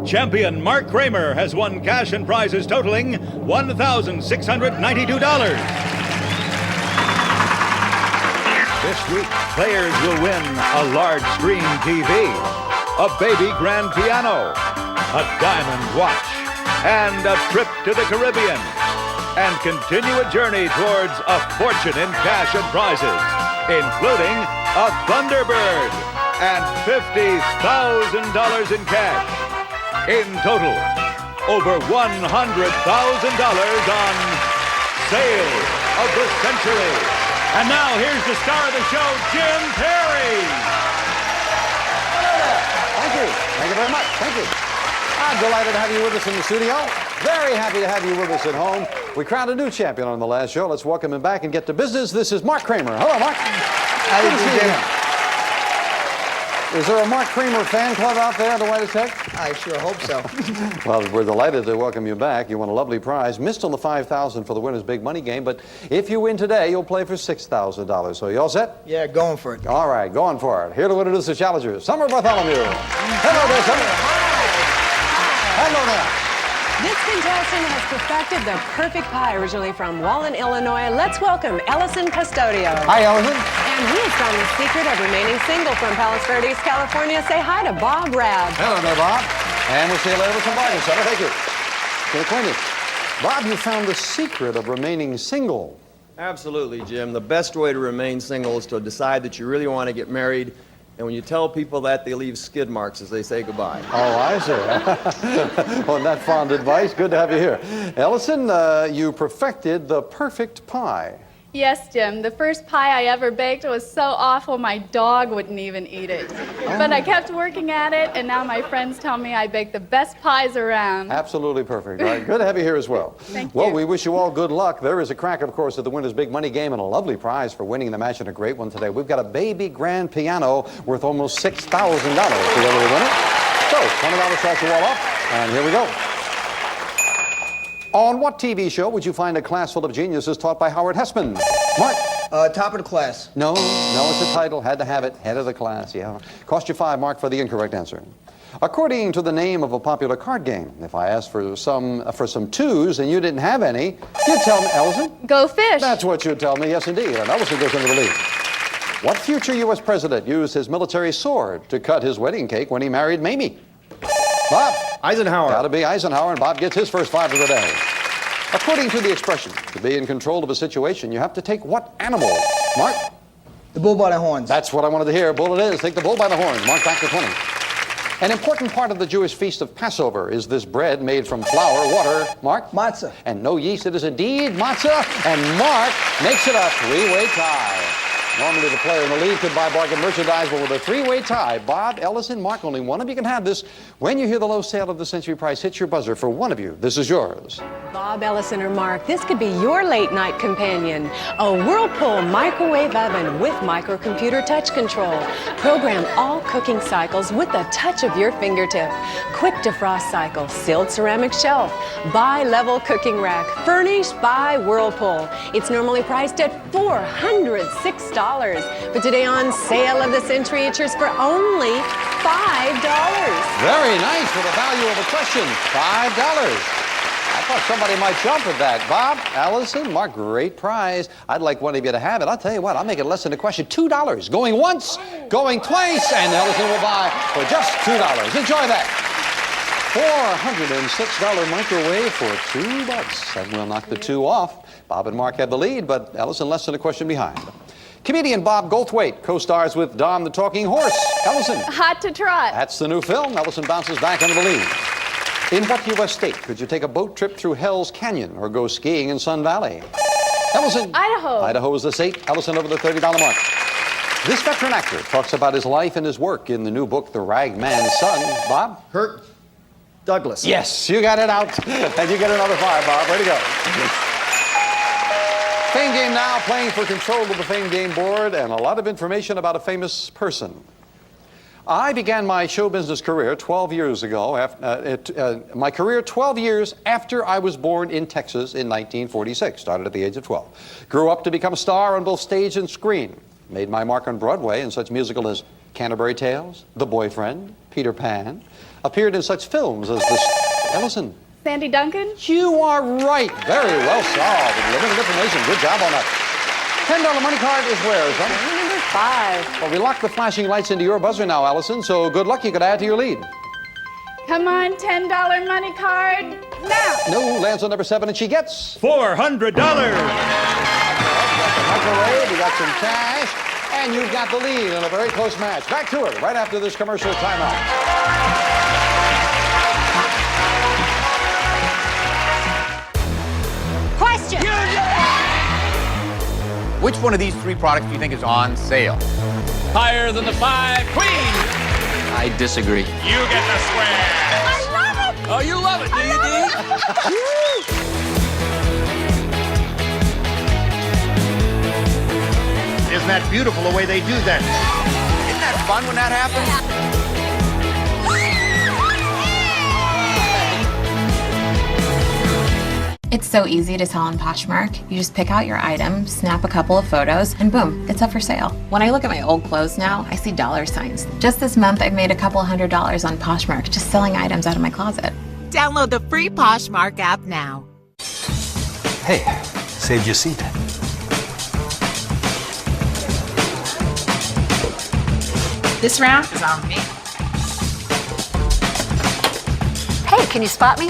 Champion Mark Kramer has won cash and prizes totaling $1,692. This week, players will win a large screen TV, a baby grand piano, a diamond watch, and a trip to the Caribbean, and continue a journey towards a fortune in cash and prizes, including a Thunderbird and $50,000 in cash. In total, over $100,000 on Sale of the Century. And now, here's the star of the show, Jim Perry. Thank you. Thank you very much. Thank you. I'm delighted to have you with us in the studio. Very happy to have you with us at home. We crowned a new champion on the last show. Let's welcome him back and get to business. This is Mark Kramer. Hello, Mark. How do you do, Jim? Is there a Mark Kramer fan club out there in the White Tech? I sure hope so. Well, we're delighted to welcome you back. You won a lovely prize. Missed on the $5,000 for the winner's big money game, but if you win today, you'll play for $6,000. So you all set? Yeah, going for it. All right, going for it. Here to introduce the challengers, Summer Bartholomew. Hello there, Summer. Hello there. This contestant has perfected the perfect pie, originally from Wallen, Illinois. Let's welcome Ellison Custodio. Hi, Ellison. And he has found the secret of remaining single from Palos Verdes, California. Say hi to Bob Rabb. Hello there, Bob. And we'll see you later with some bargains, Summer. Thank you. Get acquainted. Bob, you found the secret of remaining single. Absolutely, Jim. The best way to remain single is to decide that you really want to get married. And when you tell people that, they leave skid marks as they say goodbye. Oh, I see. On that fond advice, good to have you here. Ellison, you perfected the perfect pie. Yes, Jim. The first pie I ever baked was so awful my dog wouldn't even eat it. But I kept working at it, and now my friends tell me I bake the best pies around. Absolutely perfect. All right, good to have you here as well. Thank Well, you. we wish you all good luck. There is a crack, of course, at the winner's big money game and a lovely prize for winning the match, and a great one today. We've got a baby grand piano worth almost $6,000 for the other winner. So, $20 starts you all off, and here we go. On what TV show would you find a class full of geniuses taught by Howard Hessman? Mark? Top of the class. No, it's the title. Had to have it. Head of the class, yeah. Cost you 5 mark for the incorrect answer. According to the name of a popular card game, if I asked for some twos and you didn't have any, you'd tell me, Ellison? Go fish. That's what you'd tell me, yes indeed. And Ellison goes into the lead. What future U.S. president used his military sword to cut his wedding cake when he married Mamie? Bob? Eisenhower. Gotta be Eisenhower, and Bob gets his first 5 of the day. According to the expression, to be in control of a situation, you have to take what animal? Mark? The bull by the horns. That's what I wanted to hear. Bull it is. Take the bull by the horns. Mark, back to 20. An important part of the Jewish feast of Passover is this bread made from flour, water, Mark? Matzah. And no yeast. It is indeed matzah, and Mark makes it a 3-way tie. Normally the player in the lead could buy bargain merchandise, but with a 3-way tie, Bob, Ellison, Mark, only one of you can have this. When you hear the low sale of the century price, hit your buzzer for one of you. This is yours. Bob, Ellison, or Mark, this could be your late night companion. A Whirlpool microwave oven with microcomputer touch control. Program all cooking cycles with the touch of your fingertip. Quick defrost cycle, sealed ceramic shelf, bi-level cooking rack, furnished by Whirlpool. It's normally priced at $406. But today on Sale of the Century, it's yours for only $5. Very nice for the value of a question. $5. I thought somebody might jump at that. Bob, Ellison, Mark, great prize. I'd like one of you to have it. I'll tell you what, I'll make it less than a question. $2. Going once, going twice, and Ellison will buy for just $2. Enjoy that. $406 microwave for $2. And we'll knock the 2 off. Bob and Mark have the lead, but Ellison less than a question behind. Comedian Bob Goldthwait co-stars with Don the Talking Horse. Ellison. Hot to trot. That's the new film. Ellison bounces back into the lead. In what U.S. state could you take a boat trip through Hell's Canyon or go skiing in Sun Valley? Ellison. Idaho. Idaho is the state. Ellison over the $30 mark. This veteran actor talks about his life and his work in the new book, The Rag Man's Son. Bob? Kirk Douglas. Yes, you got it out. And you get another 5, Bob. Way to go. Fame Game now, playing for control of the Fame Game board and a lot of information about a famous person. I began my show business career 12 years ago, my career 12 years after I was born in Texas in 1946. Started at the age of 12. Grew up to become a star on both stage and screen. Made my mark on Broadway in such musicals as Canterbury Tales, The Boyfriend, Peter Pan, appeared in such films as Ellison? Sandy Duncan? You are right. Very well solved. With limited information. Good job on that. $10 money card is where, son? Number 5. Well, we locked the flashing lights into your buzzer now, Allison, so good luck. You could add to your lead. Come on, $10 money card now. No, lands on number 7, and she gets $400. microwave. We got some cash, and you've got the lead in a very close match. Back to it right after this commercial timeout. Question! Which one of these 3 products do you think is on sale? Higher than the 5 Queen. I disagree. You get the square. I love it! Oh, you love it, do you, Dee? Isn't that beautiful the way they do that? Isn't that fun when that happens? It's so easy to sell on Poshmark. You just pick out your item, snap a couple of photos, and boom, it's up for sale. When I look at my old clothes now, I see dollar signs. Just this month, I've made a couple $100s on Poshmark just selling items out of my closet. Download the free Poshmark app now. Hey, saved you a seat. This round is on me. Hey, can you spot me?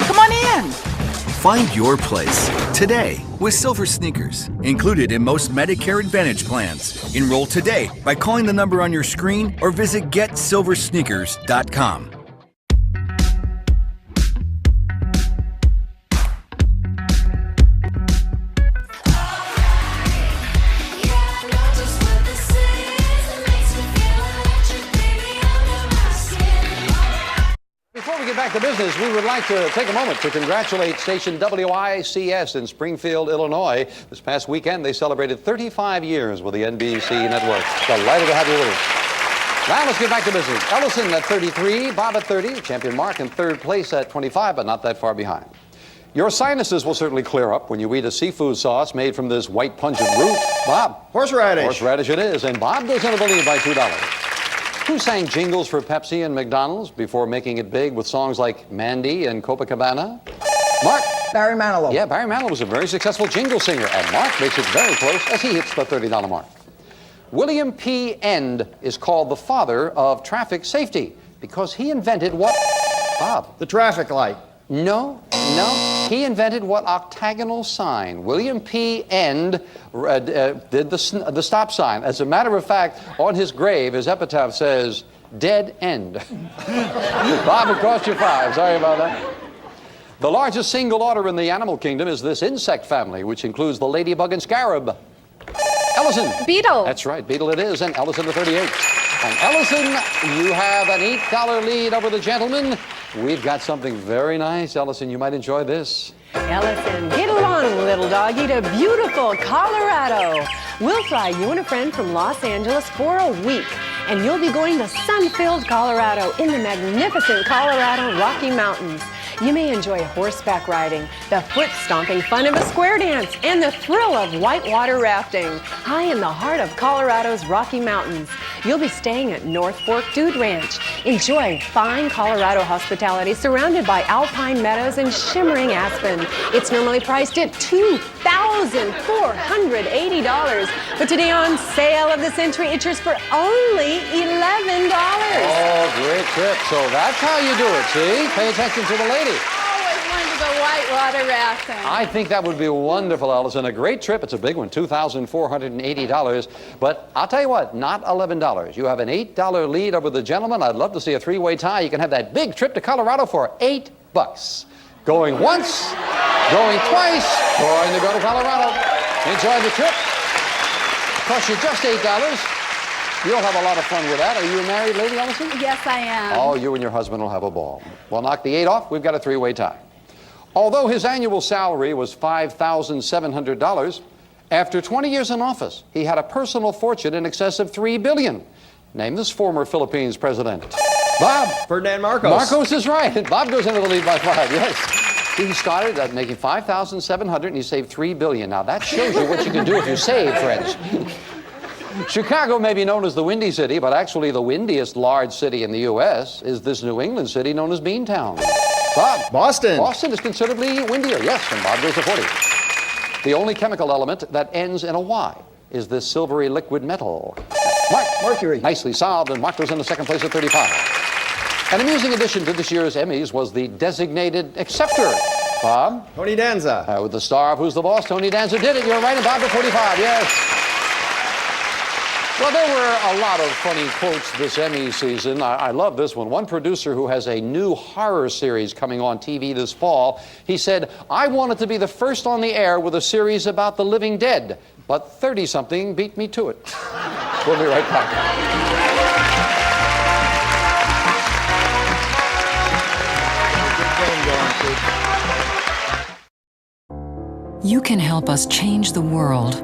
Come on in. Find your place today with Silver Sneakers, included in most Medicare Advantage plans. Enroll today by calling the number on your screen or visit getsilversneakers.com. Before we get back to business, we would like to take a moment to congratulate station WICS in Springfield, Illinois. This past weekend, they celebrated 35 years with the NBC network. Delighted to have you with us. Now let's get back to business. Ellison at 33, Bob at 30, champion Mark in 3rd place at 25, but not that far behind. Your sinuses will certainly clear up when you eat a seafood sauce made from this white pungent root. Bob? Horseradish. Horseradish it is, and Bob goes into the lead by $2. Who sang jingles for Pepsi and McDonald's before making it big with songs like Mandy and Copacabana? Mark? Barry Manilow. Yeah, Barry Manilow was a very successful jingle singer, and Mark makes it very close as he hits the $30 mark. William P. End is called the father of traffic safety because he invented what? Bob? The traffic light. No. He invented what octagonal sign? William P. End did the stop sign. As a matter of fact, on his grave, his epitaph says, "Dead End." Bob, it cost you $5. Sorry about that. The largest single order in the animal kingdom is this insect family, which includes the ladybug and scarab. Ellison. Beetle. That's right, beetle it is, and Ellison to 38. And Ellison, you have an $8 lead over the gentleman. We've got something very nice, Ellison. You might enjoy this. Ellison, get along, little doggy, to beautiful Colorado. We'll fly you and a friend from Los Angeles for a week, and you'll be going to sun-filled Colorado in the magnificent Colorado Rocky Mountains. You may enjoy horseback riding, the foot-stomping fun of a square dance, and the thrill of whitewater rafting. High in the heart of Colorado's Rocky Mountains, you'll be staying at North Fork Dude Ranch. Enjoy fine Colorado hospitality surrounded by alpine meadows and shimmering aspen. It's normally priced at $2,480, but today on Sale of the Century, it's yours for only $11. Oh, great trip. So that's how you do it, see? Pay attention to the lady. Always wanted to go whitewater rafting. I think that would be wonderful, Ellison. A great trip. It's a big one, $2,480. But I'll tell you what, not $11. You have an $8 lead over the gentleman. I'd love to see a 3-way tie. You can have that big trip to Colorado for $8. Going once, going twice, going to go to Colorado. Enjoy the trip. Cost you just $8. You'll have a lot of fun with that. Are you a married lady, Ellison? Yes, I am. Oh, you and your husband will have a ball. Well, knock the 8 off. We've got a 3-way tie. Although his annual salary was $5,700, after 20 years in office, he had a personal fortune in excess of $3 billion. Name this former Philippines president. Bob. Ferdinand Marcos. Marcos is right. Bob goes into the lead by 5, yes. He started at making $5,700 and he saved $3 billion. Now that shows you what you can do if you save, friends. Chicago may be known as the Windy City, but actually the windiest large city in the U.S. is this New England city known as Beantown. Bob? Boston. Boston is considerably windier, yes, and Bob goes to 40. The only chemical element that ends in a Y is this silvery liquid metal. Mark? Mercury. Nicely solved, and Mark goes into second place at 35. An amusing addition to this year's Emmys was the designated acceptor. Bob? Tony Danza. With the star of Who's the Boss, Tony Danza did it. You're right, and Bob to 45, yes. Well, there were a lot of funny quotes this Emmy season. I love this one. One producer who has a new horror series coming on TV this fall, he said, I wanted to be the first on the air with a series about the living dead, but 30-something beat me to it. We'll be right back. You can help us change the world,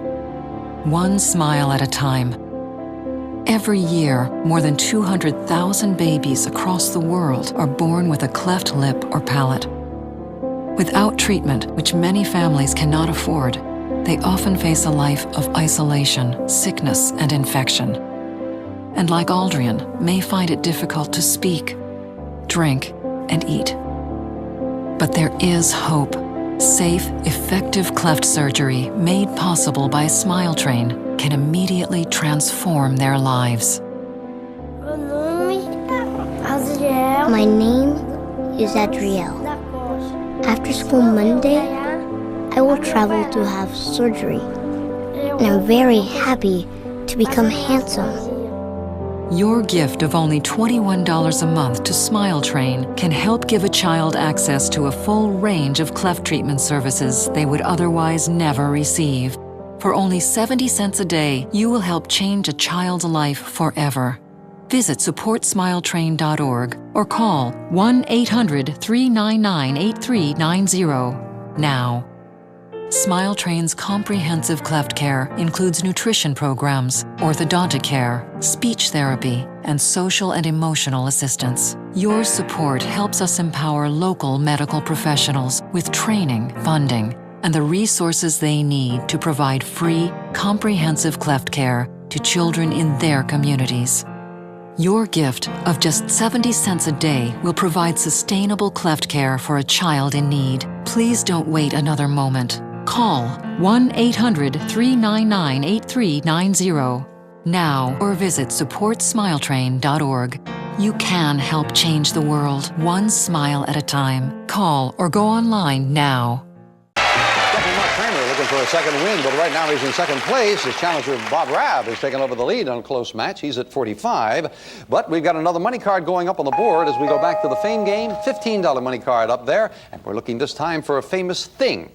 one smile at a time. Every year, more than 200,000 babies across the world are born with a cleft lip or palate. Without treatment, which many families cannot afford, they often face a life of isolation, sickness, and infection. And like Aldrian, may find it difficult to speak, drink, and eat. But there is hope. Safe, effective cleft surgery made possible by Smile Train can immediately transform their lives. My name is Adrielle. After school Monday, I will travel to have surgery, and I'm very happy to become handsome. Your gift of only $21 a month to Smile Train can help give a child access to a full range of cleft treatment services they would otherwise never receive. For only 70 cents a day, you will help change a child's life forever. Visit supportsmiletrain.org or call 1-800-399-8390 now. Smile Train's comprehensive cleft care includes nutrition programs, orthodontic care, speech therapy, and social and emotional assistance. Your support helps us empower local medical professionals with training, funding, and the resources they need to provide free, comprehensive cleft care to children in their communities. Your gift of just 70 cents a day will provide sustainable cleft care for a child in need. Please don't wait another moment. Call 1-800-399-8390 now or visit supportsmiletrain.org. You can help change the world one smile at a time. Call or go online now. Looking for a second win, but right now he's in second place. His challenger, Bob Rabb, has taken over the lead on a close match. He's at 45. But we've got another money card going up on the board as we go back to the Fame game. $15 money card up there. And we're looking this time for a famous thing.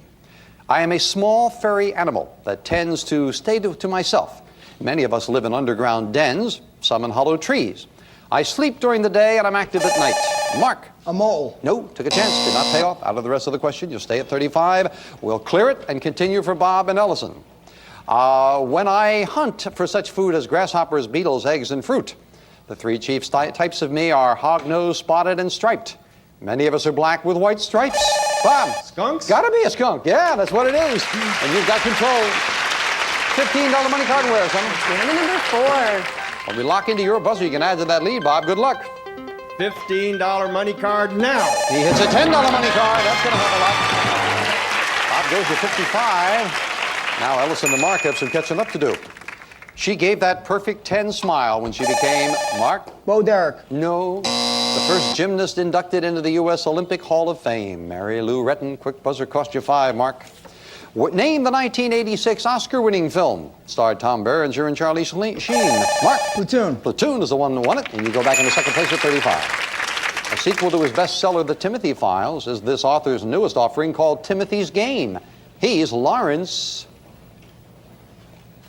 I am a small furry animal that tends to stay to myself. Many of us live in underground dens, some in hollow trees. I sleep during the day and I'm active at night. Mark. A mole. No, took a chance, did not pay off. Out of the rest of the question, you'll stay at 35. We'll clear it and continue for Bob and Ellison. When I hunt for such food as grasshoppers, beetles, eggs, and fruit, the three chief types of me are hognose, spotted, and striped. Many of us are black with white stripes. Bob. Skunks? Gotta be a skunk. Yeah, that's what it is. And you've got control. $15 money card where, son? Number 4. When we lock into your buzzer, you can add to that lead, Bob. Good luck. $15 money card now. He hits a $10 money card. That's going to help a lot. Bob goes to 55. Now Ellison and Mark have some catching up to do. She gave that perfect 10 smile when she became, Mark? Bo Derek. No. The first gymnast inducted into the U.S. Olympic Hall of Fame. Mary Lou Retton. Quick buzzer cost you 5, Mark. Name the 1986 Oscar-winning film. Starred Tom Berenger and Charlie Sheen. Mark? Platoon. Platoon is the one who won it, and you go back into second place at 35. A sequel to his bestseller, The Timothy Files, is this author's newest offering called Timothy's Game. He's Lawrence...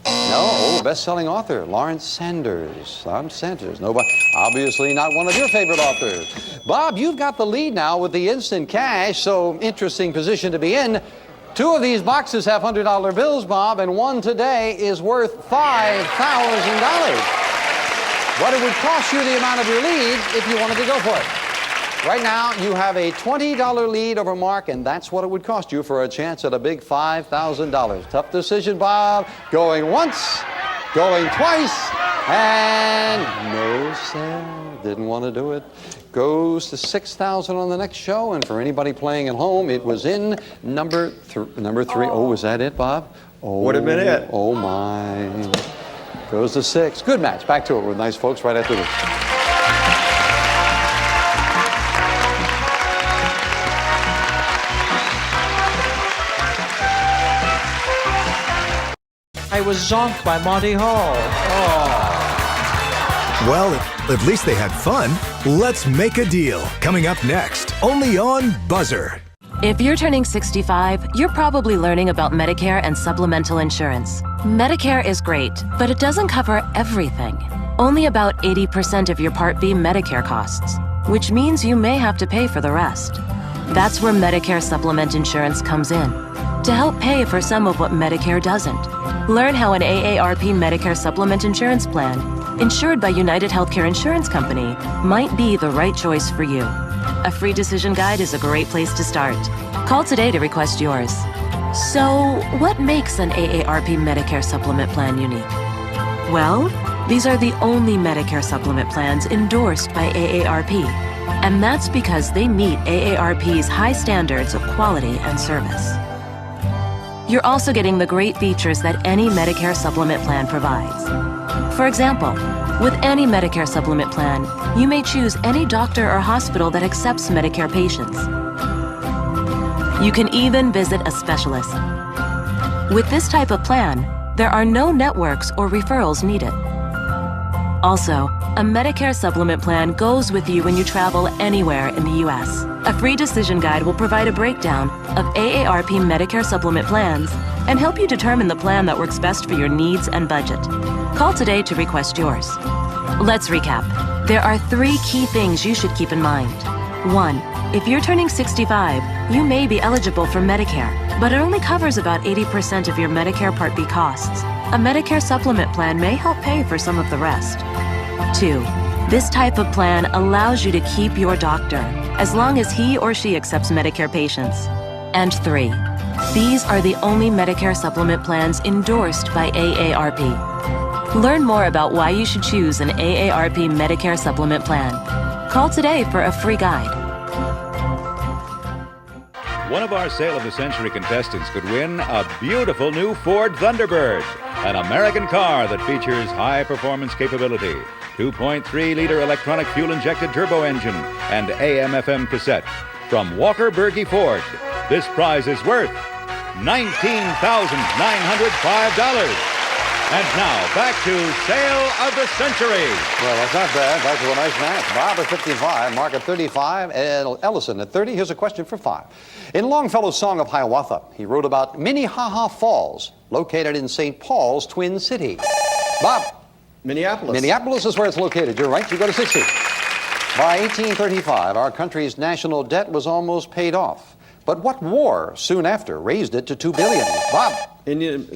No, best-selling author, Lawrence Sanders. Nobody, obviously not one of your favorite authors. Bob, you've got the lead now with the instant cash, so interesting position to be in. 2 of these boxes have $100 bills, Bob, and one today is worth $5,000. But it would cost you the amount of your lead if you wanted to go for it. Right now, you have a $20 lead over Mark, and that's what it would cost you for a chance at a big $5,000. Tough decision, Bob. Going once, Going twice, and no sale. Didn't want to do it. Goes to 6,000 on the next show, and for anybody playing at home, it was in number three. Oh, was that it, Bob? Oh, would have been it. Oh my. Goes to 6. Good match. Back to it with nice folks right after this. I was zonked by Monty Hall. Well, at least they had fun. Let's make a deal. Coming up next, only on Buzzr. If you're turning 65, you're probably learning about Medicare and supplemental insurance. Medicare is great, but it doesn't cover everything. Only about 80% of your Part B Medicare costs, which means you may have to pay for the rest. That's where Medicare supplement insurance comes in, to help pay for some of what Medicare doesn't. Learn how an AARP Medicare supplement insurance plan, insured by United Healthcare Insurance Company, might be the right choice for you. A free decision guide is a great place to start. Call today to request yours. So, what makes an AARP Medicare supplement plan unique? Well, these are the only Medicare supplement plans endorsed by AARP, and that's because they meet AARP's high standards of quality and service. You're also getting the great features that any Medicare supplement plan provides. For example, with any Medicare supplement plan, you may choose any doctor or hospital that accepts Medicare patients. You can even visit a specialist. With this type of plan, there are no networks or referrals needed. Also, a Medicare supplement plan goes with you when you travel anywhere in the U.S. A free decision guide will provide a breakdown of AARP Medicare supplement plans and help you determine the plan that works best for your needs and budget. Call today to request yours. Let's recap. There are 3 key things you should keep in mind. 1. If you're turning 65, you may be eligible for Medicare, but it only covers about 80% of your Medicare Part B costs. A Medicare supplement plan may help pay for some of the rest. 2. This type of plan allows you to keep your doctor, as long as he or she accepts Medicare patients. And 3. These are the only Medicare supplement plans endorsed by AARP. Learn more about why you should choose an AARP Medicare supplement plan. Call today for a free guide. One of our Sale of the Century contestants could win a beautiful new Ford Thunderbird, an American car that features high-performance capability, 2.3-liter electronic fuel-injected turbo engine, and AM/FM cassette. From Walker Berge Ford, this prize is worth $19,905. And now, back to Sale of the Century. Well, that's not bad. Back to a nice match. Bob at 55, Mark at 35, and Ellison at 30. Here's a question for 5. In Longfellow's Song of Hiawatha, he wrote about Minnehaha Falls, located in St. Paul's Twin City. Bob. Minneapolis. Minneapolis is where it's located. You're right. You go to 60. By 1835, our country's national debt was almost paid off. But what war soon after raised it to $2 billion? Bob.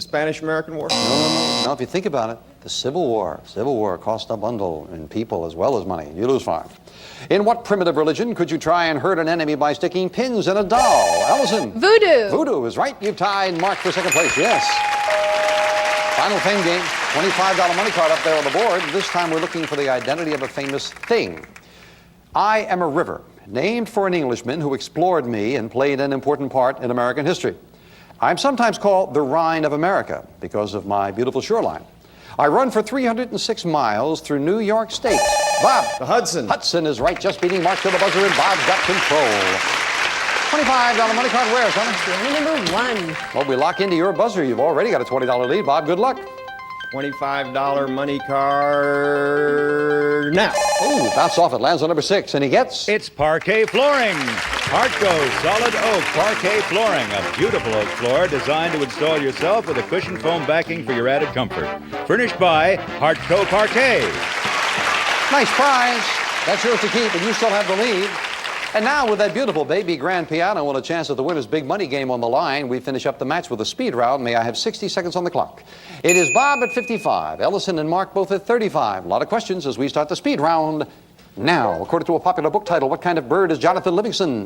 Spanish-American War? No, if you think about it, the Civil War. Civil War cost a bundle in people as well as money. You lose 5. In what primitive religion could you try and hurt an enemy by sticking pins in a doll? Allison? Voodoo. Voodoo is right. You've tied Mark for second place. Yes. Final fame game. $25 money card up there on the board. This time we're looking for the identity of a famous thing. I am a river, named for an Englishman who explored me and played an important part in American history. I'm sometimes called the Rhine of America because of my beautiful shoreline. I run for 306 miles through New York State. Bob. The Hudson. Hudson is right, just beating Mark to the buzzer, and Bob's got control. $25 money card where, son? Number 1. Well, we lock into your buzzer. You've already got a $20 lead. Bob, good luck. $25 money card now. Ooh, bounce off. It lands on number 6, and he gets... It's parquet flooring. Hartco Solid Oak Parquet Flooring, a beautiful oak floor designed to install yourself with a cushioned foam backing for your added comfort. Furnished by Hartco Parquet. Nice prize. That's yours to keep, and you still have the lead. And now, with that beautiful baby grand piano and a chance at the winner's big money game on the line, we finish up the match with a speed round. May I have 60 seconds on the clock? It is Bob at 55, Ellison and Mark both at 35. A lot of questions as we start the speed round now. According to a popular book title, what kind of bird is Jonathan Livingston?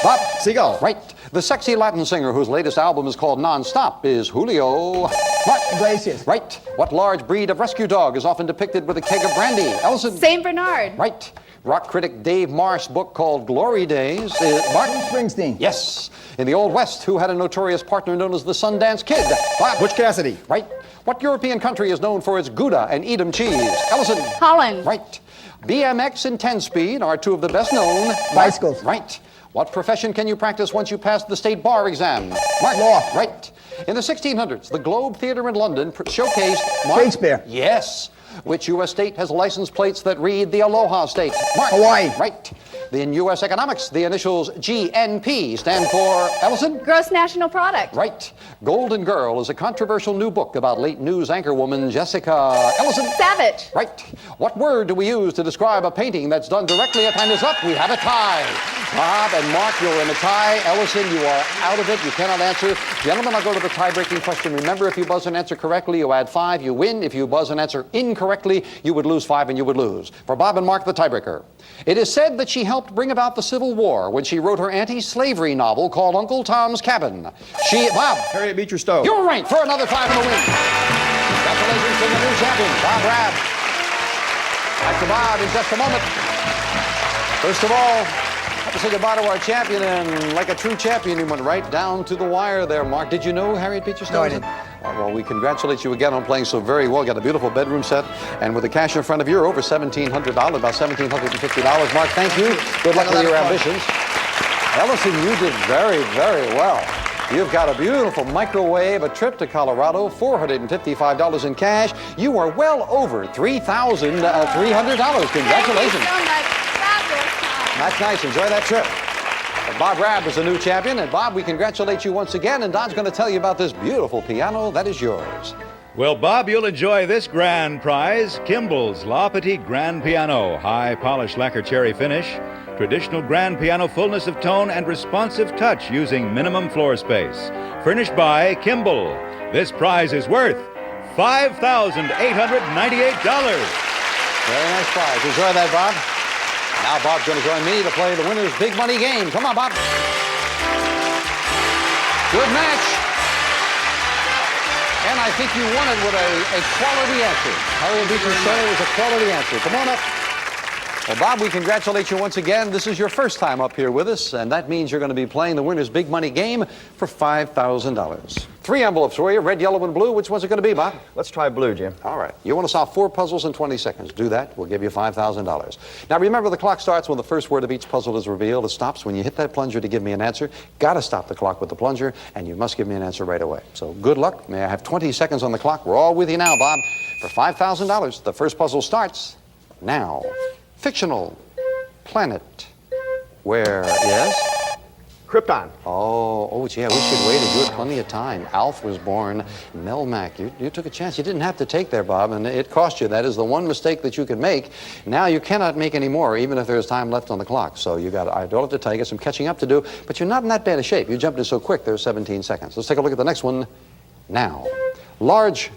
Bob? Seagull. Right. The sexy Latin singer whose latest album is called Non-Stop is Julio. Mark. Iglesias. Right. What large breed of rescue dog is often depicted with a keg of brandy? Ellison. St. Bernard. Right. Rock critic Dave Marsh's book called Glory Days is Mark. Springsteen. Yes. In the Old West, who had a notorious partner known as the Sundance Kid? Bob. Butch Cassidy. Right. What European country is known for its Gouda and Edam cheese? Ellison. Holland. Right. BMX and 10-speed are two of the best known. Bicycles. Right. What profession can you practice once you pass the state bar exam? Mark. Law. Right. In the 1600s, the Globe Theatre in London showcased Shakespeare. Yes. Which U.S. state has license plates that read the Aloha State? Mark. Hawaii. Right. In U.S. economics, the initials GNP stand for, Ellison? Gross national product. Right. Golden Girl is a controversial new book about late news anchorwoman Jessica Ellison. Savage. Right. What word do we use to describe a painting that's done directly? A time is up. We have a tie. Bob and Mark, you're in a tie. Ellison, you are out of it. You cannot answer. Gentlemen, I'll go to the tie-breaking question. Remember, if you buzz an answer correctly, you add 5, you win. If you buzz an answer incorrectly, you would lose 5 and you would lose. For Bob and Mark, the tiebreaker. It is said that she helped bring about the Civil War when she wrote her anti-slavery novel called Uncle Tom's Cabin. Bob. Harriet Beecher Stowe. You're right for another 5 and a win. Congratulations to the new champion, Bob Rabb. Back to Bob in just a moment. First of all, I have to say goodbye to our champion, and like a true champion, he went right down to the wire there, Mark. Did you know Harriet Beecher Stowe? No, I didn't. Well, we congratulate you again on playing so very well. Got a beautiful bedroom set, and with the cash in front of you, over $1,700, about $1,750. Mark, thank you. Good luck with your ambitions. Ellison, you did very, very well. You've got a beautiful microwave, a trip to Colorado, $455 in cash. You are well over $3,300. Congratulations. Thank you so much. Fabulous time. That's nice. Enjoy that trip. Bob Rabb is the new champion. And Bob, we congratulate you once again. And Don's going to tell you about this beautiful piano that is yours. Well, Bob, you'll enjoy this grand prize, Kimball's La Petite Grand Piano, high polished lacquer cherry finish, traditional grand piano fullness of tone and responsive touch using minimum floor space. Furnished by Kimball. This prize is worth $5,898. Very nice prize. Enjoy that, Bob. Now Bob's going to join me to play the winner's big money game. Come on, Bob. Good match. And I think you won it with a quality answer. Harriet Beecher Stowe was a quality answer. Come on up. Well, Bob, we congratulate you once again. This is your first time up here with us, and that means you're going to be playing the winner's big money game for $5,000. 3 envelopes for you, red, yellow, and blue. Which one's it going to be, Bob? Let's try blue, Jim. All right. You want to solve 4 puzzles in 20 seconds. Do that. We'll give you $5,000. Now, remember, the clock starts when the first word of each puzzle is revealed. It stops when you hit that plunger to give me an answer. Got to stop the clock with the plunger, and you must give me an answer right away. So good luck. May I have 20 seconds on the clock? We're all with you now, Bob, for $5,000. The first puzzle starts now. Fictional planet where, yes? Krypton. Oh, yeah, we should wait and do it plenty of time. Alf was born. Melmac, you took a chance. You didn't have to take there, Bob, and it cost you. That is the one mistake that you could make. Now you cannot make any more, even if there's time left on the clock. So I don't have to tell you, some catching up to do, but you're not in that bad a shape. You jumped in so quick, there's 17 seconds. Let's take a look at the next one now. Large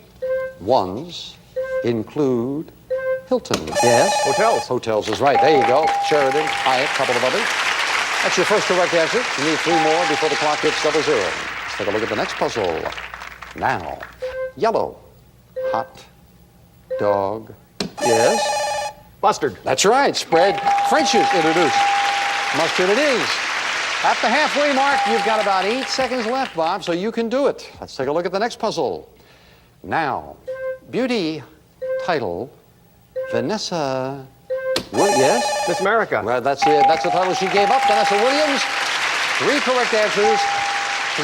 ones include Hilton. Yes? Hotels. Hotels is right. There you go. Sheraton, Hyatt, a couple of others. That's your first correct answer. You need 3 more before the clock hits 00. Let's take a look at the next puzzle. Now, yellow, hot, dog, yes? Mustard. That's right. Spread French's introduced. Mustard it is. At the halfway mark, you've got about 8 seconds left, Bob, so you can do it. Let's take a look at the next puzzle. Now, beauty, title, Vanessa... yes? Miss America. Well, that's it. That's the title she gave up. Vanessa Williams. 3 correct answers.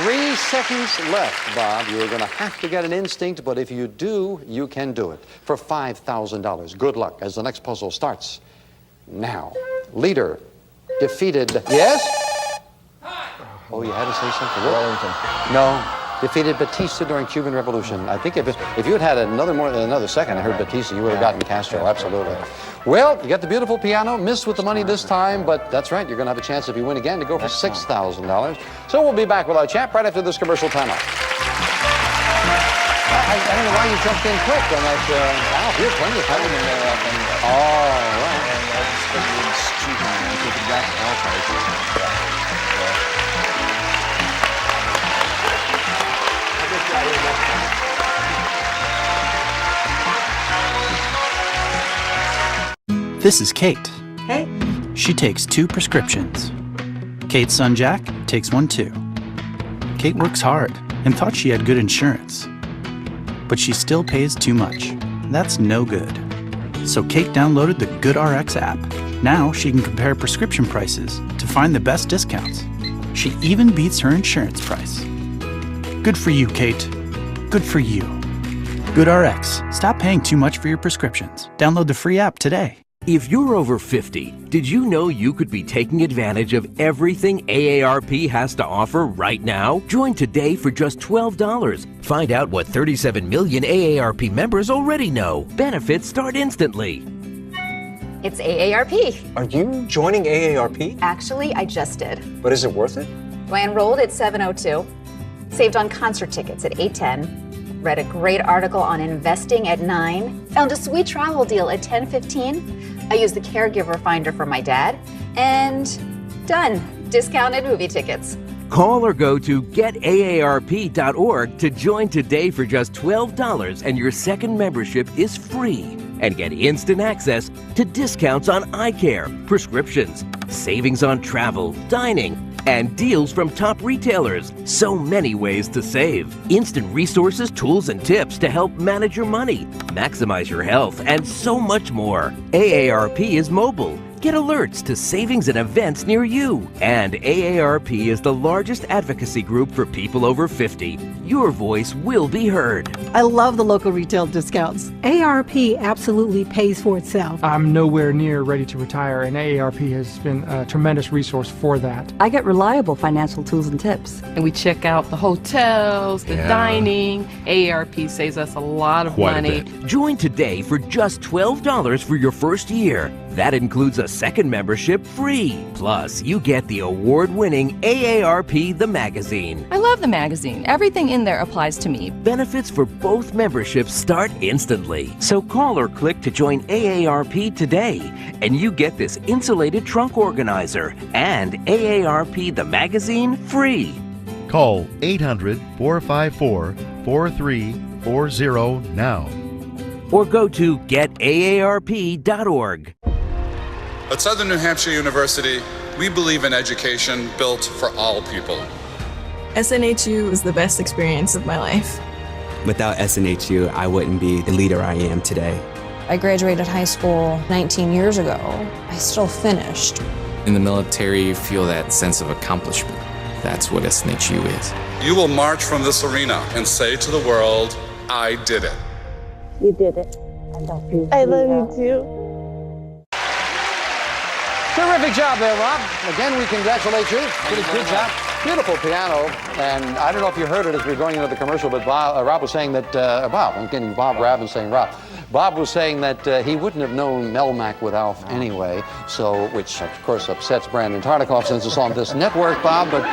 3 seconds left, Bob. You're going to have to get an instinct, but if you do, you can do it for $5,000. Good luck as the next puzzle starts now. Leader defeated... Yes? Oh, you had to say something. Wellington. No. Defeated Batista during Cuban Revolution. I think if you had had another second, I heard Batista, you would have gotten Castro, absolutely. Well, you got the beautiful piano, missed with the money this time, but that's right, you're going to have a chance if you win again to go for $6,000. So we'll be back with our chat right after this commercial timeout. I don't know why you jumped in quick on that. Alf, you're plenty of time. Oh, right. And I just figured it's cheap and I took it back to Alf. This is Kate. Hey. She takes 2 prescriptions. Kate's son Jack takes 1 too. Kate works hard and thought she had good insurance. But she still pays too much. That's no good. So Kate downloaded the GoodRx app. Now she can compare prescription prices to find the best discounts. She even beats her insurance price. Good for you, Kate. Good for you. GoodRx. Stop paying too much for your prescriptions. Download the free app today. If you're over 50, did you know you could be taking advantage of everything AARP has to offer right now? Join today for just $12. Find out what 37 million AARP members already know. Benefits start instantly. It's AARP. Are you joining AARP? Actually, I just did. But is it worth it? I enrolled at 7:02, saved on concert tickets at 8:10, read a great article on investing at 9, found a sweet travel deal at 10:15. I used the caregiver finder for my dad, and done. Discounted movie tickets. Call or go to getaarp.org to join today for just $12, and your second membership is free. And get instant access to discounts on eye care, prescriptions, savings on travel, dining, and deals from top retailers. So many ways to save. Instant resources, tools, and tips to help manage your money, maximize your health, and so much more. AARP is mobile. Get alerts to savings and events near you. And AARP is the largest advocacy group for people over 50. Your voice will be heard. I love the local retail discounts. AARP absolutely pays for itself. I'm nowhere near ready to retire, and AARP has been a tremendous resource for that. I get reliable financial tools and tips. And we check out the hotels, the dining. AARP saves us a lot of money. Join today for just $12 for your first year. That includes a second membership free. Plus, you get the award-winning AARP The Magazine. I love the magazine. Everything in there applies to me. Benefits for both memberships start instantly. So call or click to join AARP today, and you get this insulated trunk organizer and AARP The Magazine free. Call 800-454-4340 now. Or go to getaarp.org. At Southern New Hampshire University, we believe in education built for all people. SNHU was the best experience of my life. Without SNHU, I wouldn't be the leader I am today. I graduated high school 19 years ago. I still finished. In the military, you feel that sense of accomplishment. That's what SNHU is. You will march from this arena and say to the world, I did it. You did it. I love you too. Terrific job there, Rob. Again, we congratulate you. Good job. Beautiful piano. And I don't know if you heard it as we were going into the commercial, but Rob was saying that, I'm getting Bob Rabb and saying Rob. Bob was saying that he wouldn't have known Melmac without anyway, so, which of course upsets Brandon Tartikoff since it's on this network, Bob, but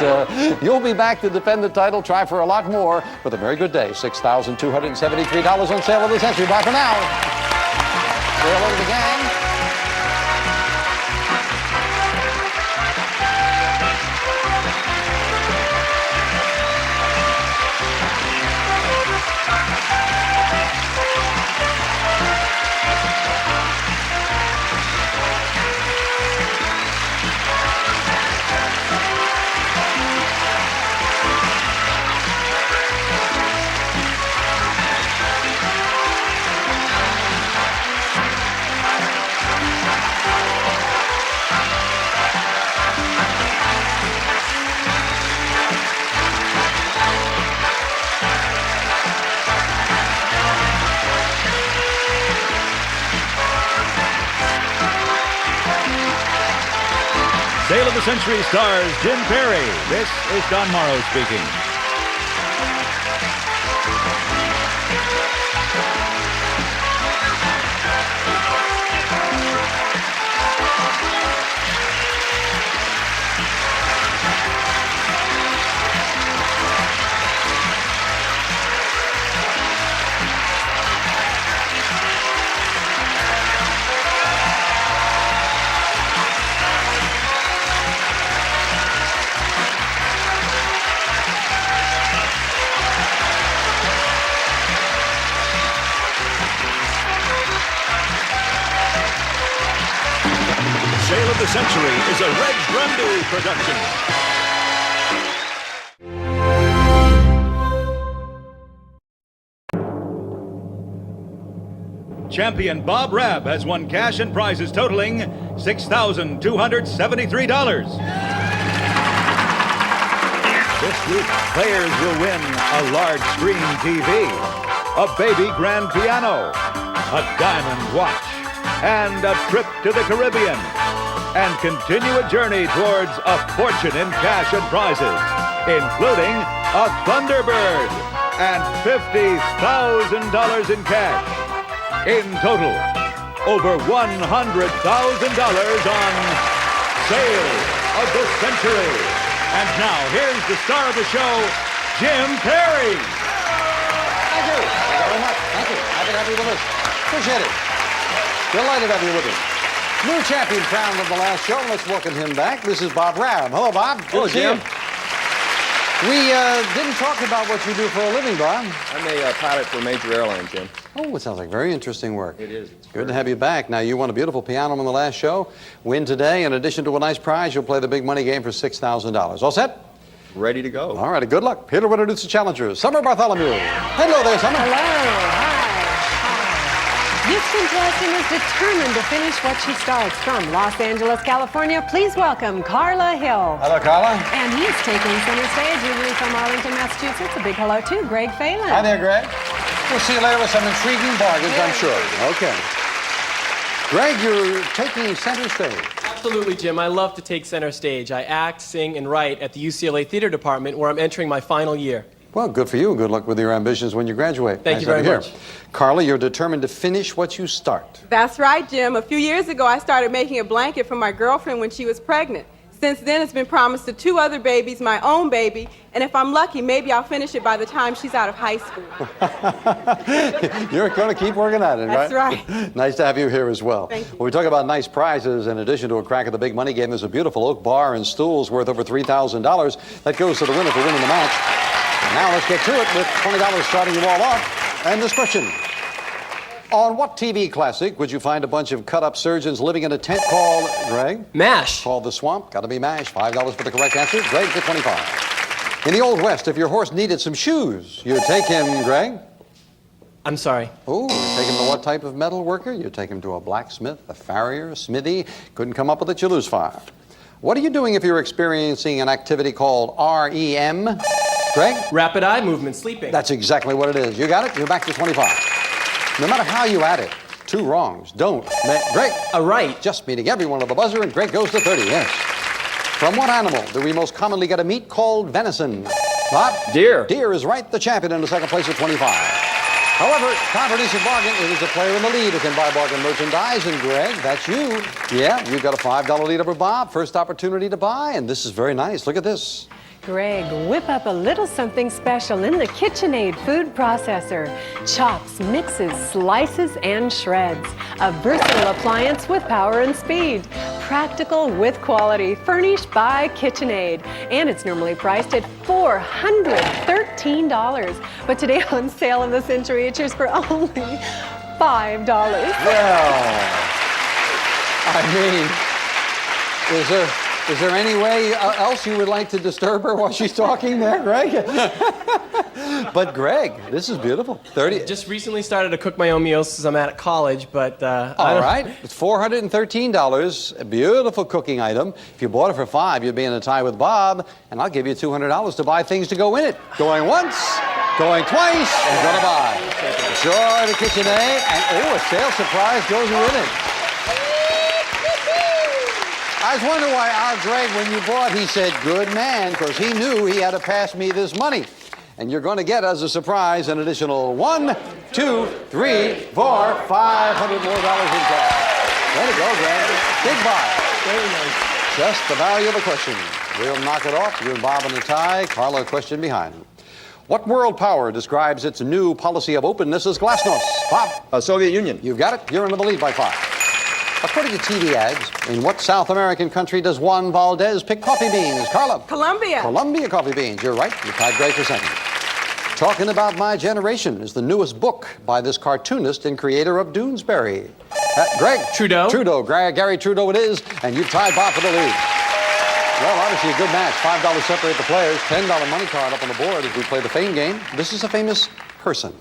you'll be back to defend the title, try for a lot more, with a very good day. $6,273 on sale of the century. Bye for now. Say hello to the gang. Sale of the Century stars Jim Perry. This is Don Morrow speaking. of the Century is a Reg Grundy production. Champion Bob Rabb has won cash and prizes totaling $6,273. This week, players will win a large screen TV, a baby grand piano, a diamond watch, and a trip to the Caribbean, and continue a journey towards a fortune in cash and prizes, including a Thunderbird and $50,000 in cash. In total, over $100,000 on Sale of the Century. And now, here's the star of the show, Jim Perry. Thank you. Thank you very much. Thank you. Happy to have you with us. Appreciate it. Delighted to have you with us. New champion crowned on the last show. Let's welcome him back. This is Bob Rabb. Hello, Bob. Hello, Jim. We didn't talk about what you do for a living, Bob. I'm a pilot for a major airline, Jim. Oh, it sounds like very interesting work. It is. Good to have you back. Now, you won a beautiful piano on the last show. Win today. In addition to a nice prize, you'll play the big money game for $6,000. All set? Ready to go. All right, good luck. Here to introduce the challengers, Summer Bartholomew. Hello there, Summer. Hello. Hi. This contestant is determined to finish what she starts. From Los Angeles, California, please welcome Carla Hill. Hello, Carla. And he's taking center stage, usually from Arlington, Massachusetts. A big hello to Greg Phelan. Hi there, Greg. We'll see you later with some intriguing bargains, I'm sure. Okay. Greg, you're taking center stage. Absolutely, Jim. I love to take center stage. I act, sing, and write at the UCLA Theater Department, where I'm entering my final year. Well, good for you. Good luck with your ambitions when you graduate. Thank you very much. Carla, you're determined to finish what you start. That's right, Jim. A few years ago, I started making a blanket for my girlfriend when she was pregnant. Since then, it's been promised to 2 other babies, my own baby, and if I'm lucky, maybe I'll finish it by the time she's out of high school. You're going to keep working at it, That's right? Nice to have you here as well. Thank you. When we talk about nice prizes, in addition to a crack at the big money game, there's a beautiful oak bar and stools worth over $3,000. That goes to the winner for winning the match. And now let's get to it with $20 starting you all off. And this question. On what TV classic would you find a bunch of cut-up surgeons living in a tent called, Greg? MASH. Called The Swamp. Got to be MASH. $5 for the correct answer. Greg, get 25. In the Old West, if your horse needed some shoes, you'd take him, Greg? I'm sorry. Oh, you'd take him to what type of metal worker? You'd take him to a blacksmith, a farrier, a smithy. Couldn't come up with it, you lose 5. What are you doing if you're experiencing an activity called REM? Greg? Rapid eye movement, sleeping. That's exactly what it is. You got it? You're back to 25. No matter how you add it, 2 wrongs don't. Greg? A right. Just meeting everyone at the buzzer, and Greg goes to 30, yes. From what animal do we most commonly get a meat called venison? Bob? Deer. Deer is right, the champion in the second place at 25. However, time for a decent bargain. It is a player in the lead who can buy bargain merchandise, and Greg, that's you. Yeah, you've got a $5 lead over Bob. First opportunity to buy, and this is very nice. Look at this. Greg, whip up a little something special in the KitchenAid food processor. Chops, mixes, slices, and shreds. A versatile appliance with power and speed. Practical with quality, furnished by KitchenAid. And it's normally priced at $413. But today on Sale of the Century, it's yours for only $5. Well, I mean, is there any way else you would like to disturb her while she's talking there, Greg? But Greg, this is beautiful. 30. Just recently started to cook my own meals since I'm at college, but all right, it's $413. A beautiful cooking item. If you bought it for $5, you'd be in a tie with Bob, and I'll give you $200 to buy things to go in it. Going once, going twice, and gonna buy. Joy to KitchenAid, and a sale surprise goes with it. I was wondering why our Greg, when you bought, he said, good man, because he knew he had to pass me this money. And you're going to get, as a surprise, an additional 1, 2, 3, 4, $500 more in cash. Way to go, Greg. Big buy. Very nice. Just the value of the question. We'll knock it off. You and Bob in a tie. Carla, a question behind. What world power describes its new policy of openness as glasnost? Bob? Soviet Union. You've got it. You're into the lead by 5. According to TV ads, in what South American country does Juan Valdez pick coffee beans? Carla? Colombia. Colombia coffee beans. You're right. You tied Greg for second. Talking About My Generation is the newest book by this cartoonist and creator of Doonesbury. Greg. Trudeau. Gary Trudeau it is, and you've tied Bob for the lead. Well, obviously a good match. $5 separate the players. $10 money card up on the board as we play the fame game. This is a famous person.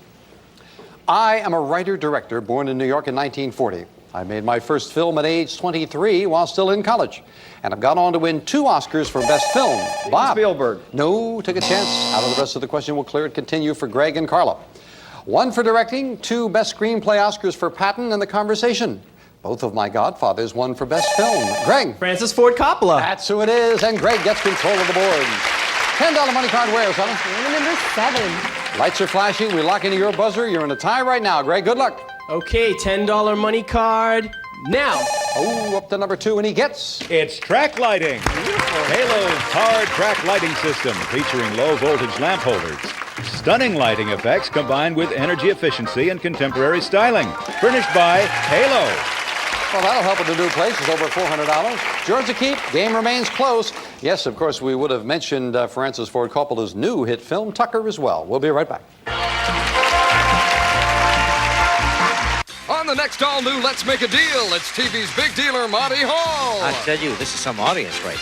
I am a writer-director born in New York in 1940. I made my first film at age 23 while still in college. And I've gone on to win 2 Oscars for Best Film. Bob. Spielberg. No, took a chance. Out of the rest of the question, we'll clear it. Continue for Greg and Carla. 1 for directing, 2 Best Screenplay Oscars for Patton and The Conversation. Both of my godfathers won for Best Film. Greg. Francis Ford Coppola. That's who it is, and Greg gets control of the board. $10 money card where, son? Number 7. Lights are flashing. We lock into your buzzer. You're in a tie right now, Greg. Good luck. Okay, $10 money card now. Oh, up to number 2, and he gets... It's track lighting. Halo's powered track lighting system featuring low voltage lamp holders. Stunning lighting effects combined with energy efficiency and contemporary styling. Furnished by Halo. Well, that'll help with the new place. It's over $400. Yours to keep. Game remains close. Yes, of course, we would have mentioned Francis Ford Coppola's new hit film, Tucker, as well. We'll be right back. On the next all-new Let's Make a Deal, it's TV's big dealer, Monty Hall. I tell you, this is some audience right.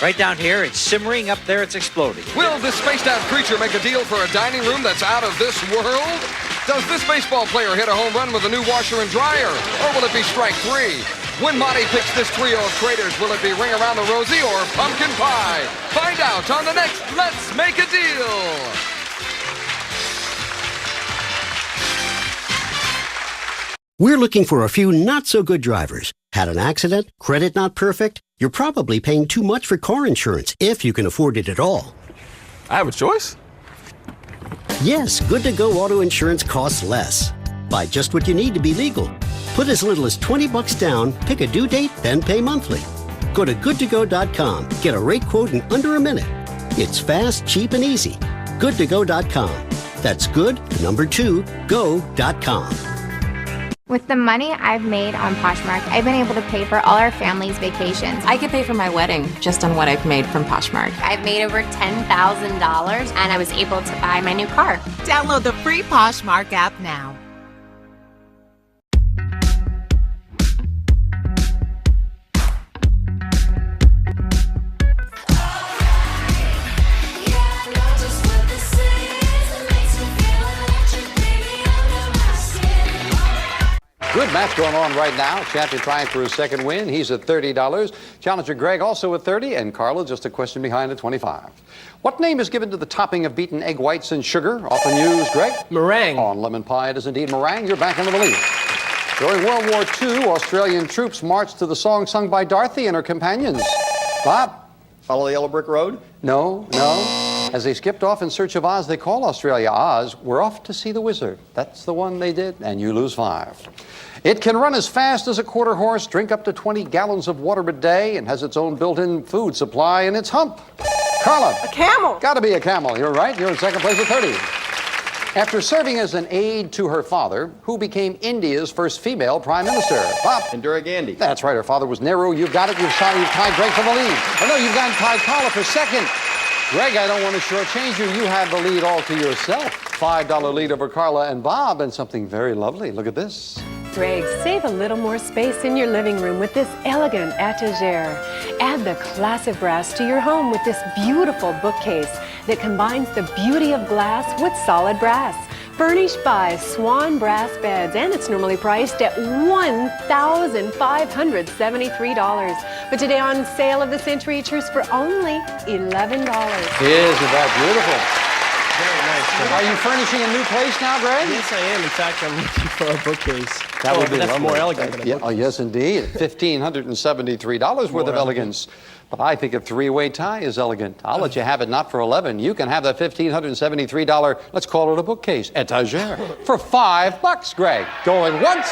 Right down here, it's simmering. Up there, it's exploding. Will this spaced-out creature make a deal for a dining room that's out of this world? Does this baseball player hit a home run with a new washer and dryer? Or will it be strike 3? When Monty picks this trio of traders, will it be Ring Around the Rosie or Pumpkin Pie? Find out on the next Let's Make a Deal. We're looking for a few not-so-good drivers. Had an accident? Credit not perfect? You're probably paying too much for car insurance, if you can afford it at all. I have a choice? Yes, Good To Go auto insurance costs less. Buy just what you need to be legal. Put as little as $20 down, pick a due date, then pay monthly. Go to goodtogo.com. Get a rate quote in under a minute. It's fast, cheap, and easy. Goodtogo.com. That's good, number 2, go.com. With the money I've made on Poshmark, I've been able to pay for all our family's vacations. I could pay for my wedding just on what I've made from Poshmark. I've made over $10,000 and I was able to buy my new car. Download the free Poshmark app now. Good match going on right now. Champion trying for his second win. He's at $30. Challenger Greg also at $30, and Carla just a question behind at $25. What name is given to the topping of beaten egg whites and sugar, often used, Greg? Meringue. On lemon pie, it is indeed meringue. You're back into the lead. During World War II, Australian troops marched to the song sung by Dorothy and her companions. Bob? Follow the Yellow Brick Road? No. As they skipped off in search of Oz, they call Australia Oz. We're off to see the wizard. That's the one they did, and you lose 5. It can run as fast as a quarter horse, drink up to 20 gallons of water a day, and has its own built-in food supply in its hump. Carla. A camel. Gotta be a camel. You're right. You're in second place at 30. After serving as an aide to her father, who became India's first female prime minister? Bob. Indira Gandhi. That's right. Her father was Nehru. You've got it. You've tied Greg for the lead. Oh, no, you've gotten tied Carla for second. Greg, I don't want to shortchange you. You have the lead all to yourself. $5 lead over Carla and Bob, and something very lovely. Look at this. Greg, save a little more space in your living room with this elegant etagere. Add the class of brass to your home with this beautiful bookcase that combines the beauty of glass with solid brass. Furnished by Swan Brass Beds, and it's normally priced at $1,573. But today on Sale of the Century, it's yours for only $11. Isn't that beautiful? Very nice. Are you furnishing a new place now, Greg? Yes, I am. In fact, I'm looking for a bookcase. That would be that's lovely. more elegant than a bookcase. Oh, yes, indeed. $1,573 worth of elegance. But I think a three-way tie is elegant. I'll let you have it not for $11. You can have that $1,573, let's call it a bookcase, etagere, for $5, Greg. Going once,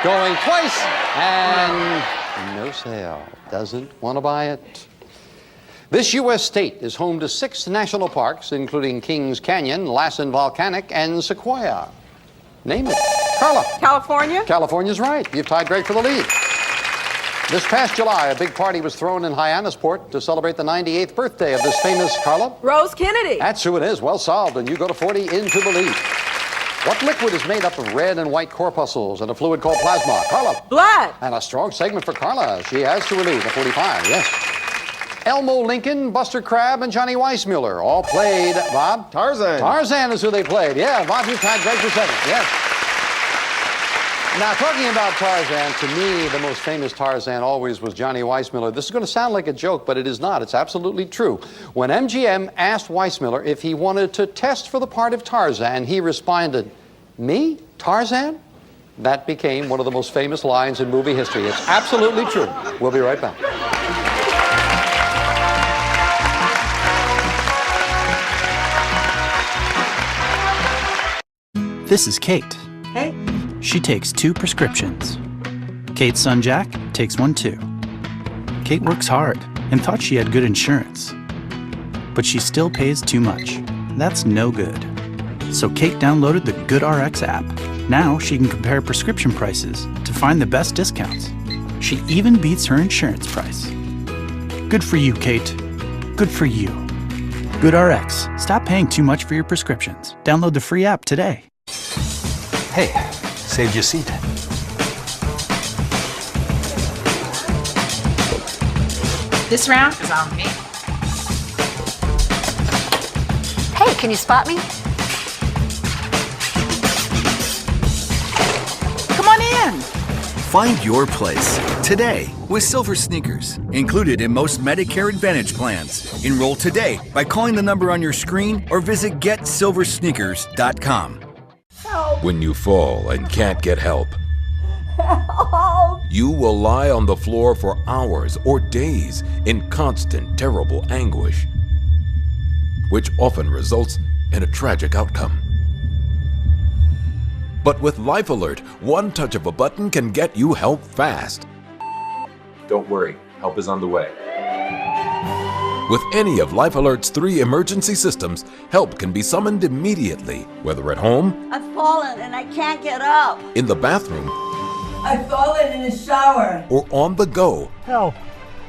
going twice, and no sale. Doesn't want to buy it. This U.S. state is home to 6 national parks, including Kings Canyon, Lassen Volcanic, and Sequoia. Name it. Carla. California. California's right. You've tied Greg for the lead. This past July, a big party was thrown in Hyannisport to celebrate the 98th birthday of this famous Carla. Rose Kennedy. That's who it is. Well solved. And you go to 40 into the lead. What liquid is made up of red and white corpuscles and a fluid called plasma? Carla. Blood. And a strong segment for Carla. She has to relieve the 45, yes. Elmo Lincoln, Buster Crabbe, and Johnny Weissmuller all played, Bob? Tarzan. Tarzan is who they played. Yeah, Bob, you tied Greg for second. Yes. Now, talking about Tarzan, to me, the most famous Tarzan always was Johnny Weissmuller. This is going to sound like a joke, but it is not. It's absolutely true. When MGM asked Weissmuller if he wanted to test for the part of Tarzan, he responded, "Me? Tarzan?" That became one of the most famous lines in movie history. It's absolutely true. We'll be right back. This is Kate. Hey. She takes 2 prescriptions. Kate's son Jack takes one too. Kate works hard and thought she had good insurance. But she still pays too much. That's no good. So Kate downloaded the GoodRx app. Now she can compare prescription prices to find the best discounts. She even beats her insurance price. Good for you, Kate. Good for you. GoodRx. Stop paying too much for your prescriptions. Download the free app today. Hey, saved your seat. This round is on me. Hey, can you spot me? Come on in. Find your place today with Silver Sneakers, included in most Medicare Advantage plans. Enroll today by calling the number on your screen or visit GetSilverSneakers.com. When you fall and can't get help, Help! you will lie on the floor for hours or days in constant, terrible anguish, which often results in a tragic outcome. But with Life Alert, one touch of a button can get you help fast. Don't worry, help is on the way. With any of Life Alert's 3 emergency systems, help can be summoned immediately, whether at home, I've fallen and I can't get up. in the bathroom, I've fallen in the shower. or on the go. Help!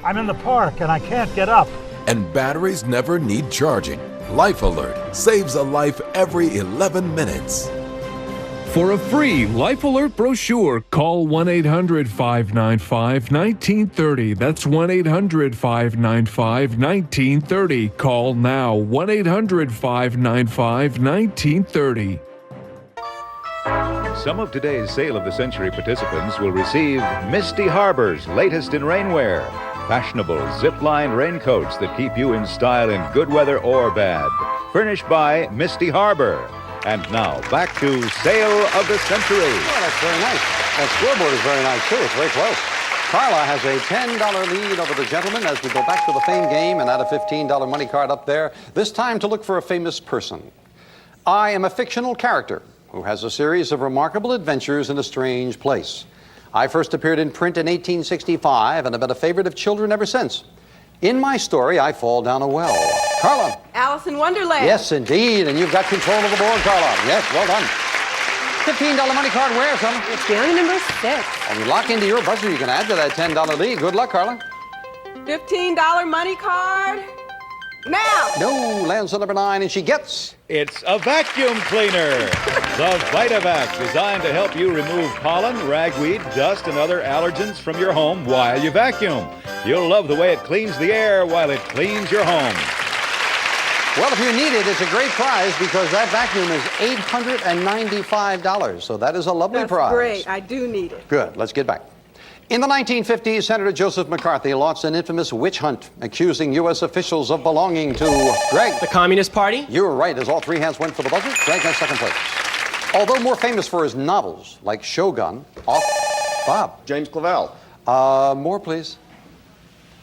I'm in the park and I can't get up. And batteries never need charging. Life Alert saves a life every 11 minutes. For a free Life Alert brochure, call 1-800-595-1930. That's 1-800-595-1930. Call now, 1-800-595-1930. Some of today's Sale of the Century participants will receive Misty Harbor's latest in rainwear. Fashionable zip-lined raincoats that keep you in style in good weather or bad. Furnished by Misty Harbor. And now, back to Sale of the Century. Oh, that's very nice. That scoreboard is very nice, too. It's very close. Carla has a $10 lead over the gentleman as we go back to the fame game and add a $15 money card up there, this time to look for a famous person. I am a fictional character who has a series of remarkable adventures in a strange place. I first appeared in print in 1865 and have been a favorite of children ever since. In my story, I fall down a well. Carla. Alice in Wonderland. Yes, indeed. And you've got control of the board, Carla. Yes, well done. $15 money card where, son? It's feeling number 6. When you lock into your buzzer, you can add to that $10 lead. Good luck, Carla. $15 money card. Now. No, lands on number 9, and she gets... It's a vacuum cleaner. The VitaVac, designed to help you remove pollen, ragweed, dust, and other allergens from your home while you vacuum. You'll love the way it cleans the air while it cleans your home. Well, if you need it, it's a great prize because that vacuum is $895. So that is a lovely prize. That's great. I do need it. Good. Let's get back. In the 1950s, Senator Joseph McCarthy launched an infamous witch hunt, accusing U.S. officials of belonging to Greg. The Communist Party? You were right, as all 3 hands went for the buzzer. Greg has second place. Although more famous for his novels, like Shogun, Bob. James Clavell. More, please.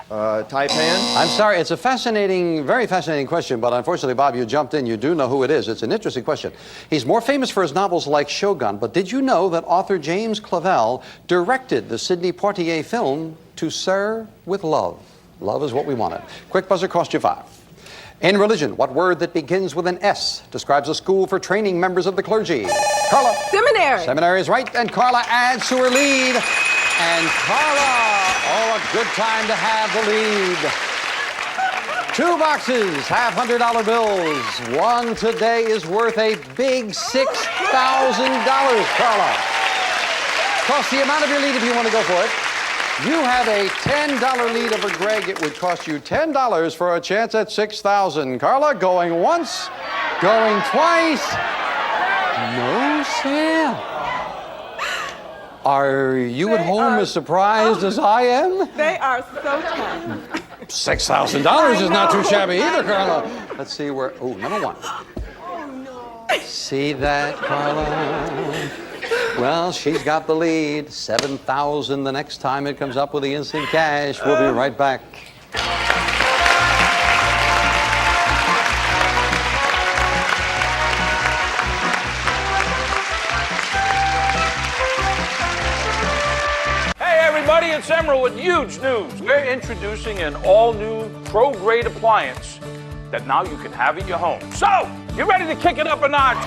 Taipan. I'm sorry, it's a fascinating, very fascinating question, but unfortunately, Bob, you jumped in. You do know who it is. It's an interesting question. He's more famous for his novels like Shogun, but did you know that author James Clavell directed the Sidney Poitier film To Sir with Love? Love is what we wanted. Quick buzzer cost you 5. In religion, what word that begins with an S describes a school for training members of the clergy? Carla. Seminary. Seminary is right, and Carla adds to her lead. And Carla, oh, a good time to have the lead. 2 boxes, half $100 bills. One today is worth a big $6,000, Carla. Cost the amount of your lead if you want to go for it. You have a $10 lead over Greg. It would cost you $10 for a chance at $6,000. Carla, going once, going twice. No sale. Are you at home as surprised as I am? They are so tough. $6,000 is not too shabby either, Carla. Let's see where, oh, number 1. See that, Carla? Well, she's got the lead. $7,000 the next time it comes up with the instant cash. We'll be right back. Everybody, it's Emerald with huge news. We're introducing an all-new pro-grade appliance that now you can have at your home. So, you ready to kick it up a notch?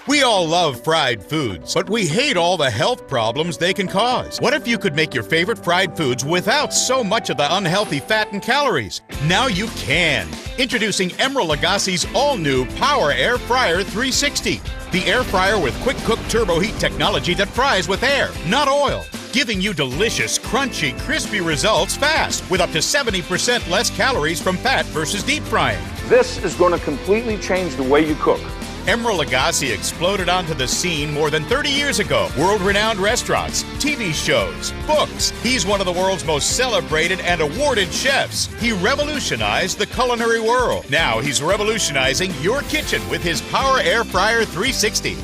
We all love fried foods, but we hate all the health problems they can cause. What if you could make your favorite fried foods without so much of the unhealthy fat and calories? Now you can. Introducing Emerald Lagasse's all-new Power Air Fryer 360. The air fryer with quick cook turbo heat technology that fries with air, not oil, giving you delicious, crunchy, crispy results fast with up to 70% less calories from fat versus deep frying. This is going to completely change the way you cook. Emerald Lagasse exploded onto the scene more than 30 years ago. World-renowned restaurants, TV shows, books. He's one of the world's most celebrated and awarded chefs. He revolutionized the culinary world. Now he's revolutionizing your kitchen with his Power Air Fryer 360.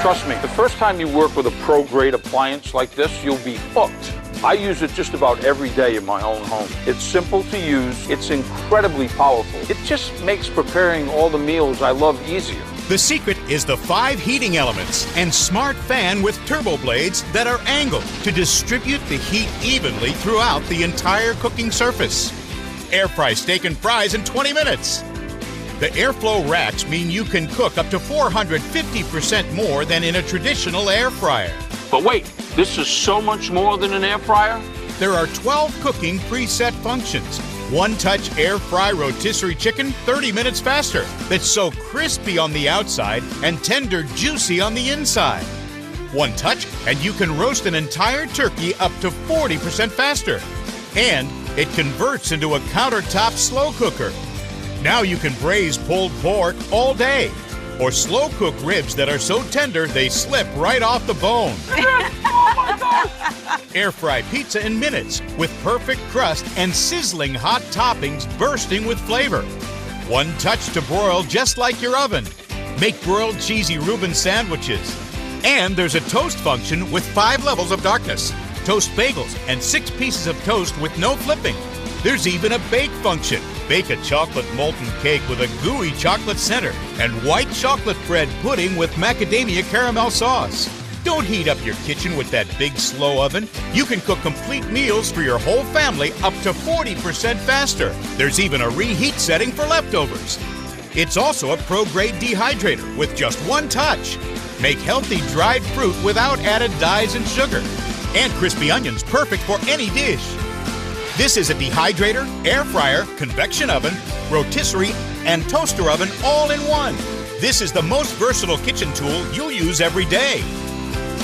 Trust me, the first time you work with a pro-grade appliance like this, you'll be hooked. I use it just about every day in my own home. It's simple to use. It's incredibly powerful. It just makes preparing all the meals I love easier. The secret is the 5 heating elements and smart fan with turbo blades that are angled to distribute the heat evenly throughout the entire cooking surface. Air fry steak and fries in 20 minutes. The airflow racks mean you can cook up to 450% more than in a traditional air fryer. But wait, this is so much more than an air fryer? There are 12 cooking preset functions. One-touch air fry rotisserie chicken 30 minutes faster. That's so crispy on the outside and tender juicy on the inside. One touch and you can roast an entire turkey up to 40% faster. And it converts into a countertop slow cooker. Now you can braise pulled pork all day. Or slow cook ribs that are so tender they slip right off the bone. Air fry pizza in minutes with perfect crust and sizzling hot toppings bursting with flavor. One touch to broil just like your oven. Make broiled cheesy Reuben sandwiches. And there's a toast function with 5 levels of darkness. Toast bagels and 6 pieces of toast with no flipping. There's even a bake function. Bake a chocolate molten cake with a gooey chocolate center and white chocolate bread pudding with macadamia caramel sauce. Don't heat up your kitchen with that big slow oven. You can cook complete meals for your whole family up to 40% faster. There's even a reheat setting for leftovers. It's also a pro-grade dehydrator with just one touch. Make healthy dried fruit without added dyes and sugar. And crispy onions perfect for any dish. This is a dehydrator, air fryer, convection oven, rotisserie, and toaster oven all in one. This is the most versatile kitchen tool you'll use every day.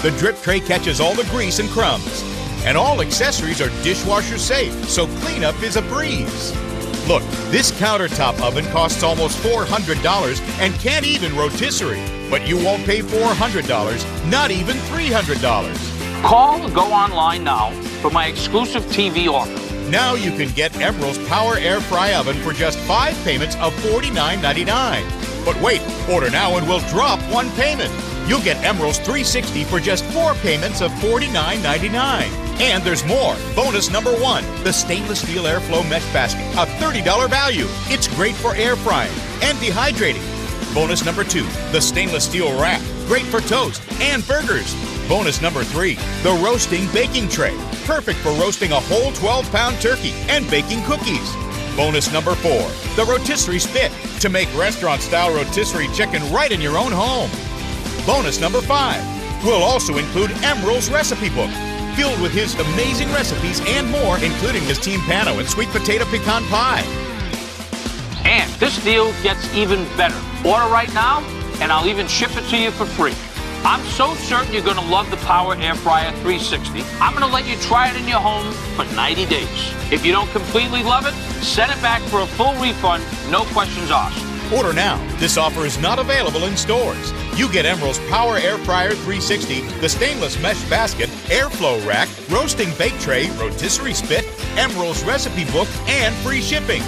The drip tray catches all the grease and crumbs. And all accessories are dishwasher safe, so cleanup is a breeze. Look, this countertop oven costs almost $400 and can't even rotisserie. But you won't pay $400, not even $300. Call or go online now for my exclusive TV offer. Now you can get Emerald's Power Air Fry Oven for just 5 payments of $49.99. But wait, order now and we'll drop 1 payment. You'll get Emerald's 360 for just 4 payments of $49.99. And there's more. Bonus number 1, the stainless steel airflow mesh basket, a $30 value. It's great for air frying and dehydrating. Bonus number 2, the stainless steel wrap, great for toast and burgers. Bonus number 3, the roasting baking tray, perfect for roasting a whole 12-pound turkey and baking cookies. Bonus number 4, the rotisserie spit, to make restaurant-style rotisserie chicken right in your own home. Bonus number 5, we'll also include Emerald's recipe book. filled with his amazing recipes and more, including his team pano and sweet potato pecan pie. And this deal gets even better. Order right now, and I'll even ship it to you for free. I'm so certain you're going to love the Power Air Fryer 360. I'm going to let you try it in your home for 90 days. If you don't completely love it, send it back for a full refund, no questions asked. Order now. This offer is not available in stores. You get Emerald's Power Air Fryer 360, the stainless mesh basket, airflow rack, roasting bake tray, rotisserie spit, Emerald's recipe book, and free shipping.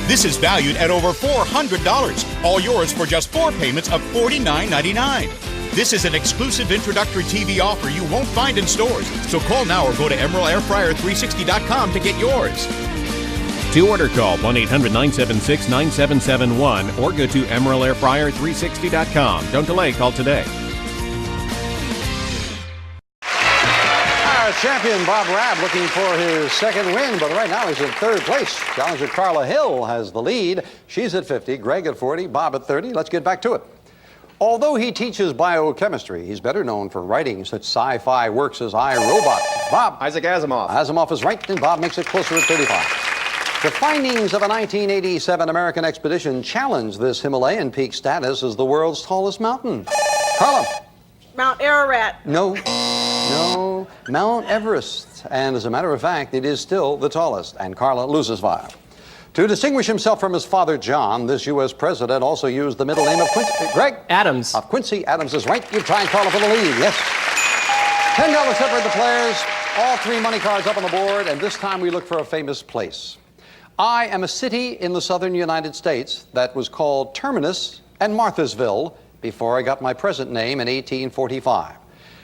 This is valued at over $400. All yours for just 4 payments of $49.99. This is an exclusive introductory TV offer you won't find in stores. So call now or go to EmeraldAirFryer360.com to get yours. To order, call 1-800-976-9771 or go to EmeraldAirFryer360.com. Don't delay, call today. Our champion, Bob Rabb, looking for his second win, but right now he's in third place. Challenger Carla Hill has the lead. She's at 50, Greg at 40, Bob at 30. Let's get back to it. Although he teaches biochemistry, he's better known for writing such sci-fi works as I, Robot. Bob. Isaac Asimov. Asimov is right, and Bob makes it closer at 35. The findings of a 1987 American expedition challenged this Himalayan peak status as the world's tallest mountain. Carla. Mount Ararat. No, Mount Everest. And as a matter of fact, it is still the tallest, and Carla loses 5. To distinguish himself from his father, John, this U.S. president also used the middle name of Quincy. Greg? Adams. Of Quincy Adams is right. You try and call for the lead, yes. $10 separate the players. All 3 money cards up on the board, and this time we look for a famous place. I am a city in the southern United States that was called Terminus and Marthasville before I got my present name in 1845.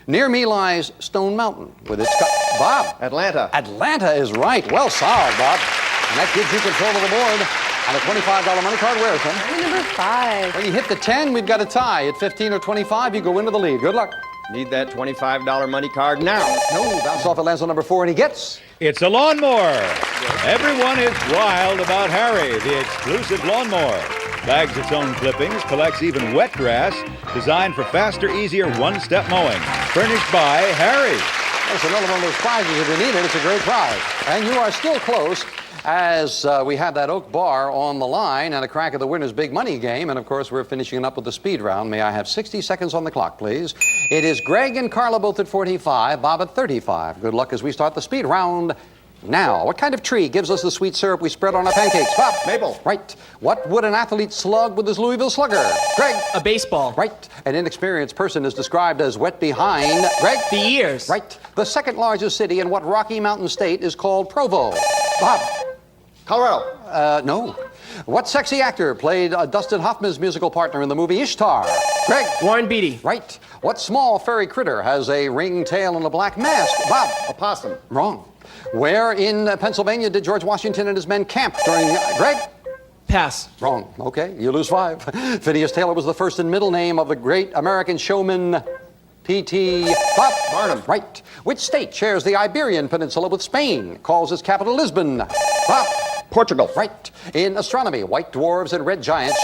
Near me lies Stone Mountain with its... Bob. Atlanta. Atlanta is right. Well solved, Bob. And that gives you control of the board. And a $25 money card, where is it? Number 5. When you hit the 10, we've got a tie. At 15 or 25, you go into the lead. Good luck. Need that $25 money card now. No, bounce off, it lands on number 4, and he gets... It's a lawnmower. Everyone is wild about Harry, the exclusive lawnmower. Bags its own clippings, collects even wet grass, designed for faster, easier one-step mowing. Furnished by Harry. That's another one of those prizes. If you need it, it's a great prize. And you are still close, as we have that Oak Bar on the line and a crack at the winner's big money game. And of course, we're finishing it up with the speed round. May I have 60 seconds on the clock, please? It is Greg and Carla both at 45, Bob at 35. Good luck as we start the speed round now. What kind of tree gives us the sweet syrup we spread on our pancakes? Bob. Maple. Right. What would an athlete slug with his Louisville Slugger? Greg. A baseball. Right. An inexperienced person is described as wet behind. Greg. The ears. Right. The second largest city in what Rocky Mountain state is called Provo? Bob. Colorado. No. What sexy actor played Dustin Hoffman's musical partner in the movie Ishtar? Greg. Warren Beatty. Right. What small furry critter has a ring tail and a black mask? Bob. A possum. Wrong. Where in Pennsylvania did George Washington and his men camp during... Greg? Pass. Wrong. Okay, you lose 5. Phineas Taylor was the first and middle name of the great American showman... P.T. Bob. Barnum. Right. Which state shares the Iberian Peninsula with Spain? Calls its capital Lisbon? Bob. Portugal. Right. In astronomy, white dwarfs and red giants...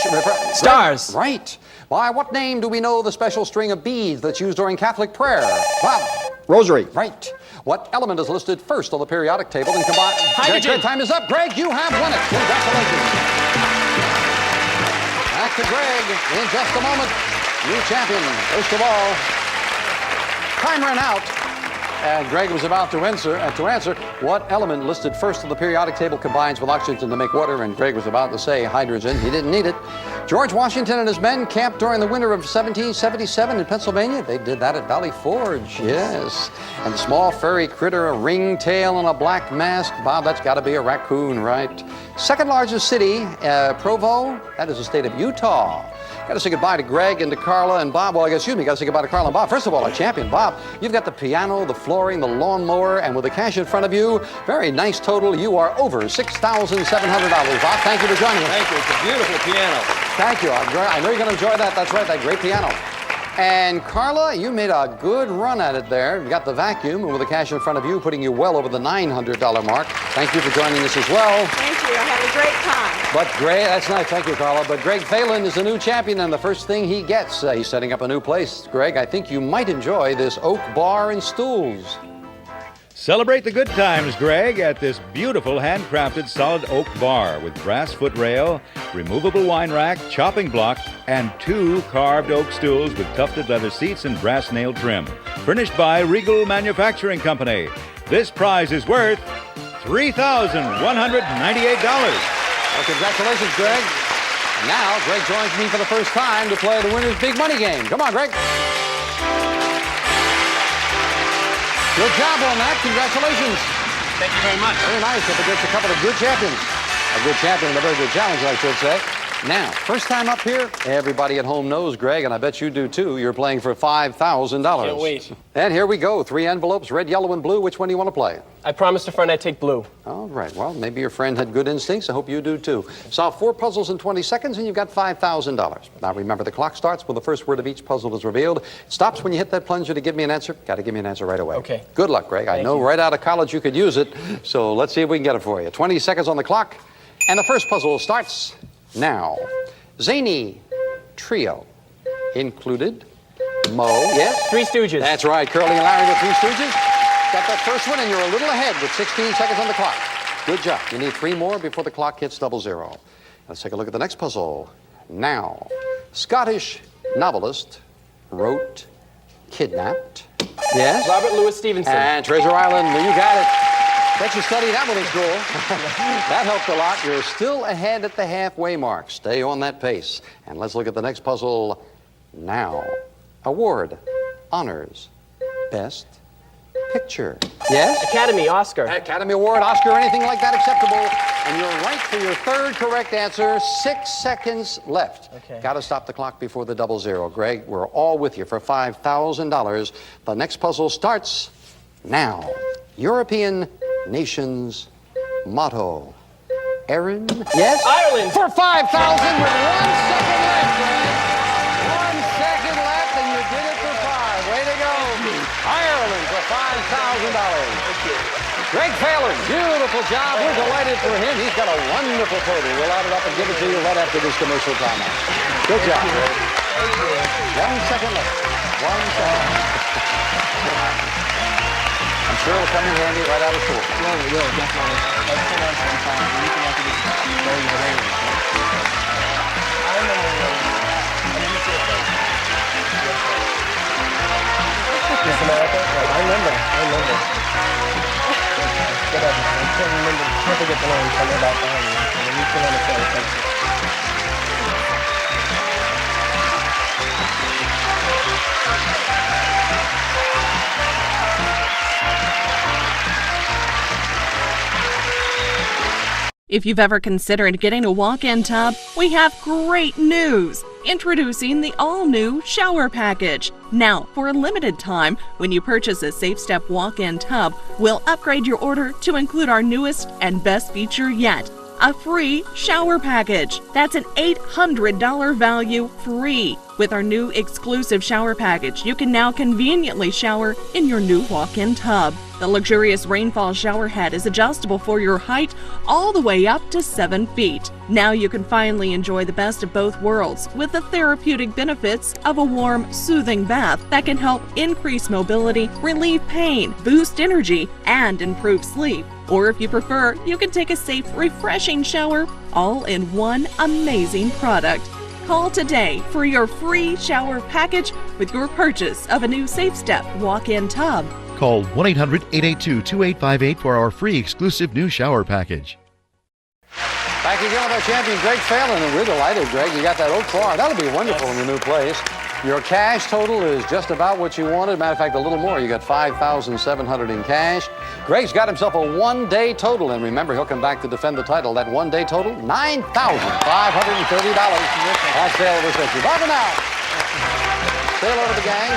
Stars. Right. By what name do we know the special string of beads that's used during Catholic prayer? Bob. Rosary. Right. What element is listed first on the periodic table and combined... Hydrogen. Time is up. Greg, you have won it. Congratulations. Back to Greg in just a moment. New champion. First of all, time ran out. And Greg was about to answer, what element listed first on the periodic table combines with oxygen to make water, and Greg was about to say hydrogen. He didn't need it. George Washington and his men camped during the winter of 1777 in Pennsylvania. They did that at Valley Forge, yes. And the small furry critter, a ring tail and a black mask. Bob, that's got to be a raccoon, right? Second largest city, Provo, that is the state of Utah. Got to say goodbye to Greg and to Carla and Bob. Well, excuse me, got to say goodbye to Carla and Bob. First of all, our champion, Bob, you've got the piano, the flooring, the lawnmower, and with the cash in front of you, very nice total. You are over $6,700. Bob, thank you for joining us. Thank you. It's a beautiful piano. Thank you. I know you're going to enjoy that. That's right, that great piano. And Carla, you made a good run at it there. You got the vacuum, and with the cash in front of you, putting you well over the $900 mark. Thank you for joining us as well. Thank you. I had a great time. But Greg, that's nice. Thank you, Carla. But Greg Phelan is the new champion, and the first thing he gets, he's setting up a new place. Greg, I think you might enjoy this oak bar and stools. Celebrate the good times, Greg, at this beautiful handcrafted solid oak bar with brass footrail, removable wine rack, chopping block, and 2 carved oak stools with tufted leather seats and brass nail trim. Furnished by Regal Manufacturing Company. This prize is worth $3,198. Well, congratulations, Greg. And now, Greg joins me for the first time to play the winner's big money game. Come on, Greg. Good job on that. Congratulations. Thank you very much. Very nice. Up against a couple of good champions. A good champion and a very good challenge, I should say. Now, first time up here, everybody at home knows, Greg, and I bet you do too. You're playing for $5,000. Can't wait. And here we go. 3 envelopes, red, yellow, and blue. Which one do you want to play? I promised a friend I'd take blue. All right. Well, maybe your friend had good instincts. I hope you do too. Solve 4 puzzles in 20 seconds, and you've got $5,000. Now, remember, the clock starts when the first word of each puzzle is revealed. It stops when you hit that plunger to give me an answer. Got to give me an answer right away. Okay. Good luck, Greg. I know right out of college you could use it. So let's see if we can get it for you. 20 seconds on the clock, and the first puzzle starts now. Zany trio included Mo, yes? Three Stooges. That's right, Curly and Larry, the Three Stooges. Got that first one, and you're a little ahead with 16 seconds on the clock. Good job. You need 3 more before the clock hits 00. Let's take a look at the next puzzle. Now, Scottish novelist wrote Kidnapped. Yes? Robert Louis Stevenson. And Treasure Island, you got it. Bet you studied that one in school. That helped a lot. You're still ahead at the halfway mark. Stay on that pace. And let's look at the next puzzle now. Award, honors, best picture. Yes? Academy, Oscar. Academy Award, Oscar, anything like that acceptable. And you're right for your 3rd correct answer. 6 seconds left. Okay. Got to stop the clock before the 00. Greg, we're all with you for $5,000. The next puzzle starts now. European nation's motto. Aaron? Yes? Ireland. For $5,000 with 1 second left, Greg. 1 second left, and you did it for 5. Way to go. Ireland for $5,000. Thank you. Greg Phelan, beautiful job. We're delighted for him. He's got a wonderful total. We'll add it up and give it to you right after this commercial timeout. Good job, Greg. 1 second left. 1 second. I'm sure it'll come in handy right out of school. Well, it will, definitely. Let's turn on some time. And you can have to just go your way. I remember Miss America? I remember. Whatever. I can't remember. I can't forget the name. Tell me about that. And then you can understand the text. If you've ever considered getting a walk-in tub, we have great news! Introducing the all-new shower package. Now, for a limited time, when you purchase a Safe Step walk-in tub, we'll upgrade your order to include our newest and best feature yet, a free shower package. That's an $800 value free. With our new exclusive shower package, you can now conveniently shower in your new walk-in tub. The luxurious rainfall shower head is adjustable for your height all the way up to 7 feet. Now you can finally enjoy the best of both worlds with the therapeutic benefits of a warm, soothing bath that can help increase mobility, relieve pain, boost energy, and improve sleep. Or if you prefer, you can take a safe, refreshing shower all in one amazing product. Call today for your free shower package with your purchase of a new Safe Step walk-in tub. Call 1-800-882-2858 for our free exclusive new shower package. Back again with our champion, Greg Phelan, and we're delighted, Greg. You got that oak bar. That'll be wonderful in your new place. Your cash total is just about what you wanted. Matter of fact, a little more. You got $5,700 in cash. Greg's got himself a one-day total, and remember, he'll come back to defend the title. That one-day total, $9,530. That's sale over 60. Bye for now. Say hello to the gang.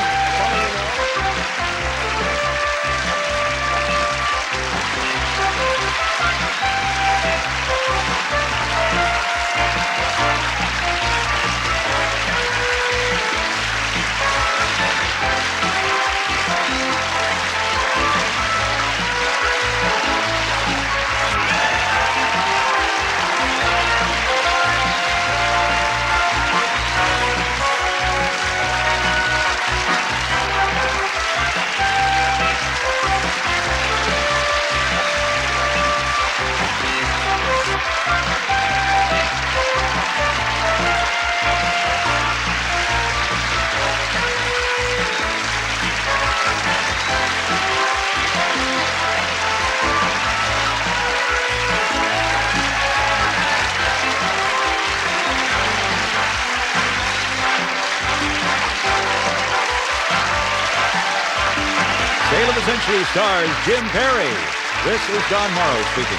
Century stars Jim Perry. This is Don Morrow speaking.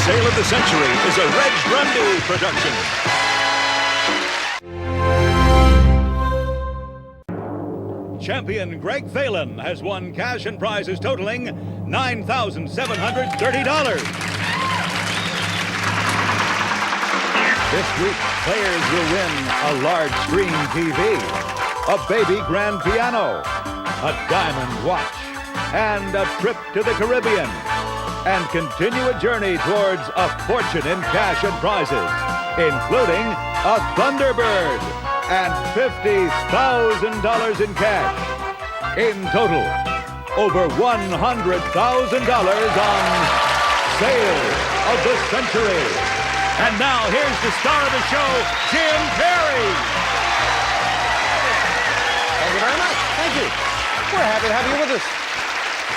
Sale of the Century is a Reg Grundy production. Champion Greg Phelan has won cash and prizes totaling $9,730. This week, players will win a large screen TV, a baby grand piano, a diamond watch, and a trip to the Caribbean. And continue a journey towards a fortune in cash and prizes, including a Thunderbird and $50,000 in cash. In total, over $100,000 on Sale of the Century. And now, here's the star of the show, Jim Perry. Thank you very much. Thank you. We're happy to have you with us.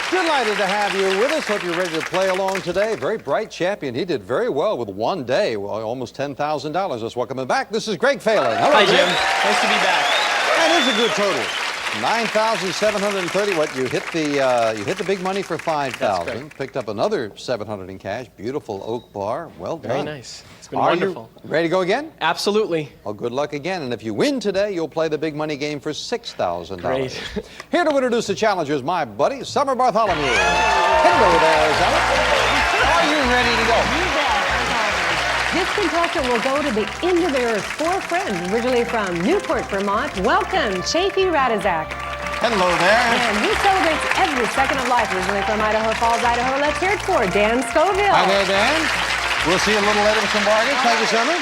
Delighted to have you with us. Hope you're ready to play along today. Very bright champion. He did very well with one day. Well, almost $10,000. Let's welcome him back. This is Greg Phelan. Hello, Hi, Greg. Jim. Nice to be back. That is a good total. $9,730. What you hit the big money for $5,000. Picked up another $700 in cash. Beautiful oak bar. Well done. Very nice. It's been Are wonderful. You ready to go again? Absolutely. Well, good luck again. And if you win today, you'll play the big money game for $6,000. Great. Here to introduce the challengers, my buddy, Summer Bartholomew. Hello there, Summer. Are you ready to go? This contestant will go to the end of the earth for a friend, originally from Newport, Vermont. Welcome, Chafee Radizak. Hello there. And he celebrates every second of life, originally from Idaho Falls, Idaho. Let's hear it for Dan Scoville. Hi there, Dan. We'll see you a little later with some bargains. Thank you, Summer.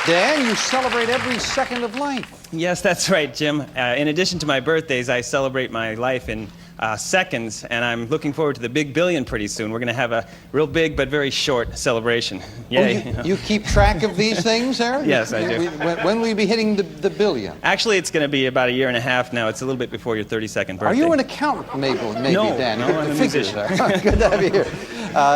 Dan, you celebrate every second of life. Yes, that's right, Jim. In addition to my birthdays, I celebrate my life in seconds, and I'm looking forward to the big billion pretty soon. We're going to have a real big but very short celebration. Yay. Oh, you keep track of these things, Aaron? Yes, I do. When will you be hitting the billion? Actually, it's going to be about a year and a half now. It's a little bit before your 32nd birthday. Are you an accountant, maybe No, Dan? no, I'm a musician. Good to have you here.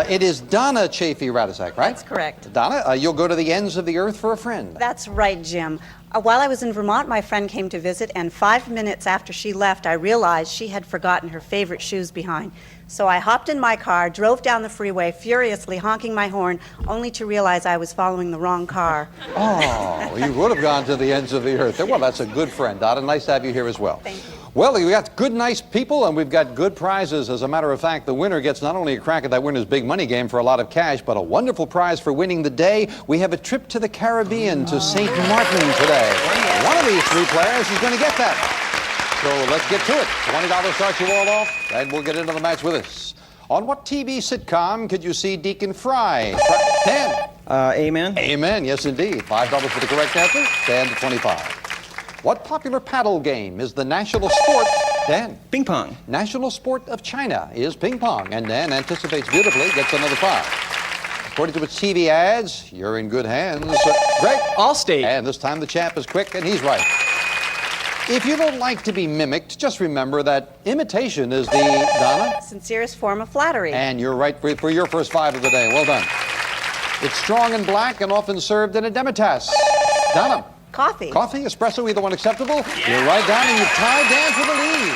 It is Donna Chafee Radizak, right? That's correct. Donna, you'll go to the ends of the earth for a friend. That's right, Jim. While I was in Vermont, my friend came to visit, and 5 minutes after she left, I realized she had forgotten her favorite shoes behind. So I hopped in my car, drove down the freeway, furiously honking my horn, only to realize I was following the wrong car. Oh, you would have gone to the ends of the earth. Well, that's a good friend, Donna. Nice to have you here as well. Thank you. Well, we got good, nice people, and we've got good prizes. As a matter of fact, the winner gets not only a crack at that winner's big money game for a lot of cash, but a wonderful prize for winning the day. We have a trip to the Caribbean to St. Martin today. One of these three players is going to get that. So let's get to it. $20 starts you all off, and we'll get into the match with us. On what TV sitcom could you see Deacon Fry? 10. Amen. Amen, yes indeed. $5 for the correct answer, Dan to 25. What popular paddle game is the national sport? Dan. Ping pong. National sport of China is ping pong, and Dan anticipates beautifully, gets another 5. According to its TV ads, you're in good hands. Greg. Allstate. And this time the champ is quick, and he's right. If you don't like to be mimicked, just remember that imitation is the, Donna? Sincerest form of flattery. And you're right for your first 5 of the day. Well done. It's strong and black and often served in a demitasse. Donna? Coffee. Coffee, espresso, either one acceptable? Yeah. You're right, Don, and you've tied Dan for the lead.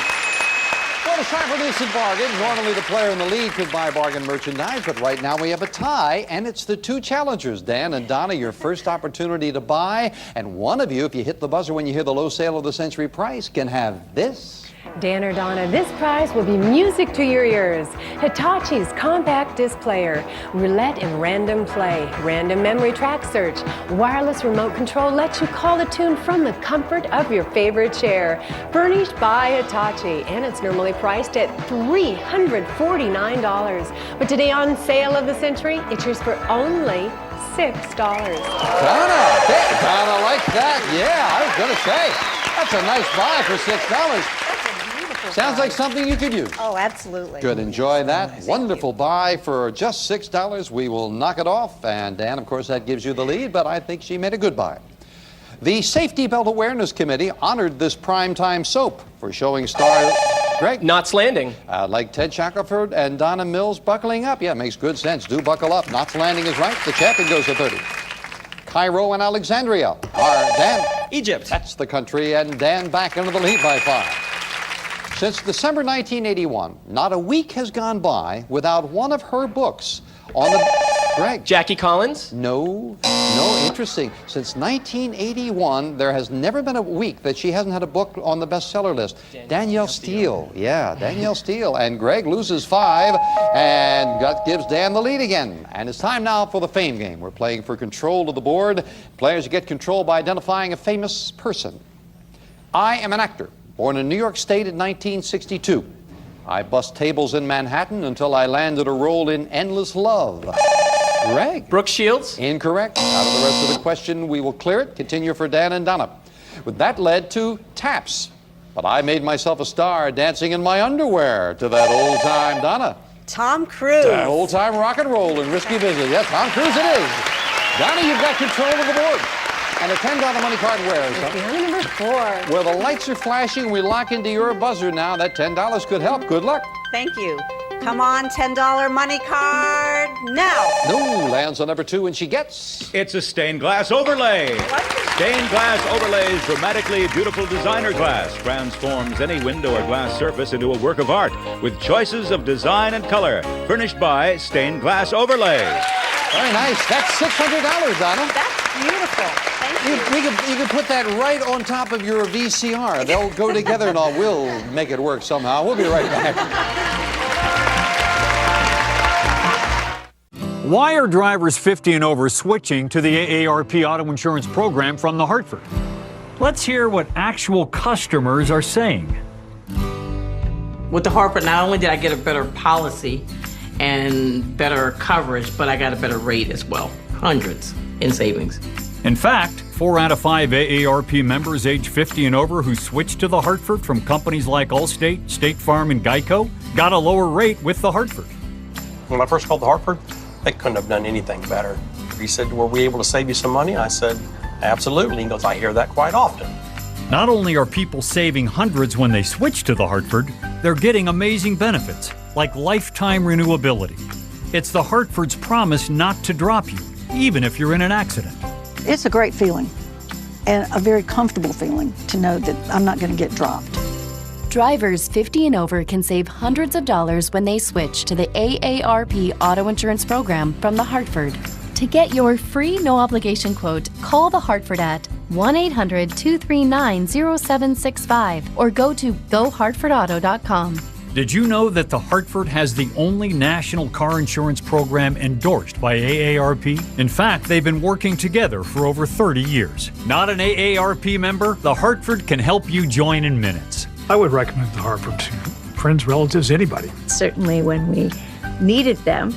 Well, it's time for an instant bargain. Normally the player in the lead could buy bargain merchandise, but right now we have a tie, and it's the two challengers. Dan and Donna, your first opportunity to buy, and one of you, if you hit the buzzer when you hear the low sale of the century price, can have this. Dan or Donna, this prize will be music to your ears. Hitachi's compact disc player, roulette and random play, random memory track search, wireless remote control lets you call a tune from the comfort of your favorite chair. Furnished by Hitachi, and it's normally priced at $349. But today on Sale of the Century, it's yours for only $6. Donna, like that. Yeah, I was going to say, that's a nice buy for $6. Sounds like something you could use. Oh, absolutely. Good, enjoy that. Wonderful buy for just $6. We will knock it off. And Dan, of course, that gives you the lead, but I think she made a good buy. The Safety Belt Awareness Committee honored this primetime soap for showing stars. Greg? Knots Landing. Like Ted Shackelford and Donna Mills buckling up. Yeah, makes good sense. Do buckle up. Knots Landing is right. The champion goes to 30. Cairo and Alexandria are Dan. Egypt. That's the country, and Dan back into the lead by 5. Since December 1981, not a week has gone by without one of her books on the... Greg? Jackie Collins? No, interesting. Since 1981, there has never been a week that she hasn't had a book on the bestseller list. Danielle Steele. Yeah, Danielle Steele. And Greg loses 5, and gives Dan the lead again. And it's time now for the fame game. We're playing for control of the board. Players get control by identifying a famous person. I am an actor, born in New York State in 1962. I bust tables in Manhattan until I landed a role in Endless Love. Greg? Brooke Shields? Incorrect. Out of the rest of the question, we will clear it. Continue for Dan and Donna. But that led to Taps. But I made myself a star dancing in my underwear to that old-time Donna. Tom Cruise. That old-time rock and roll and Risky Business. Yes, Tom Cruise it is. Donna, you've got control of the board. And a $10 money card where? Behind number 4. Well, the lights are flashing. We lock into your buzzer now. That $10 could help. Good luck. Thank you. Come on, $10 money card now. No, lands on number 2, and she gets... It's a stained glass overlay. Stained glass overlays dramatically beautiful designer glass. Transforms any window or glass surface into a work of art with choices of design and color. Furnished by Stained Glass Overlays. Very nice. That's $600, Donna. That's beautiful. Thank you. You can put that right on top of your VCR. They'll go together and we'll make it work somehow. We'll be right back. Why are drivers 50 and over switching to the AARP auto insurance program from the Hartford? Let's hear what actual customers are saying. With the Hartford, not only did I get a better policy and better coverage, but I got a better rate as well. Hundreds in savings. In fact, 4 out of 5 AARP members age 50 and over who switched to the Hartford from companies like Allstate, State Farm, and Geico got a lower rate with the Hartford. When I first called the Hartford, they couldn't have done anything better. He said, were we able to save you some money? I said, absolutely. He goes, I hear that quite often. Not only are people saving hundreds when they switch to the Hartford, they're getting amazing benefits, like lifetime renewability. It's the Hartford's promise not to drop you, even if you're in an accident. It's a great feeling, and a very comfortable feeling to know that I'm not going to get dropped. Drivers 50 and over can save hundreds of dollars when they switch to the AARP auto insurance program from the Hartford. To get your free no-obligation quote, call the Hartford at 1-800-239-0765 or go to gohartfordauto.com. Did you know that the Hartford has the only national car insurance program endorsed by AARP? In fact, they've been working together for over 30 years. Not an AARP member? The Hartford can help you join in minutes. I would recommend the Hartford to friends, relatives, anybody. Certainly when we needed them,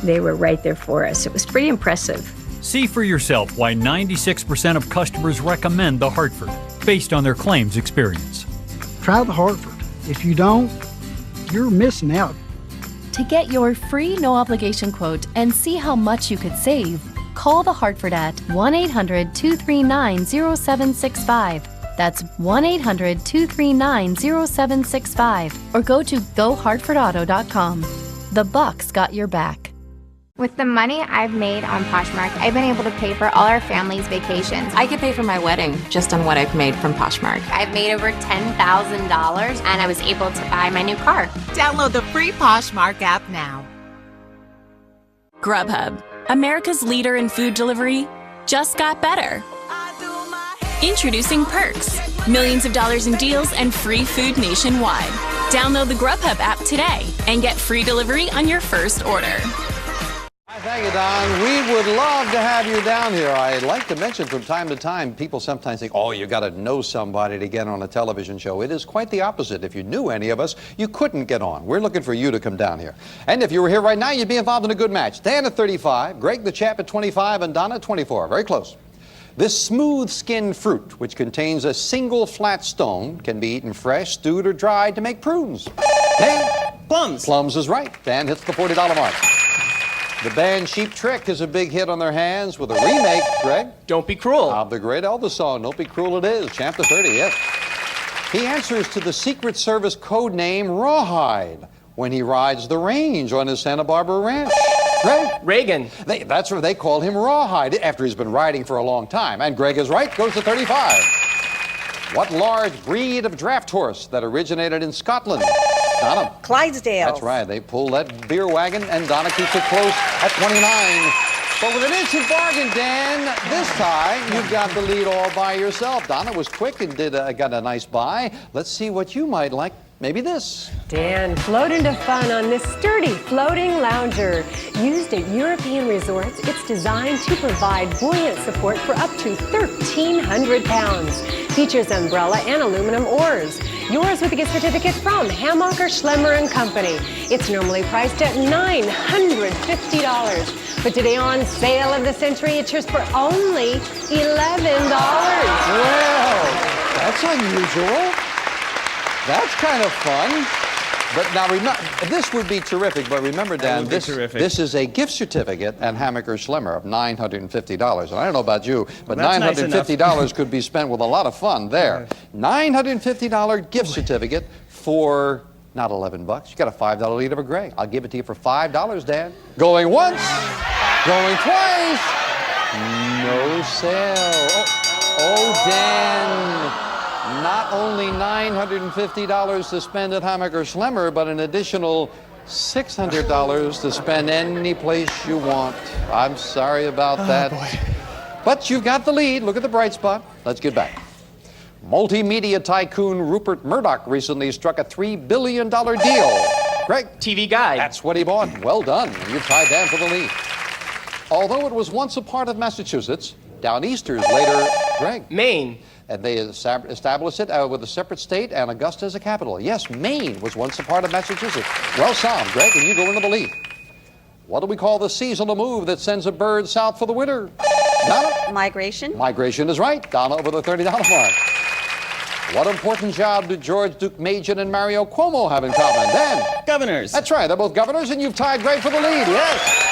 they were right there for us. It was pretty impressive. See for yourself why 96% of customers recommend the Hartford, based on their claims experience. Try the Hartford. If you don't, you're missing out. To get your free no-obligation quote and see how much you could save, call the Hartford at 1-800-239-0765. That's 1-800-239-0765 or go to gohartfordauto.com. The Bucks got your back. With the money I've made on Poshmark, I've been able to pay for all our family's vacations. I could pay for my wedding just on what I've made from Poshmark. I've made over $10,000 and I was able to buy my new car. Download the free Poshmark app now. Grubhub, America's leader in food delivery, just got better. Introducing Perks, Millions of dollars in deals and free food nationwide. Download the Grubhub app today and get free delivery on your first order. Thank you, Don. We would love to have you down here. I'd like to mention from time to time, people sometimes think, oh, you got to know somebody to get on a television show. It is quite the opposite. If you knew any of us, you couldn't get on. We're looking for you to come down here. And if you were here right now, you'd be involved in a good match. Dan at 35, Greg the Chap at 25, and Donna at 24. Very close. This smooth-skinned fruit, which contains a single flat stone, can be eaten fresh, stewed, or dried to make prunes. Dan? Plums. Plums is right. Dan hits the $40 mark. The band Cheap Trick is a big hit on their hands with a remake, Greg. Don't Be Cruel. Of the great Elvis song, Don't Be Cruel It Is. Champ to 30, yes. He answers to the Secret Service code name Rawhide when he rides the range on his Santa Barbara ranch. Greg? Reagan. That's where they call him Rawhide after he's been riding for a long time. And Greg is right, goes to 35. What large breed of draft horse that originated in Scotland? Donna. Clydesdale. That's right. They pull that beer wagon, and Donna keeps it close at 29. But with an instant bargain, Dan, this time you've got the lead all by yourself. Donna was quick and got a nice buy. Let's see what you might like. Maybe this. Dan, float into fun on this sturdy floating lounger. Used at European resorts, it's designed to provide buoyant support for up to 1,300 pounds. Features umbrella and aluminum oars. Yours with a gift certificate from Hammacher, Schlemmer & Company. It's normally priced at $950. But today on Sale of the Century, it's yours for only $11. Well, that's unusual. That's kind of fun. But now, remember, this would be terrific, but remember, Dan, this is a gift certificate at Hammacher Schlemmer of $950. And I don't know about you, but $950 could be spent with a lot of fun there. $950 gift certificate for not $11. You got a $5 lead over Greg. I'll give it to you for $5, Dan. Going once, going twice. No sale. Oh, Dan. Not only $950 to spend at Hammacher Schlemmer, but an additional $600 to spend any place you want. I'm sorry about that. Boy. But you've got the lead. Look at the bright spot. Let's get back. Multimedia tycoon Rupert Murdoch recently struck a $3 billion deal. Greg? TV Guide. That's what he bought. Well done. You've tied Dan for the lead. Although it was once a part of Massachusetts, Downeasters later, Greg? Maine. And they established it with a separate state and Augusta as a capital. Yes, Maine was once a part of Massachusetts. Well solved, Greg, and you go into the lead. What do we call the seasonal move that sends a bird south for the winter? Donna? Migration. Migration is right. Donna over the $30 mark. What important job do George Duke Majan and Mario Cuomo have in common? Dan? Governors. That's right. They're both governors, and you've tied Greg for the lead. Yes.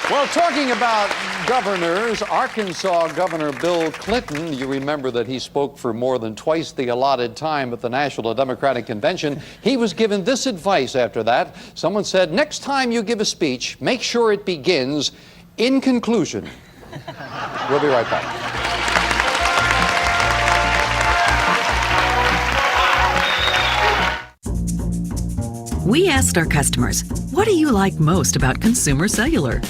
Well, talking about governors, Arkansas Governor Bill Clinton, you remember that he spoke for more than twice the allotted time at the National Democratic Convention. He was given this advice after that. Someone said, next time you give a speech, make sure it begins, in conclusion. We'll be right back. We asked our customers, what do you like most about Consumer Cellular?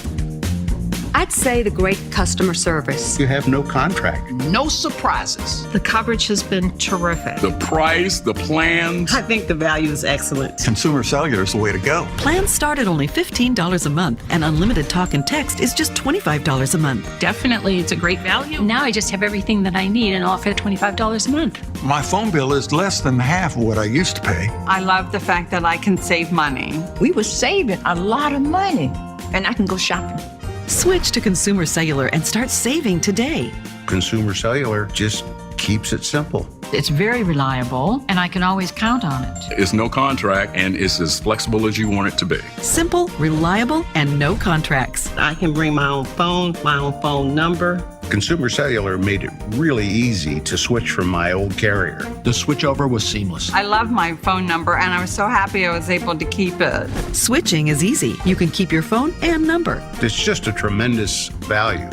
I'd say the great customer service. You have no contract. No surprises. The coverage has been terrific. The price, the plans. I think the value is excellent. Consumer Cellular is the way to go. Plans start at only $15 a month, and unlimited talk and text is just $25 a month. Definitely, it's a great value. Now I just have everything that I need and all for $25 a month. My phone bill is less than half of what I used to pay. I love the fact that I can save money. We were saving a lot of money, and I can go shopping. Switch to Consumer Cellular and start saving today. Consumer Cellular just keeps it simple. It's very reliable, and I can always count on it. It's no contract, and it's as flexible as you want it to be. Simple, reliable, and no contracts. I can bring my own phone number. Consumer Cellular made it really easy to switch from my old carrier. The switchover was seamless. I love my phone number, and I was so happy I was able to keep it. Switching is easy. You can keep your phone and number. It's just a tremendous value.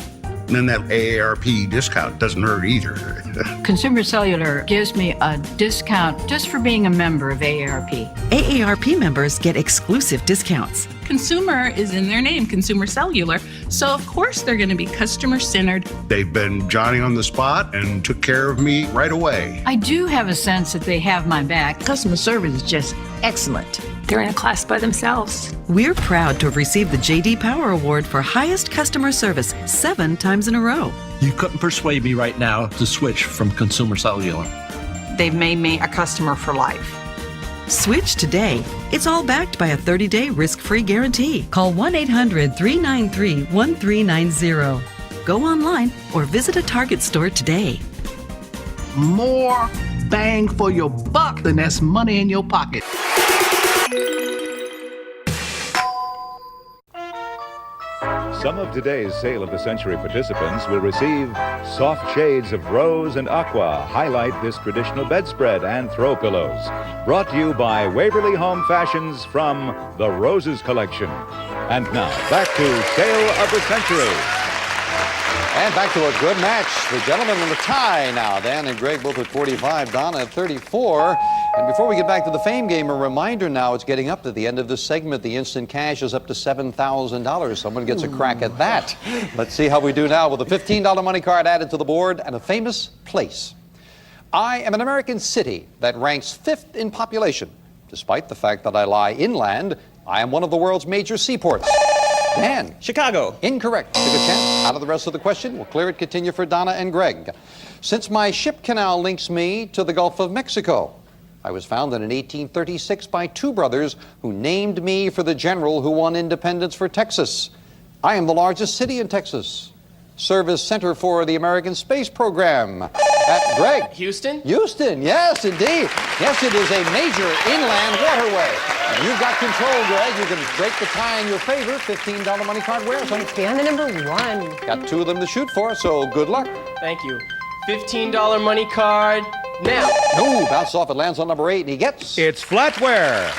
And then that AARP discount doesn't hurt either. Consumer Cellular gives me a discount just for being a member of AARP. AARP members get exclusive discounts. Consumer is in their name, Consumer Cellular, so of course they're going to be customer-centered. They've been Johnny on the spot and took care of me right away. I do have a sense that they have my back. Customer service is just excellent. They're in a class by themselves. We're proud to have received the J.D. Power Award for highest customer service 7 times in a row. You couldn't persuade me right now to switch from Consumer Cellular. They've made me a customer for life. Switch today. It's all backed by a 30-day risk-free guarantee. Call 1-800-393-1390. Go online or visit a Target store today. More bang for your buck than that's money in your pocket. Some of today's Sale of the Century participants will receive soft shades of rose and aqua, highlight this traditional bedspread and throw pillows. Brought to you by Waverly Home Fashions from the Roses Collection. And now, back to Sale of the Century. And back to a good match. The gentlemen in the tie now. Dan and Greg both at 45, Donna at 34. And before we get back to the fame game, a reminder now, it's getting up to the end of this segment. The instant cash is up to $7,000. Someone gets a crack at that. Let's see how we do now with a $15 money card added to the board and a famous place. I am an American city that ranks 5th in population. Despite the fact that I lie inland, I am one of the world's major seaports. Dan. Chicago. Incorrect. Take a chance. Out of the rest of the question. We'll clear it. Continue for Donna and Greg. Since my ship canal links me to the Gulf of Mexico, I was founded in 1836 by 2 brothers who named me for the general who won independence for Texas. I am the largest city in Texas. Service center for the American space program. Greg. Houston? Houston, yes, indeed. Yes, it is a major inland waterway. And you've got control, Greg. You can break the tie in your favor. $15 money card. Where's Let's be on the number 1. Got 2 of them to shoot for, so good luck. Thank you. $15 money card now. No, bounce off. It lands on number 8, and he gets... It's flatware.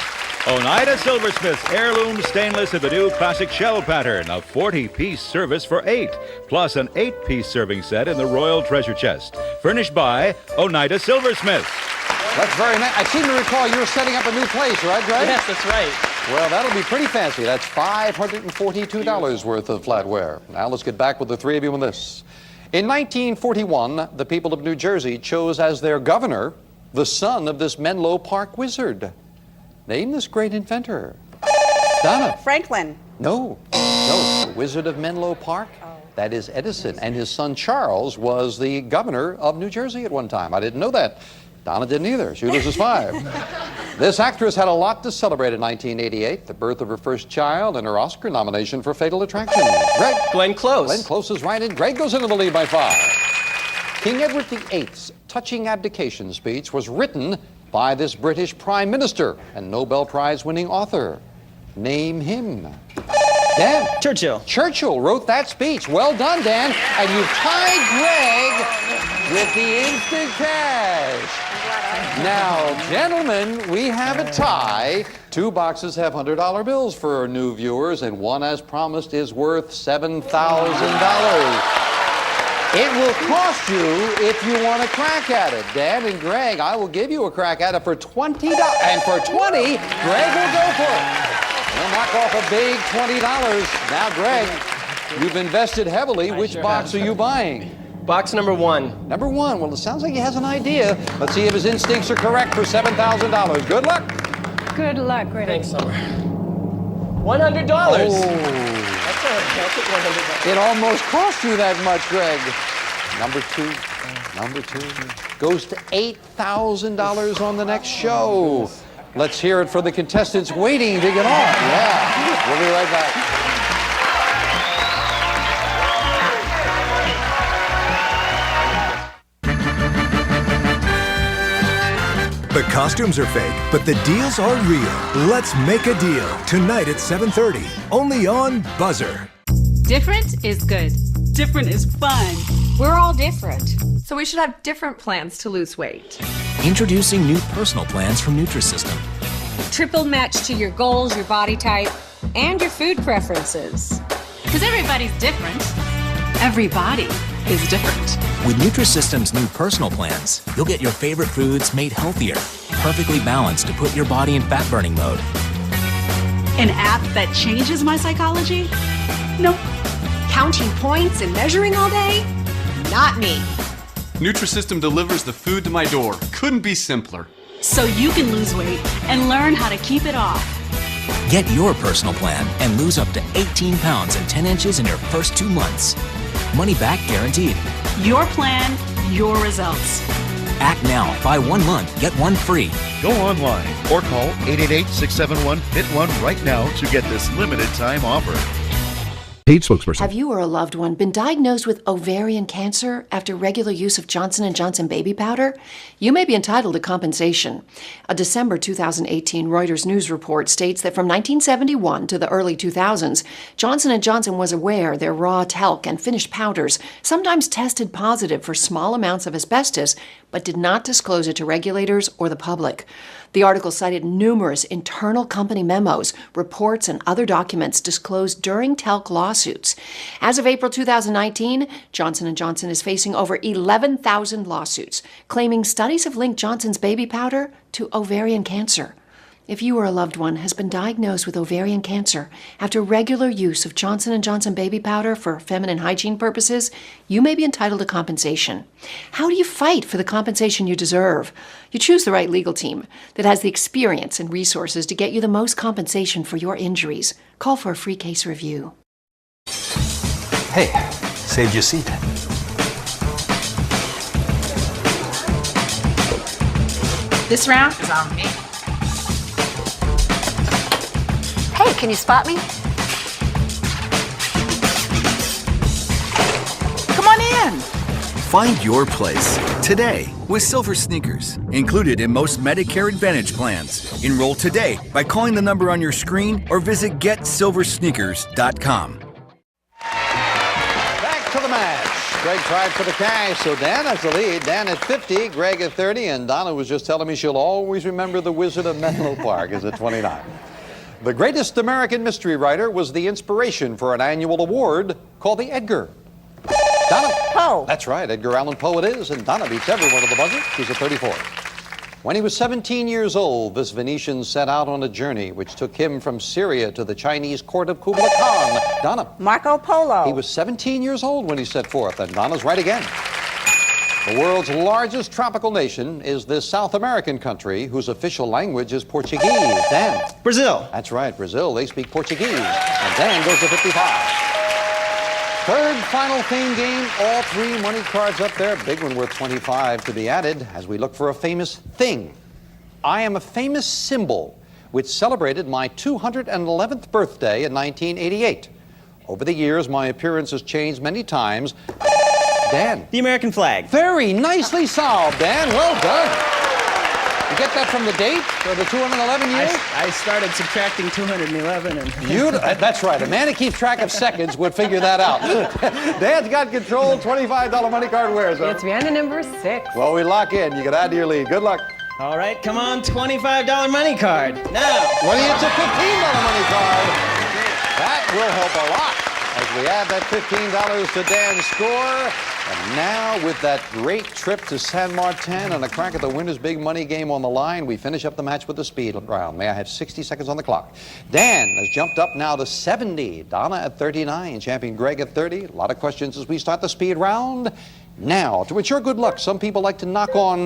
Oneida Silversmith's heirloom stainless Abidu classic shell pattern, a 40-piece service for 8, plus an 8-piece serving set in the Royal Treasure Chest. Furnished by Oneida Silversmith. That's very nice. I seem to recall you're setting up a new place, right, Greg? Yes, that's right. Well, that'll be pretty fancy. That's $542 worth of flatware. Now let's get back with the 3 of you on this. In 1941, the people of New Jersey chose as their governor the son of this Menlo Park wizard. Name this great inventor. Donna. Franklin. No, the Wizard of Menlo Park. That is Edison, and his son Charles was the governor of New Jersey at one time. I didn't know that. Donna didn't either. She loses 5. This actress had a lot to celebrate in 1988, the birth of her first child and her Oscar nomination for Fatal Attraction. Greg. Glenn Close. Glenn Close is right, and Greg goes into the lead by 5. King Edward VIII's touching abdication speech was written by this British Prime Minister and Nobel Prize-winning author. Name him. Dan. Churchill. Churchill wrote that speech. Well done, Dan. And you've tied Greg with the instant cash. Now, gentlemen, we have a tie. 2 boxes have $100 bills for our new viewers, and one, as promised, is worth $7,000. It will cost you if you want to crack at it. Dan and Greg, I will give you a crack at it for $20. And for $20, Greg will go for it. We'll knock off a big $20. Now, Greg, you've invested heavily. Which box are you buying? Box number 1. Number 1. Well, it sounds like he has an idea. Let's see if his instincts are correct for $7,000. Good luck. Good luck, Greg. Thanks, Summer. $100. Oh. I'll take $100. It almost cost you that much, Greg. Number 2 goes to $8,000 on the next show. Let's hear it for the contestants waiting to get on. Yeah, we'll be right back. The costumes are fake, but the deals are real. Let's make a deal tonight at 7:30, only on Buzzr. Different is good. Different is fun. We're all different. So we should have different plans to lose weight. Introducing new personal plans from Nutrisystem. Triple match to your goals, your body type, and your food preferences. Because everybody's different. Every body is different. With Nutrisystem's new personal plans, you'll get your favorite foods made healthier, perfectly balanced to put your body in fat-burning mode. An app that changes my psychology? Nope. Counting points and measuring all day? Not me. Nutrisystem delivers the food to my door. Couldn't be simpler. So you can lose weight and learn how to keep it off. Get your personal plan and lose up to 18 pounds and 10 inches in your first 2 months. Money back guaranteed. Your plan, your results. Act now. Buy 1 month, get 1 free. Go online or call 888-671-HIT1 right now to get this limited time offer. Paid spokesperson. Have you or a loved one been diagnosed with ovarian cancer after regular use of Johnson & Johnson baby powder? You may be entitled to compensation. A December 2018 Reuters news report states that from 1971 to the early 2000s, Johnson & Johnson was aware their raw talc and finished powders sometimes tested positive for small amounts of asbestos, but did not disclose it to regulators or the public. The article cited numerous internal company memos, reports, and other documents disclosed during talc lawsuits. As of April 2019, Johnson & Johnson is facing over 11,000 lawsuits, claiming studies have linked Johnson's baby powder to ovarian cancer. If you or a loved one has been diagnosed with ovarian cancer after regular use of Johnson & Johnson baby powder for feminine hygiene purposes, you may be entitled to compensation. How do you fight for the compensation you deserve? You choose the right legal team that has the experience and resources to get you the most compensation for your injuries. Call for a free case review. Hey, saved you a seat. This round is on me. Hey, can you spot me? Come on in. Find your place today with Silver Sneakers, included in most Medicare Advantage plans. Enroll today by calling the number on your screen or visit getsilversneakers.com. Back to the match. Greg tried for the cash, so Dan has the lead. Dan at 50, Greg at 30, and Donna was just telling me she'll always remember the Wizard of Menlo Park is at 29. The greatest American mystery writer was the inspiration for an annual award called the Edgar. Donna. Poe. That's right, Edgar Allan Poe it is, and Donna beats everyone at the buzzer. She's at 34. When he was 17 years old, this Venetian set out on a journey which took him from Syria to the Chinese court of Kublai Khan. Donna. Marco Polo. He was 17 years old when he set forth, and Donna's right again. The world's largest tropical nation is this South American country whose official language is Portuguese. Dan. Brazil. That's right, Brazil. They speak Portuguese. And Dan goes to 55. Third final fame game, all 3 money cards up there. Big one worth 25 to be added as we look for a famous thing. I am a famous symbol which celebrated my 211th birthday in 1988. Over the years, my appearance has changed many times. Dan. The American flag. Very nicely solved, Dan. Well done. You get that from the date or the 211 years? I started subtracting 211 and... That's right. A man who keeps track of seconds would figure that out. Dan's got control. $25 money card wears. It's random number 6. Well, we lock in. You can add to your lead. Good luck. All right, come on, $25 money card. Now. When he hits a $15 money card, that will help a lot as we add that $15 to Dan's score. And now, with that great trip to San Martin and a crack at the winner's big money game on the line, we finish up the match with the speed round. May I have 60 seconds on the clock? Dan has jumped up now to 70. Donna at 39. Champion Greg at 30. A lot of questions as we start the speed round. Now, to ensure good luck, some people like to knock on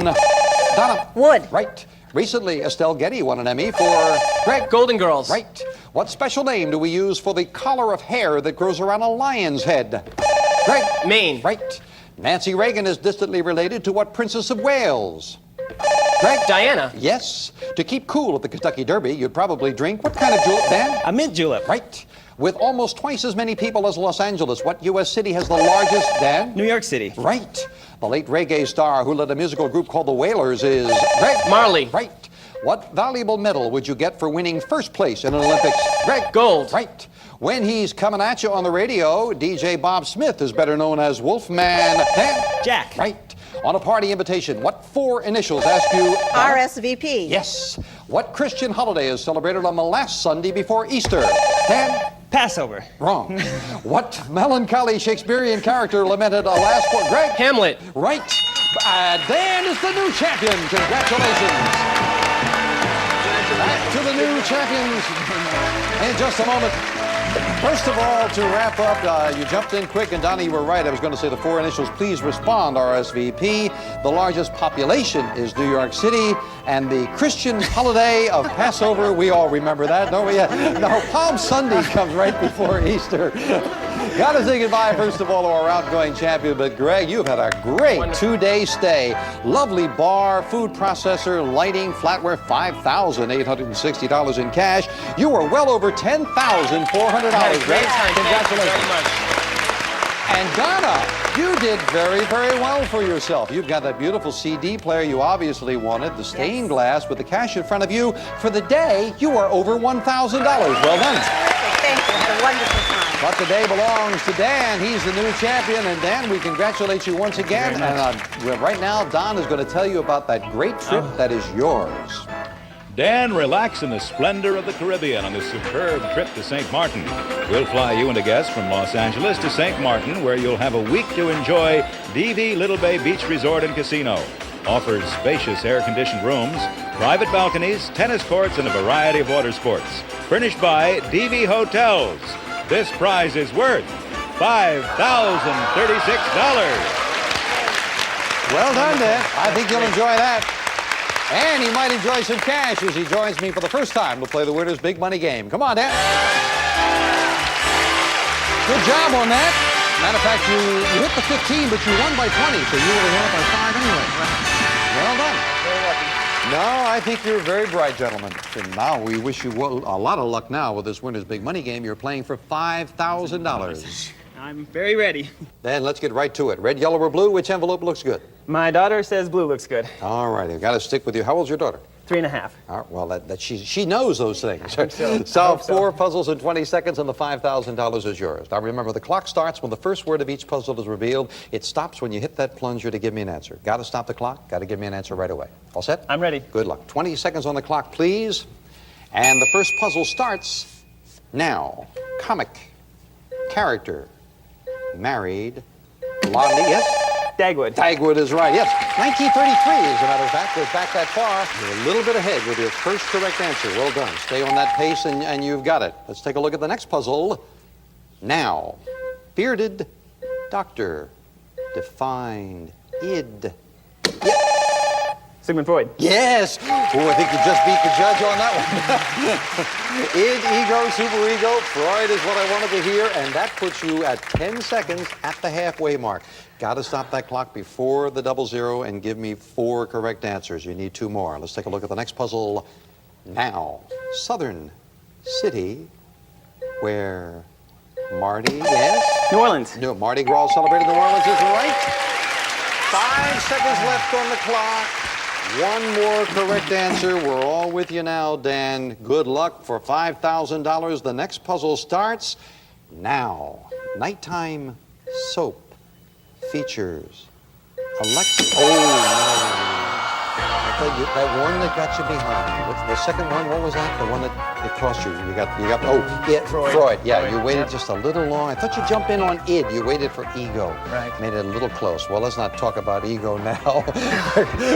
Donna. Wood. Right. Recently, Estelle Getty won an Emmy for Greg. Golden Girls. Right. What special name do we use for the collar of hair that grows around a lion's head? Greg. Maine. Right. Nancy Reagan is distantly related to what Princess of Wales? Greg. Diana. Yes. To keep cool at the Kentucky Derby, you'd probably drink what kind of julep, Dan? A mint julep. Right. With almost twice as many people as Los Angeles, what U.S. city has the largest, Dan? New York City. Right. The late reggae star who led a musical group called the Wailers is Greg. Marley. Right. What valuable medal would you get for winning first place in an Olympics? Greg. Gold. Right. When he's coming at you on the radio, DJ Bob Smith is better known as Wolfman. Dan. Jack. Right. On a party invitation, what 4 initials ask you? RSVP. Yes. What Christian holiday is celebrated on the last Sunday before Easter? Dan. Passover. Wrong. What melancholy Shakespearean character lamented a last word? Greg? Hamlet. Right. Dan is the new champion. Congratulations. Back to the new champions in just a moment. First of all, to wrap up, you jumped in quick, and Donnie, you were right. I was going to say the four initials. Please respond, RSVP. The largest population is New York City, and the Christian holiday of Passover, we all remember that, don't we? No, Palm Sunday comes right before Easter. Got to say goodbye, first of all, to our outgoing champion. But, Greg, you've had a great two-day stay. Lovely bar, food processor, lighting, flatware, $5,860 in cash. You were well over $10,400, Greg. Congratulations. And, Donna, you did very, very well for yourself. You've got that beautiful CD player you obviously wanted, the stained glass with the cash in front of you. For the day, you are over $1,000. Well done. Thank you. Had a wonderful time. But the day belongs to Dan. He's the new champion. And Dan, we congratulate you once again. And right now, Don is going to tell you about that great trip that is yours. Dan, relax in the splendor of the Caribbean on this superb trip to St. Martin. We'll fly you and a guest from Los Angeles to St. Martin, where you'll have a week to enjoy DV Little Bay Beach Resort and Casino. Offers spacious air-conditioned rooms, private balconies, tennis courts, and a variety of water sports. Furnished by DV Hotels. This prize is worth $5,036. Well done, Dan. I think you'll enjoy that. And he might enjoy some cash as he joins me for the first time to play the Winner's Big Money Game. Come on, Dan. Good job on that. Matter of fact, you hit the 15, but you won by 20, so you would have won by 5 anyway. Well done. Very lucky. No, I think you're very bright, gentlemen. And now we wish you a lot of luck now with this Winner's Big Money Game. You're playing for $5,000. I'm very ready. Then let's get right to it. Red, yellow, or blue? Which envelope looks good? My daughter says blue looks good. All right, I've got to stick with you. How old's your daughter? 3.5. All right, well, she knows those things. So. Solve 4 puzzles in 20 seconds, and the $5,000 is yours. Now, remember, the clock starts when the first word of each puzzle is revealed. It stops when you hit that plunger to give me an answer. Got to stop the clock. Got to give me an answer right away. All set? I'm ready. Good luck. 20 seconds on the clock, please. And the first puzzle starts now. Comic. Character. Married. Blondie. Yes? Dagwood. Dagwood is right, yes. 1933, as a matter of fact, goes back that far. You're a little bit ahead with your first correct answer. Well done. Stay on that pace, and you've got it. Let's take a look at the next puzzle. Now, bearded doctor, defined id. Yep. Sigmund Freud. Yes. Oh, I think you just beat the judge on that one. Id, ego, superego, Freud is what I wanted to hear, and that puts you at 10 seconds at the halfway mark. Got to stop that clock before the 00 and give me 4 correct answers. You need 2 more. Let's take a look at the next puzzle now. Southern city where Marty, yes? New Orleans. No, Mardi Gras celebrated New Orleans is right. 5 seconds left on the clock. 1 more correct answer. We're all with you now, Dan. Good luck for $5,000. The next puzzle starts now. Nighttime soap features Alexa. Oh, no. That one that got you behind. What's the second one? What was that? The one that crossed you. You got. Oh, yeah, Freud. Yeah, you waited just a little long. I thought you'd jump in on id. You waited for ego. Right. Made it a little close. Well, let's not talk about ego now.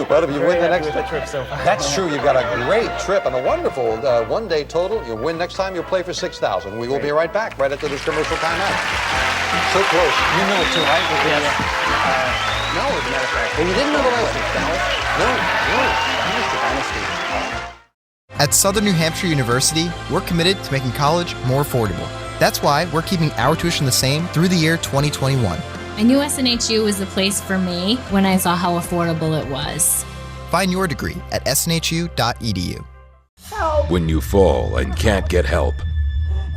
Well, if you win the next trip so far. That's true. You've got a great trip and a wonderful one-day total. You win next time. You'll play for $6,000. We will be right back right after this commercial timeout. So close. You know it too, right? Yes. No, as a matter of fact. Well, you didn't know the last one. No. Dynasty. At Southern New Hampshire University, we're committed to making college more affordable. That's why we're keeping our tuition the same through the year 2021. I knew SNHU was the place for me when I saw how affordable it was. Find your degree at snhu.edu. When you fall and can't get help,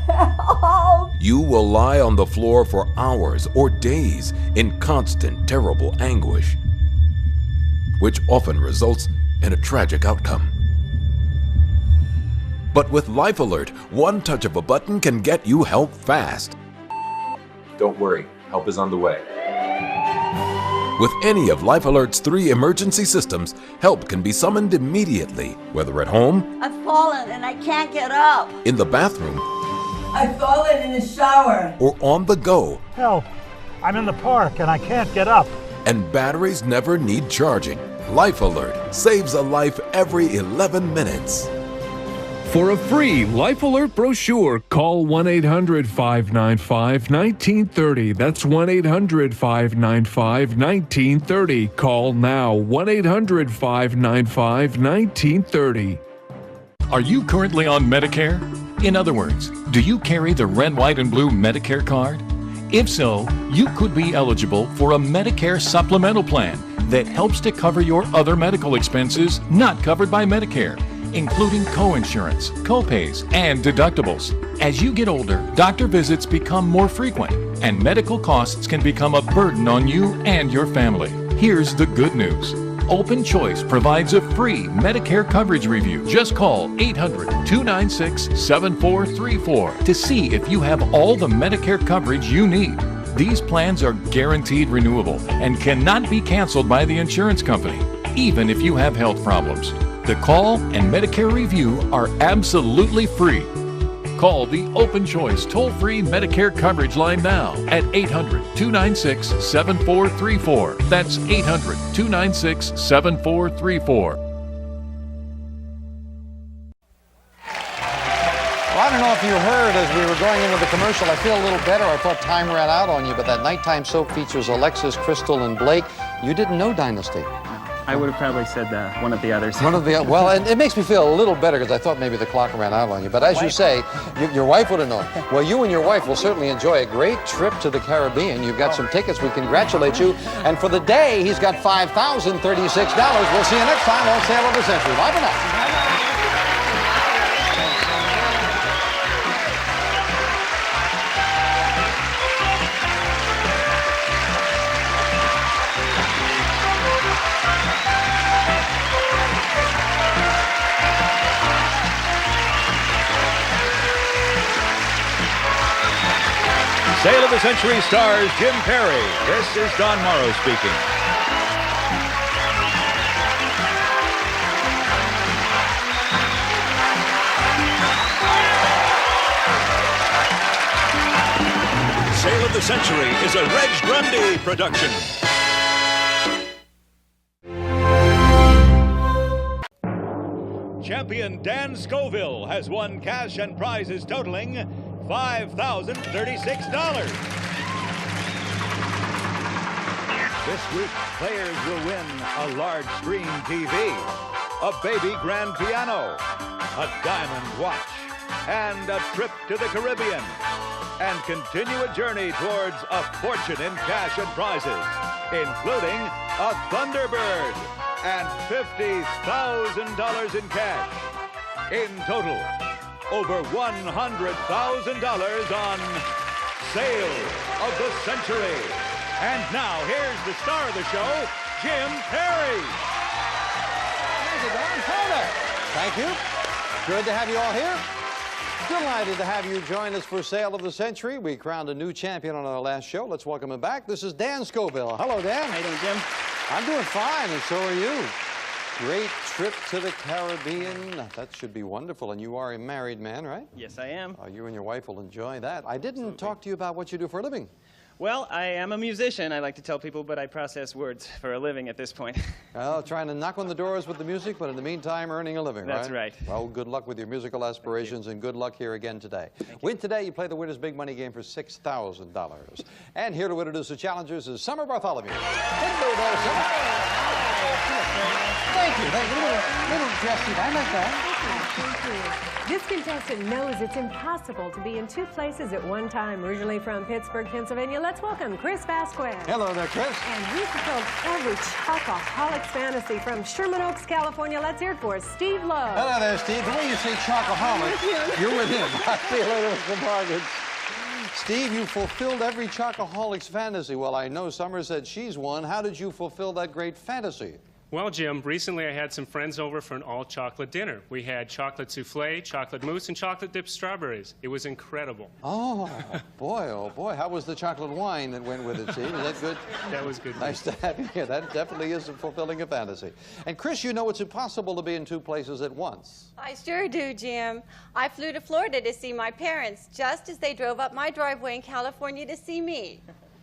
Help! you will lie on the floor for hours or days in constant, terrible anguish, which often results in a tragic outcome. But with Life Alert, one touch of a button can get you help fast. Don't worry, help is on the way. With any of Life Alert's 3 emergency systems, help can be summoned immediately, whether at home, I've fallen and I can't get up. in the bathroom, I've fallen in the shower. or on the go, Help! I'm in the park and I can't get up. and batteries never need charging. Life Alert saves a life every 11 minutes. For a free Life Alert brochure, call 1-800-595-1930. That's 1-800-595-1930. Call now, 1-800-595-1930. Are you currently on Medicare? In other words, do you carry the red, white, and blue Medicare card? If so, you could be eligible for a Medicare supplemental plan that helps to cover your other medical expenses not covered by Medicare, including co-insurance, co-pays, and deductibles. As you get older, doctor visits become more frequent, and medical costs can become a burden on you and your family. Here's the good news. Open Choice provides a free Medicare coverage review. Just call 800-296-7434 to see if you have all the Medicare coverage you need. These plans are guaranteed renewable and cannot be canceled by the insurance company, even if you have health problems. The call and Medicare review are absolutely free. Call the Open Choice toll-free Medicare coverage line now at 800-296-7434. That's 800-296-7434. Well, I don't know if you heard as we were going into the commercial, I feel a little better. I thought time ran out on you, but that nighttime soap features Alexis, Crystal, and Blake. You didn't know Dynasty. I would have probably said one of the others. One of the, well, and it makes me feel a little better because I thought maybe the clock ran out on you. But as you say, your wife would have known. Well, you and your wife will certainly enjoy a great trip to the Caribbean. You've got some tickets. We congratulate you. And for the day, he's got $5,036. We'll see you next time on Sale of the Century. Bye for now. Sale of the Century stars Jim Perry. This is Don Morrow speaking. Sale of the Century is a Reg Grundy production. Champion Dan Scoville has won cash and prizes totaling $5,036. This week, players will win a large screen TV, a baby grand piano, a diamond watch, and a trip to the Caribbean, and continue a journey towards a fortune in cash and prizes, including a Thunderbird and $50,000 in cash. In total, over $100,000 on Sale of the Century. And now, here's the star of the show, Jim Perry. Thank you, Don. Thank you. Good to have you all here. Delighted to have you join us for Sale of the Century. We crowned a new champion on our last show. Let's welcome him back. This is Dan Scoville. Hello, Dan. How you doing, Jim? I'm doing fine, and so are you. Great trip to the Caribbean. That should be wonderful. And you are a married man, right? Yes, I am. You and your wife will enjoy that. I didn't talk to you about what you do for a living. Well, I am a musician, I like to tell people, but I process words for a living at this point. Well, trying to knock on the doors with the music, but in the meantime, earning a living, That's right. Well, good luck with your musical aspirations, and good luck here again today. Win today, you play the Winner's Big Money game for $6,000. And here to introduce the challengers is Summer Bartholomew. Hello there, Summer. Thank you. Little dressy. I like that. Thank you. This contestant knows it's impossible to be in two places at one time. Originally from Pittsburgh, Pennsylvania, let's welcome Chris Vasquez. Hello there, Chris. And he fulfilled every chocoholic's fantasy from Sherman Oaks, California. Let's hear it for Steve Lowe. Hello there, Steve. The way you say chocoholic, you're with him. I'll see you later with some bargains. Steve, you fulfilled every chocoholic's fantasy. Well, I know Summer said she's won. How did you fulfill that great fantasy? Well, Jim, recently I had some friends over for an all-chocolate dinner. We had chocolate souffle, chocolate mousse, and chocolate-dipped strawberries. It was incredible. Oh, boy. How was the chocolate wine that went with it, Steve? Was that good? That was good. Nice to have you here. That definitely is fulfilling a fantasy. And Chris, you know it's impossible to be in two places at once. I sure do, Jim. I flew to Florida to see my parents just as they drove up my driveway in California to see me.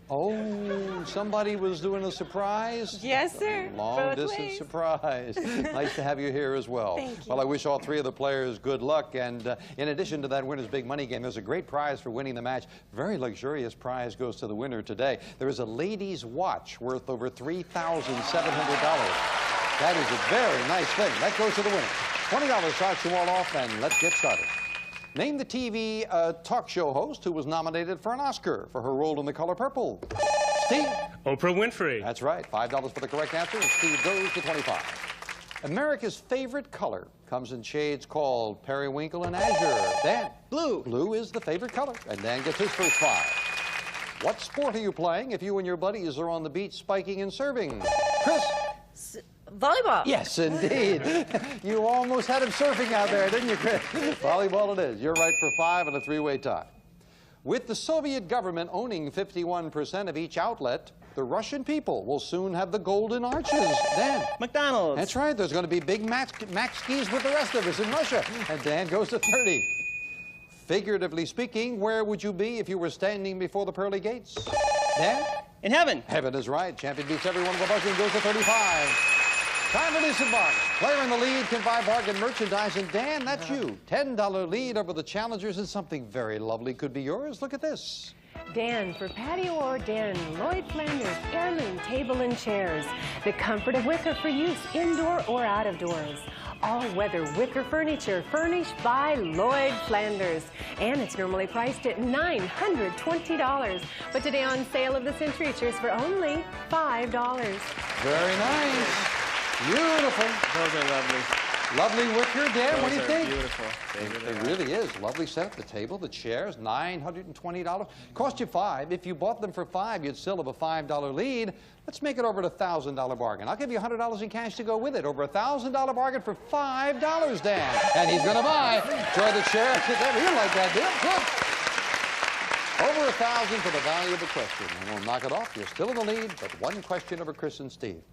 Oh, somebody was doing a surprise? Yes, sir. Long-distance surprise. Nice to have you here as well. Thank you. Well, I wish all three of the players good luck. And in addition to that winner's big money game, there's a great prize for winning the match. Very luxurious prize goes to the winner today. There is a ladies' watch worth over $3,700. That is a very nice thing. That goes to the winner. $20 starts you all off, and let's get started. Name the TV talk show host who was nominated for an Oscar for her role in The Color Purple. Steve? Oprah Winfrey. That's right. $5 for the correct answer, and Steve goes to 25. America's favorite color comes in shades called periwinkle and azure. Dan? Blue. Blue is the favorite color, and Dan gets his first 5. What sport are you playing if you and your buddies are on the beach spiking and serving? Chris? Volleyball. Yes, indeed. You almost had him surfing out there, didn't you, Chris? Volleyball it is. You're right for 5 and a 3-way tie. With the Soviet government owning 51% of each outlet, the Russian people will soon have the golden arches. Dan? McDonald's. That's right. There's going to be big Max skis with the rest of us in Russia. And Dan goes to 30. Figuratively speaking, where would you be if you were standing before the pearly gates? Dan? In heaven. Heaven is right. Champion beats everyone with the buzzer and goes to 35. Time for this bargain. Player in the lead can buy bargain merchandise, and Dan, that's you. $10 lead over the challengers, and something very lovely could be yours. Look at this. Dan for patio or den, Lloyd Flanders heirloom table and chairs. The comfort of wicker for use indoor or out of doors. All-weather wicker furniture furnished by Lloyd Flanders. And it's normally priced at $920. But today on sale of the century, it's yours for only $5. Very nice. Beautiful. Those are lovely. Lovely wicker, Dan. What do you think? Beautiful. It really is. Lovely setup. The table, the chairs, $920. Cost you $5. If you bought them for $5, you'd still have a $5 lead. Let's make it over a $1,000 bargain. I'll give you $100 in cash to go with it. Over a $1,000 bargain for $5, Dan. And he's going to buy. Enjoy the chair. You like that, Dan? Good. Over $1,000 for the value of the question. And we'll knock it off. You're still in the lead, but one question over Chris and Steve.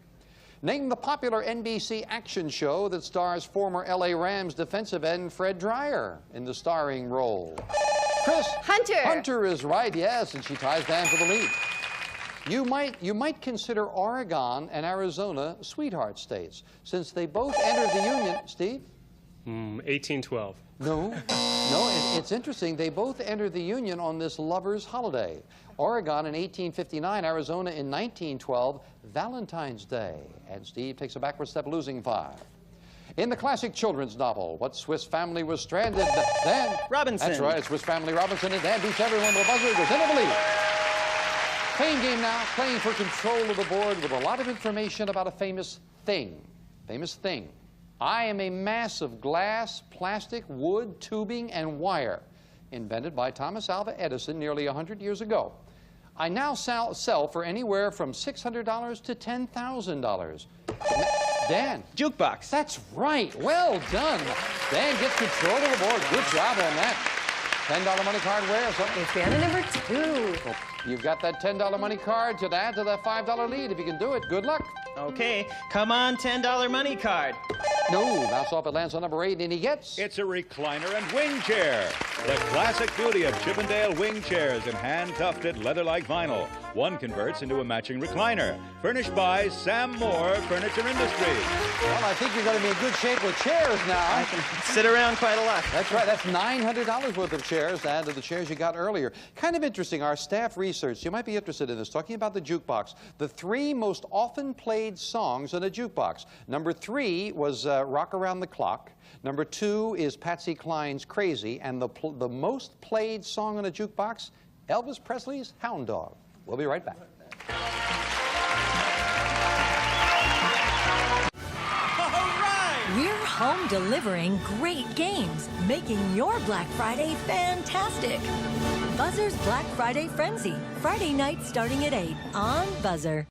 Name the popular NBC action show that stars former L.A. Rams defensive end Fred Dryer in the starring role. Chris? Hunter. Hunter is right, yes, and she ties Dan for the lead. You might consider Oregon and Arizona sweetheart states, since they both entered the Union. Steve? 1812. No, it's interesting. They both entered the Union on this lover's holiday. Oregon in 1859, Arizona in 1912, Valentine's Day. And Steve takes a backward step, losing 5. In the classic children's novel, what Swiss family was stranded? Dan? Robinson. That's right, Swiss Family Robinson, and Dan beats everyone with a buzzer, goes into the lead. Playing game now, playing for control of the board with a lot of information about a famous thing. Famous thing. I am a mass of glass, plastic, wood, tubing, and wire, invented by Thomas Alva Edison nearly 100 years ago. I now sell for anywhere from $600 to $10,000. Dan. Jukebox. That's right. Well done. Dan gets control of the board. Good job on that. $10 money card where? It's down to number 2. Well, you've got that $10 money card to add to that $5 lead. If you can do it, good luck. Okay, come on, $10 money card. No, bounce off, it lands on number 8, and he gets... It's a recliner and wing chair. The classic beauty of Chippendale wing chairs in hand-tufted leather-like vinyl. One converts into a matching recliner. Furnished by Sam Moore Furniture Industries. Well, I think you're going to be in good shape with chairs now. I can sit around quite a lot. That's right. That's $900 worth of chairs to add to the chairs you got earlier. Kind of interesting. Our staff research, you might be interested in this, talking about the jukebox. The 3 most often played songs in a jukebox. Number 3 was Rock Around the Clock. Number 2 is Patsy Cline's Crazy. And the most played song in a jukebox, Elvis Presley's Hound Dog. We'll be right back. We're home delivering great games, making your Black Friday fantastic. Buzzr's Black Friday Frenzy, Friday night starting at 8 on Buzzr.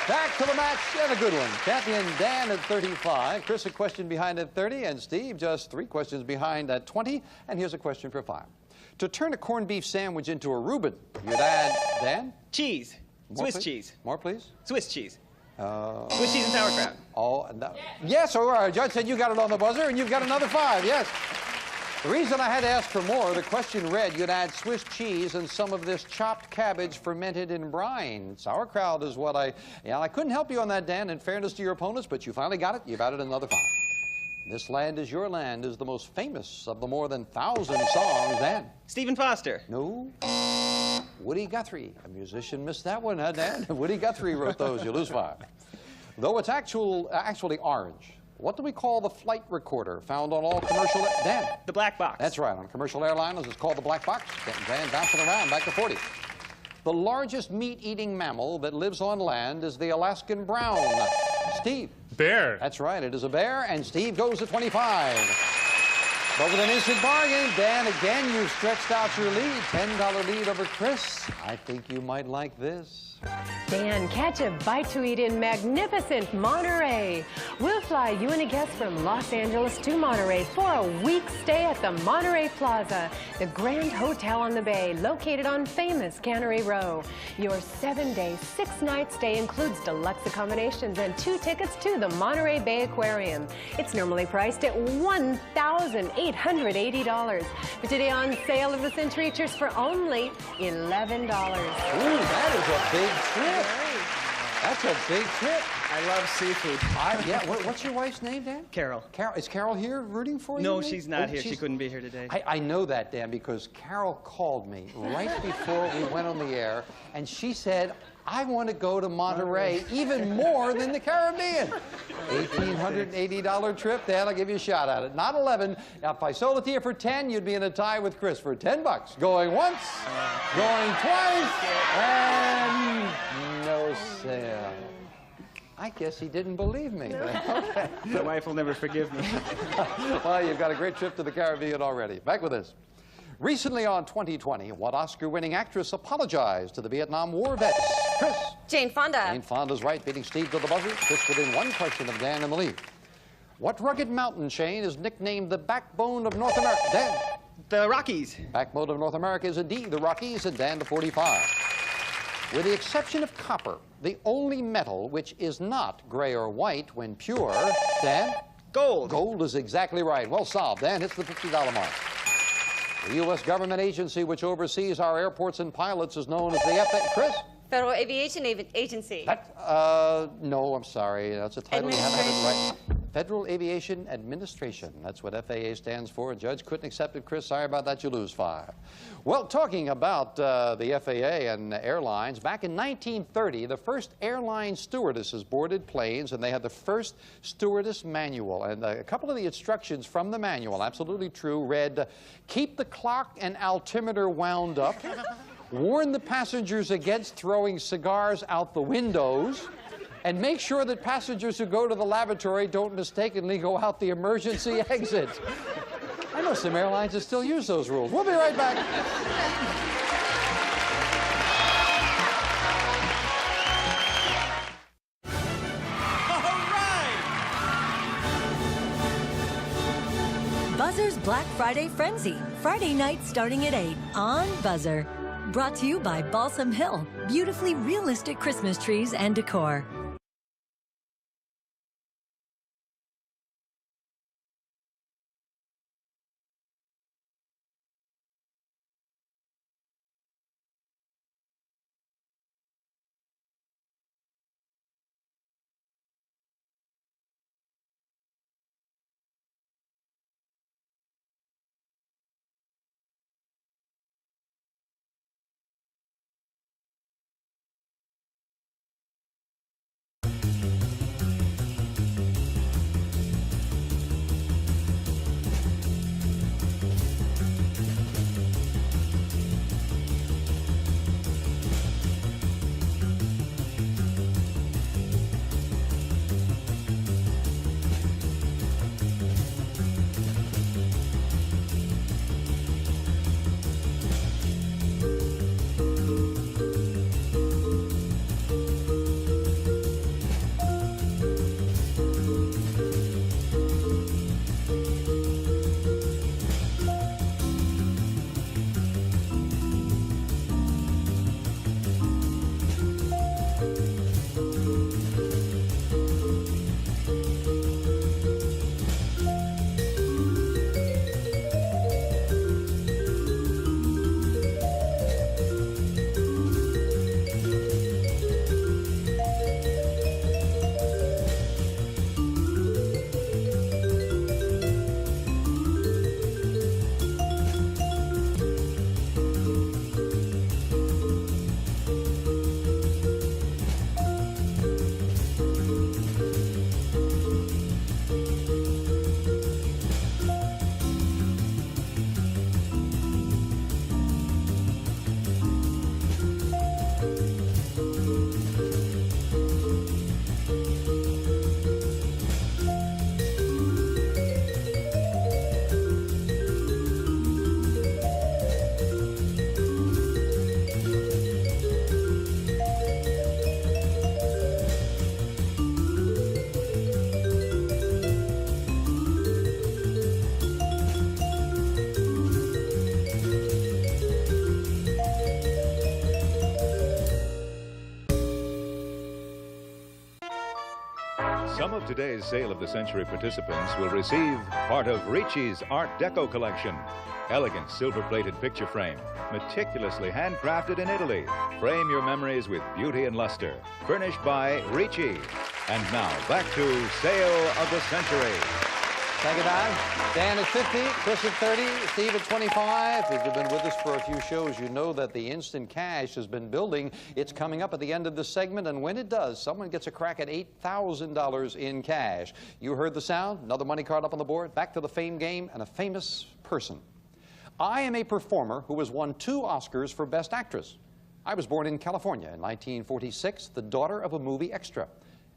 Back to the match, and a good one. Champion Dan at 35, Chris a question behind at 30, and Steve just 3 questions behind at 20. And here's a question for 5. To turn a corned beef sandwich into a Reuben, you'd add, Dan? Cheese. More, Swiss please? cheese. More, please? Swiss cheese. Swiss cheese and sauerkraut. Oh, no. Yes, all right. Judge said you got it on the buzzer, and you've got another 5, yes. The reason I had to ask for more, the question read, you'd add Swiss cheese and some of this chopped cabbage fermented in brine. Sauerkraut is what I couldn't help you on that, Dan, in fairness to your opponents, but you finally got it. You've added another 5. This Land Is Your Land is the most famous of the more than 1,000 songs, Dan. Stephen Foster. No. Woody Guthrie. A musician missed that one, huh, Dan? Woody Guthrie wrote those. You lose 5. Though it's actually orange, what do we call the flight recorder found on all commercial... Dan? The black box. That's right. On commercial airliners, it's called the black box. Dan bouncing around, back to 40. The largest meat-eating mammal that lives on land is the Alaskan brown. Steve? Bear. That's right. It is a bear, and Steve goes to 25. But with an instant bargain, Dan, again, you've stretched out your lead. $10 lead over Chris. I think you might like this. Dan, catch a bite to eat in magnificent Monterey. We'll fly you and a guest from Los Angeles to Monterey for a week's stay at the Monterey Plaza, the grand hotel on the bay located on famous Cannery Row. Your 7-day, 6-night stay includes deluxe accommodations and 2 tickets to the Monterey Bay Aquarium. It's normally priced at $1,880. But today on Sale of the Century, it's yours for only $11. Ooh, that is a big trip. That's a big trip. I love seafood. Yeah. What's your wife's name, Dan? Carol. Carol. Is Carol here rooting for you? No, she's not here. She couldn't be here today. I know that, Dan, because Carol called me right before we went on the air, and she said, I want to go to Monterey even more than the Caribbean. $1,880 trip, Dan, I'll give you a shot at it. Not 11. Now, if I sold it to you for 10, you'd be in a tie with Chris for $10. Going once, going twice, and no sale. I guess he didn't believe me. Okay. My wife will never forgive me. Well, you've got a great trip to the Caribbean already. Back with this. Recently on 2020, what Oscar-winning actress apologized to the Vietnam War vets? Chris? Jane Fonda. Jane Fonda's right, beating Steve to the buzzer. Chris within 1 question of Dan in the lead. What rugged mountain chain is nicknamed the backbone of North America? Dan? The Rockies. Backbone of North America is indeed the Rockies, and Dan to 45. With the exception of copper, the only metal which is not gray or white when pure, Dan? Gold. Gold is exactly right. Well solved. Dan hits the $50 mark. The U.S. government agency which oversees our airports and pilots is known as the Chris? Federal Aviation Agency. No, I'm sorry. That's a title you haven't had it right. Federal Aviation Administration. That's what FAA stands for. A judge couldn't accept it, Chris. Sorry about that. You lose 5. Well, talking about the FAA and airlines, back in 1930, the first airline stewardesses boarded planes, and they had the first stewardess manual. And a couple of the instructions from the manual, absolutely true, read, keep the clock and altimeter wound up, warn the passengers against throwing cigars out the windows, and make sure that passengers who go to the lavatory don't mistakenly go out the emergency exit. I know some airlines that still use those rules. We'll be right back. Buzzr's Black Friday Frenzy. Friday night starting at 8 on Buzzr. Brought to you by Balsam Hill. Beautifully realistic Christmas trees and decor. Some of today's Sale of the Century participants will receive part of Ricci's Art Deco collection. Elegant silver-plated picture frame, meticulously handcrafted in Italy. Frame your memories with beauty and luster. Furnished by Ricci. And now, back to Sale of the Century. Thank you, Dan. Dan at 50, Chris at 30, Steve at 25. If you've been with us for a few shows, you know that the instant cash has been building. It's coming up at the end of the segment, and when it does, someone gets a crack at $8,000 in cash. You heard the sound, another money card up on the board. Back to the fame game and a famous person. I am a performer who has won 2 Oscars for Best Actress. I was born in California in 1946, the daughter of a movie extra.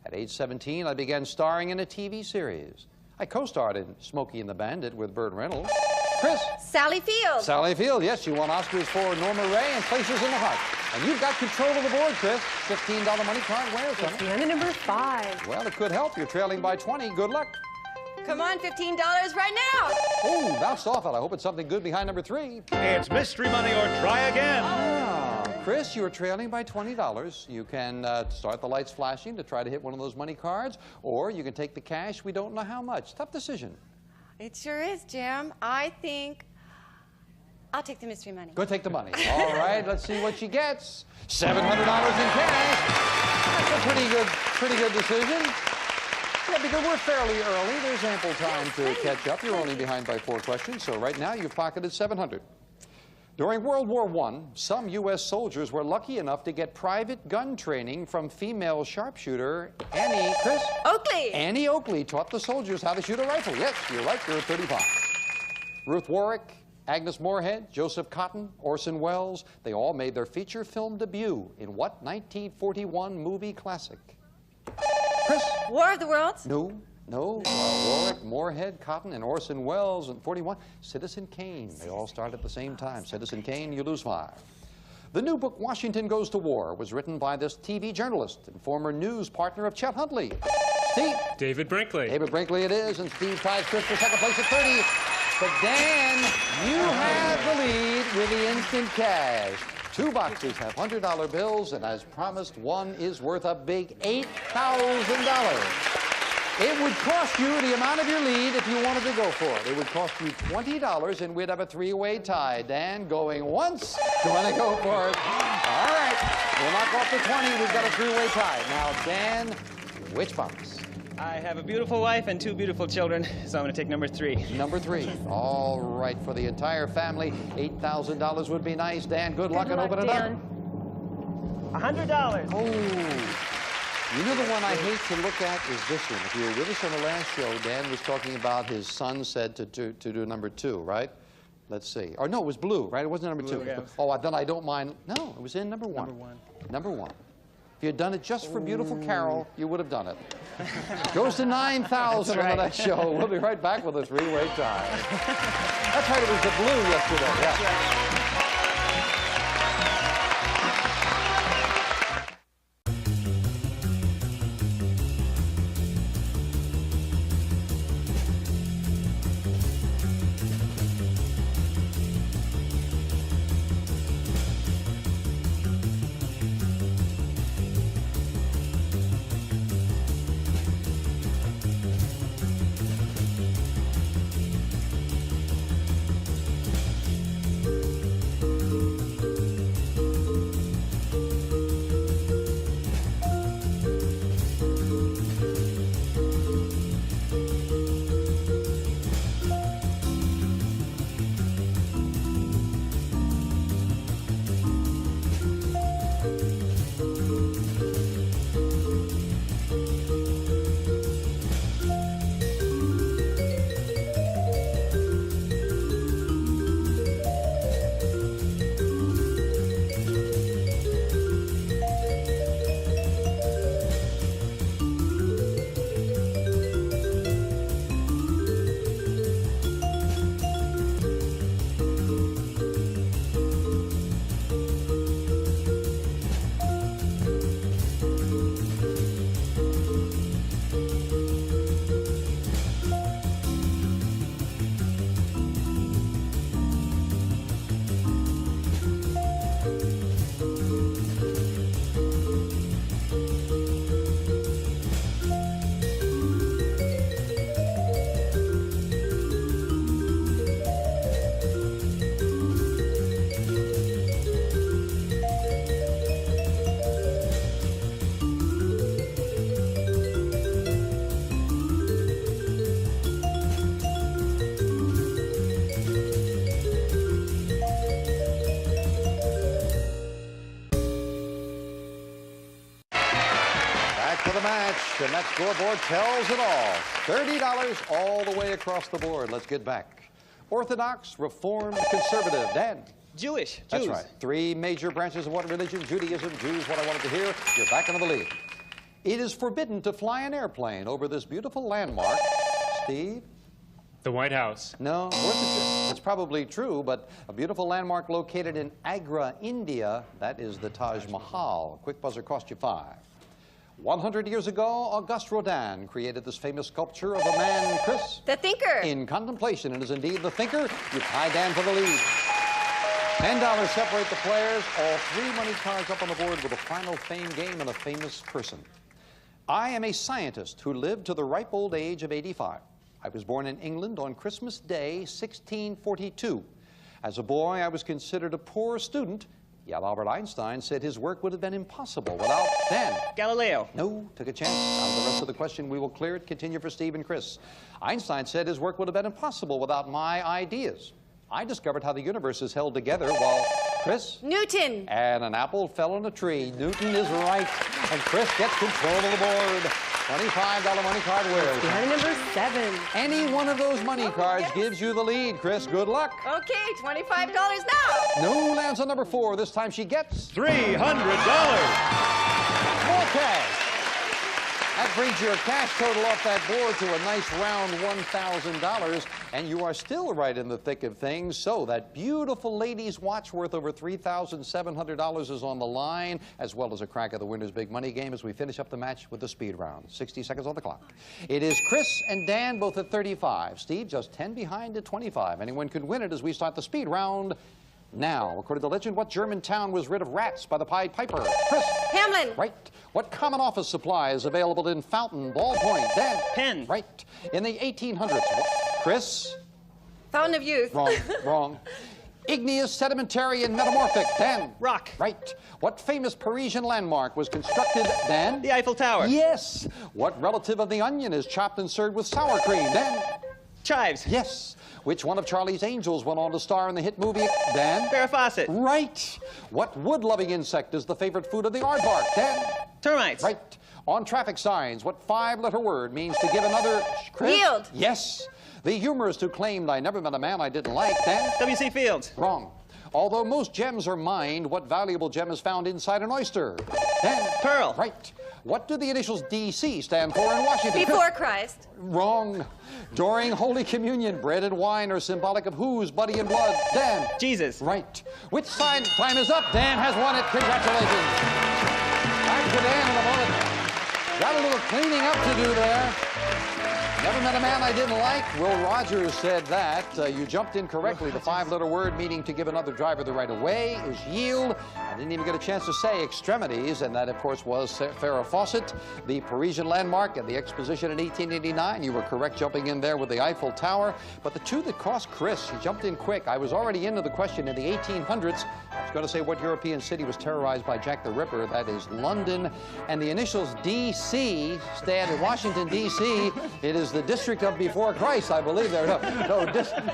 At age 17, I began starring in a TV series. I co-starred in Smokey and the Bandit with Burt Reynolds. Chris? Sally Field. Sally Field, yes, you won Oscars for Norma Ray and Places in the Heart. And you've got control of the board, Chris. $15 money card. Where's It's it? the number 5. Well, it could help. You're trailing by 20. Good luck. Come on, $15 right now. Oh, bounced off it. I hope it's something good behind number 3. It's mystery money or try again. Chris, you're trailing by $20. You can start the lights flashing to try to hit one of those money cards, or you can take the cash. We don't know how much. Tough decision. It sure is, Jim. I think I'll take the mystery money. Go take the money. All right, let's see what she gets. $700 in cash. That's a pretty good decision. Yeah, because we're fairly early. There's ample time to catch up. You're only behind by 4 questions, so right now you've pocketed $700. During World War I, some U.S. soldiers were lucky enough to get private gun training from female sharpshooter Annie, Chris? Oakley. Annie Oakley taught the soldiers how to shoot a rifle. Yes, you're right, you're at 35. Ruth Warwick, Agnes Moorehead, Joseph Cotton, Orson Welles, they all made their feature film debut in what 1941 movie classic? Chris? War of the Worlds? No. Warwick, Moorehead, Cotton, and Orson Welles in 41. Citizen Kane. They all start at the same time. Citizen Kane, you lose 5. The new book, Washington Goes to War, was written by this TV journalist and former news partner of Chet Huntley. Steve? David Brinkley. David Brinkley it is, and Steve ties Chris for second place at 30. But Dan, you have the lead with the instant cash. 2 boxes have $100 bills, and as promised, one is worth a big $8,000. It would cost you the amount of your lead if you wanted to go for it. It would cost you $20, and we'd have a 3-way tie. Dan going once, going to go for it. All right, we'll knock off the 20. We've got a 3-way tie. Now, Dan, which box? I have a beautiful wife and 2 beautiful children, so I'm going to take number 3. Number 3. All right, for the entire family, $8,000 would be nice. Dan, good luck and open it up. $100. Oh, you know the one I hate to look at is this one. If you were with us on the last show, Dan was talking about his son said to do number 2, right? Let's see. Or no, it was blue, right? It wasn't number 2. Yeah. Oh, then I don't mind. No, it was in number 1. Number 1. If you had done it just for beautiful Carol, you would have done it. Goes to 9,000 on the next show. We'll be right back with a 3-way tie. That's right, it was the blue yesterday. Yeah. of the match, and that scoreboard tells it all. $30 all the way across the board. Let's get back. Orthodox, Reformed, Conservative. Dan. Jewish. That's Jews. right. Three major branches of what religion? Judaism, Jews, what I wanted to hear. You're back into the lead. It is forbidden to fly an airplane over this beautiful landmark. Steve? The White House. No, it's probably true, but a beautiful landmark located in Agra, India, that is the Taj Mahal. Quick buzzer cost you 5. 100 years ago, Auguste Rodin created this famous sculpture of a man, Chris? The Thinker. In contemplation, and is indeed the Thinker. You tie Dan for the lead. $10 separate the players. All three money cards up on the board with a final fame game and a famous person. I am a scientist who lived to the ripe old age of 85. I was born in England on Christmas Day, 1642. As a boy, I was considered a poor student, yet Albert Einstein said his work would have been impossible without Dan. Galileo. No, took a chance. Out of the rest of the question, we will clear it. Continue for Steve and Chris. Einstein said his work would have been impossible without my ideas. I discovered how the universe is held together while Chris? Newton. And an apple fell on a tree. Newton is right. And Chris gets control of the board. $25 money card wins. Behind number 7. Any one of those money cards gives you the lead, Chris. Good luck. Okay, $25 now. No lands on number 4. This time she gets $300. more cash. That brings your cash total off that board to a nice round $1,000, and you are still right in the thick of things. So that beautiful lady's watch worth over $3,700 is on the line, as well as a crack at the winner's big money game as we finish up the match with the speed round. 60 seconds on the clock. It is Chris and Dan both at 35. Steve just 10 behind at 25. Anyone could win it as we start the speed round now. According to legend, what German town was rid of rats by the Pied Piper? Chris? Hamlin. Right. What common office supply is available in fountain, ballpoint, Dan? Pen. Right. In the 1800s, Chris? Fountain of Youth. Wrong. Wrong. Igneous, sedimentary, and metamorphic. Dan? Rock. Right. What famous Parisian landmark was constructed, Dan? The Eiffel Tower. Yes. What relative of the onion is chopped and served with sour cream, Dan? Chives. Yes. Which one of Charlie's Angels went on to star in the hit movie, Dan? Farrah Fawcett. Right. What wood-loving insect is the favorite food of the aardvark, Dan? Termites. Right. On traffic signs, what 5-letter word means to give another... Chris? Yield. Yes. The humorist who claimed I never met a man I didn't like, Dan? W.C. Fields. Wrong. Although most gems are mined, what valuable gem is found inside an oyster? Dan? Pearl. Right. What do the initials D.C. stand for in Washington? Before Christ. Wrong. During Holy Communion, bread and wine are symbolic of whose body and blood? Dan? Jesus. Right. Which side? Time is up. Dan has won it. Congratulations. Back to Dan in a moment. Got a little cleaning up to do there. Never met a man I didn't like. Will Rogers said that. You jumped in correctly. The 5-letter word meaning to give another driver the right of way is yield. I didn't even get a chance to say extremities, and that, of course, was Farrah Fawcett, the Parisian landmark and the exposition in 1889. You were correct jumping in there with the Eiffel Tower. But the two that cost Chris, he jumped in quick. I was already into the question in the 1800s. I was going to say what European city was terrorized by Jack the Ripper. That is London. And the initials D.C. stand in Washington, D.C. It is the District of Before Christ, I believe.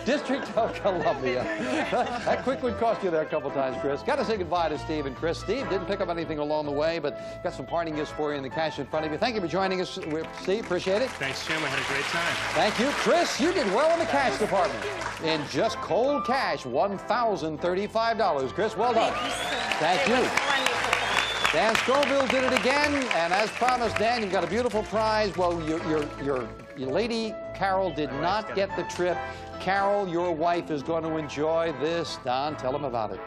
District of Columbia. That quick one cost you there a couple times, Chris. Got to say goodbye to Steve and Chris. Steve didn't pick up anything along the way, but got some parting gifts for you and the cash in front of you. Thank you for joining us, Steve. Appreciate it. Thanks, Jim. I had a great time. Thank you. Chris, you did well in the cash department. In just cold cash, $1,035. Chris, well done. Thank you. Dan Scoville did it again, and as promised, Dan, you got a beautiful prize. Well, your lady, Carol, did not get the trip. Carol, your wife, is going to enjoy this. Don, tell them about it.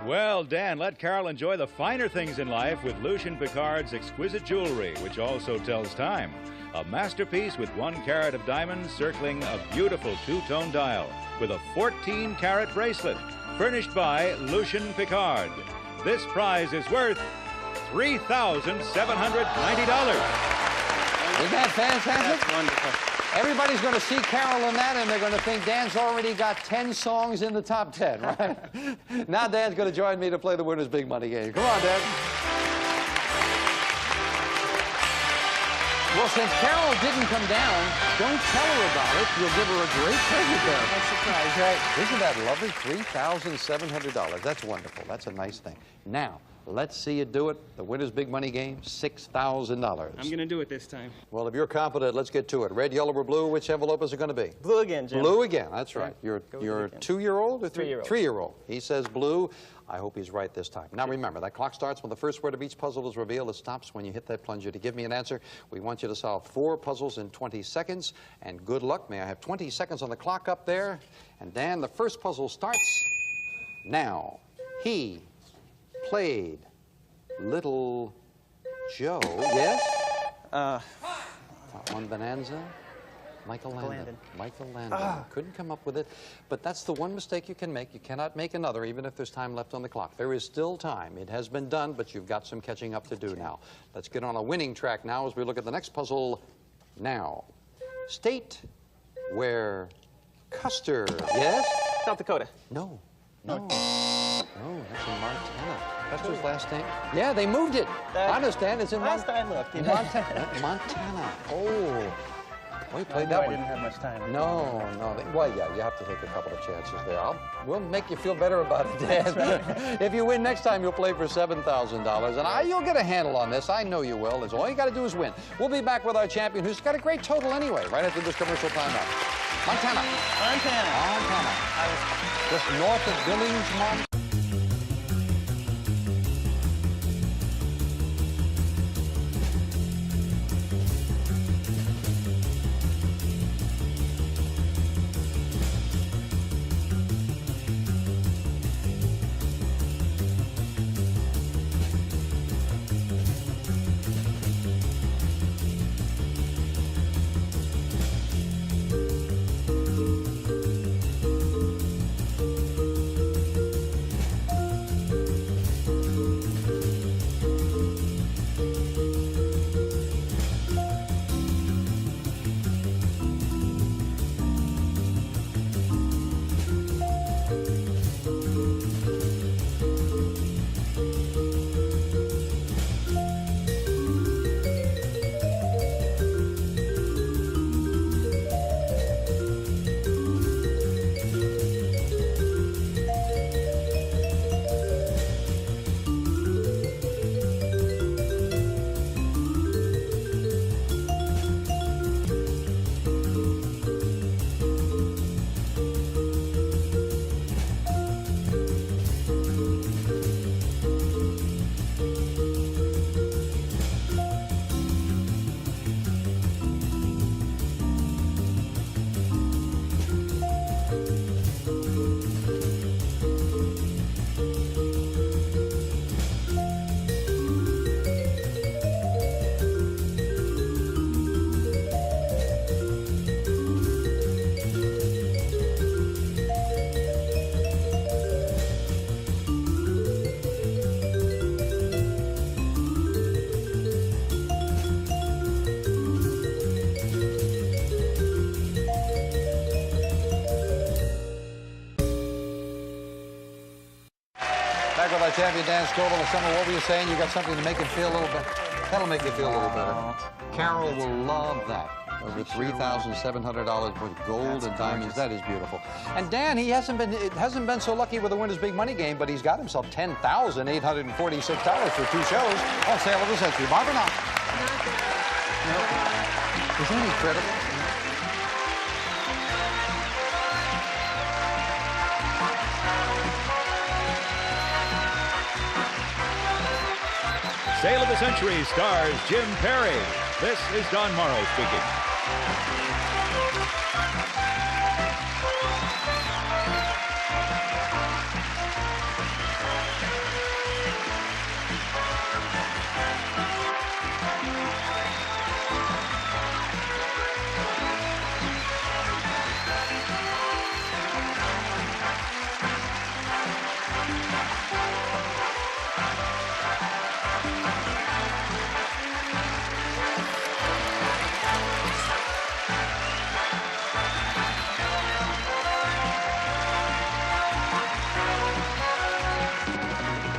Well, Dan, let Carol enjoy the finer things in life with Lucien Picard's exquisite jewelry, which also tells time. A masterpiece with 1 carat of diamonds circling a beautiful 2-tone dial with a 14-carat bracelet, furnished by Lucien Picard. This prize is worth $3,790. Isn't that fantastic? That's wonderful. Everybody's going to see Carol in that, and they're going to think Dan's already got 10 songs in the top 10, right? Now Dan's going to join me to play the winner's big money game. Come on, Dan. Well, since Carol didn't come down, don't tell her about it. You'll give her a great present there. That's a surprise, right? Isn't that lovely? $3,700. That's wonderful. That's a nice thing. Now, Let's see you do it. The winner's big money game, $6,000. I'm going to do it this time. Well, if you're confident, let's get to it. Red, yellow, or blue, which envelope is it going to be? Blue again, Jim. Blue again, that's right. You're Go a 2-year-old or 3-year-old? 3-year-old. He says blue. I hope he's right this time. Now remember, that clock starts when the first word of each puzzle is revealed. It stops when you hit that plunger to give me an answer. We want you to solve 4 puzzles in 20 seconds. And good luck. May I have 20 seconds on the clock up there? And Dan, the first puzzle starts now. He played Little Joe. Yes? One Bonanza. Michael Landon. Michael Landon. Couldn't come up with it. But that's the one mistake you can make. You cannot make another, even if there's time left on the clock. There is still time. It has been done, but you've got some catching up to do now. Let's get on a winning track now as we look at the next puzzle now. State where Custer. Yes? South Dakota. No. No. No, that's in Montana. Custer's last name? Yeah, they moved it. I understand. It's in Montana. Montana. Oh. Well, you played that one. I didn't have much time. No. Well, yeah, you have to take a couple of chances there. We'll make you feel better about it, Dan. Right. If you win next time, you'll play for $7,000. And you'll get a handle on this. I know you will. All you got to do is win. We'll be back with our champion, who's got a great total anyway, right after this commercial timeout. Montana. Just north of Billings, Montana. Back with our champion, Dan Scoville. And Summer, what were you saying? You got something to make it feel a little better? That'll make you feel a little better. Carol will love that. Over $3,700 worth of gold and diamonds. That is beautiful. And Dan, he hasn't been so lucky with the winner's big money game, but he's got himself $10,846 for 2 shows on Sale of the Century. Barbara, not. Is that incredible? Sale of the Century stars Jim Perry. This is Don Morrow speaking.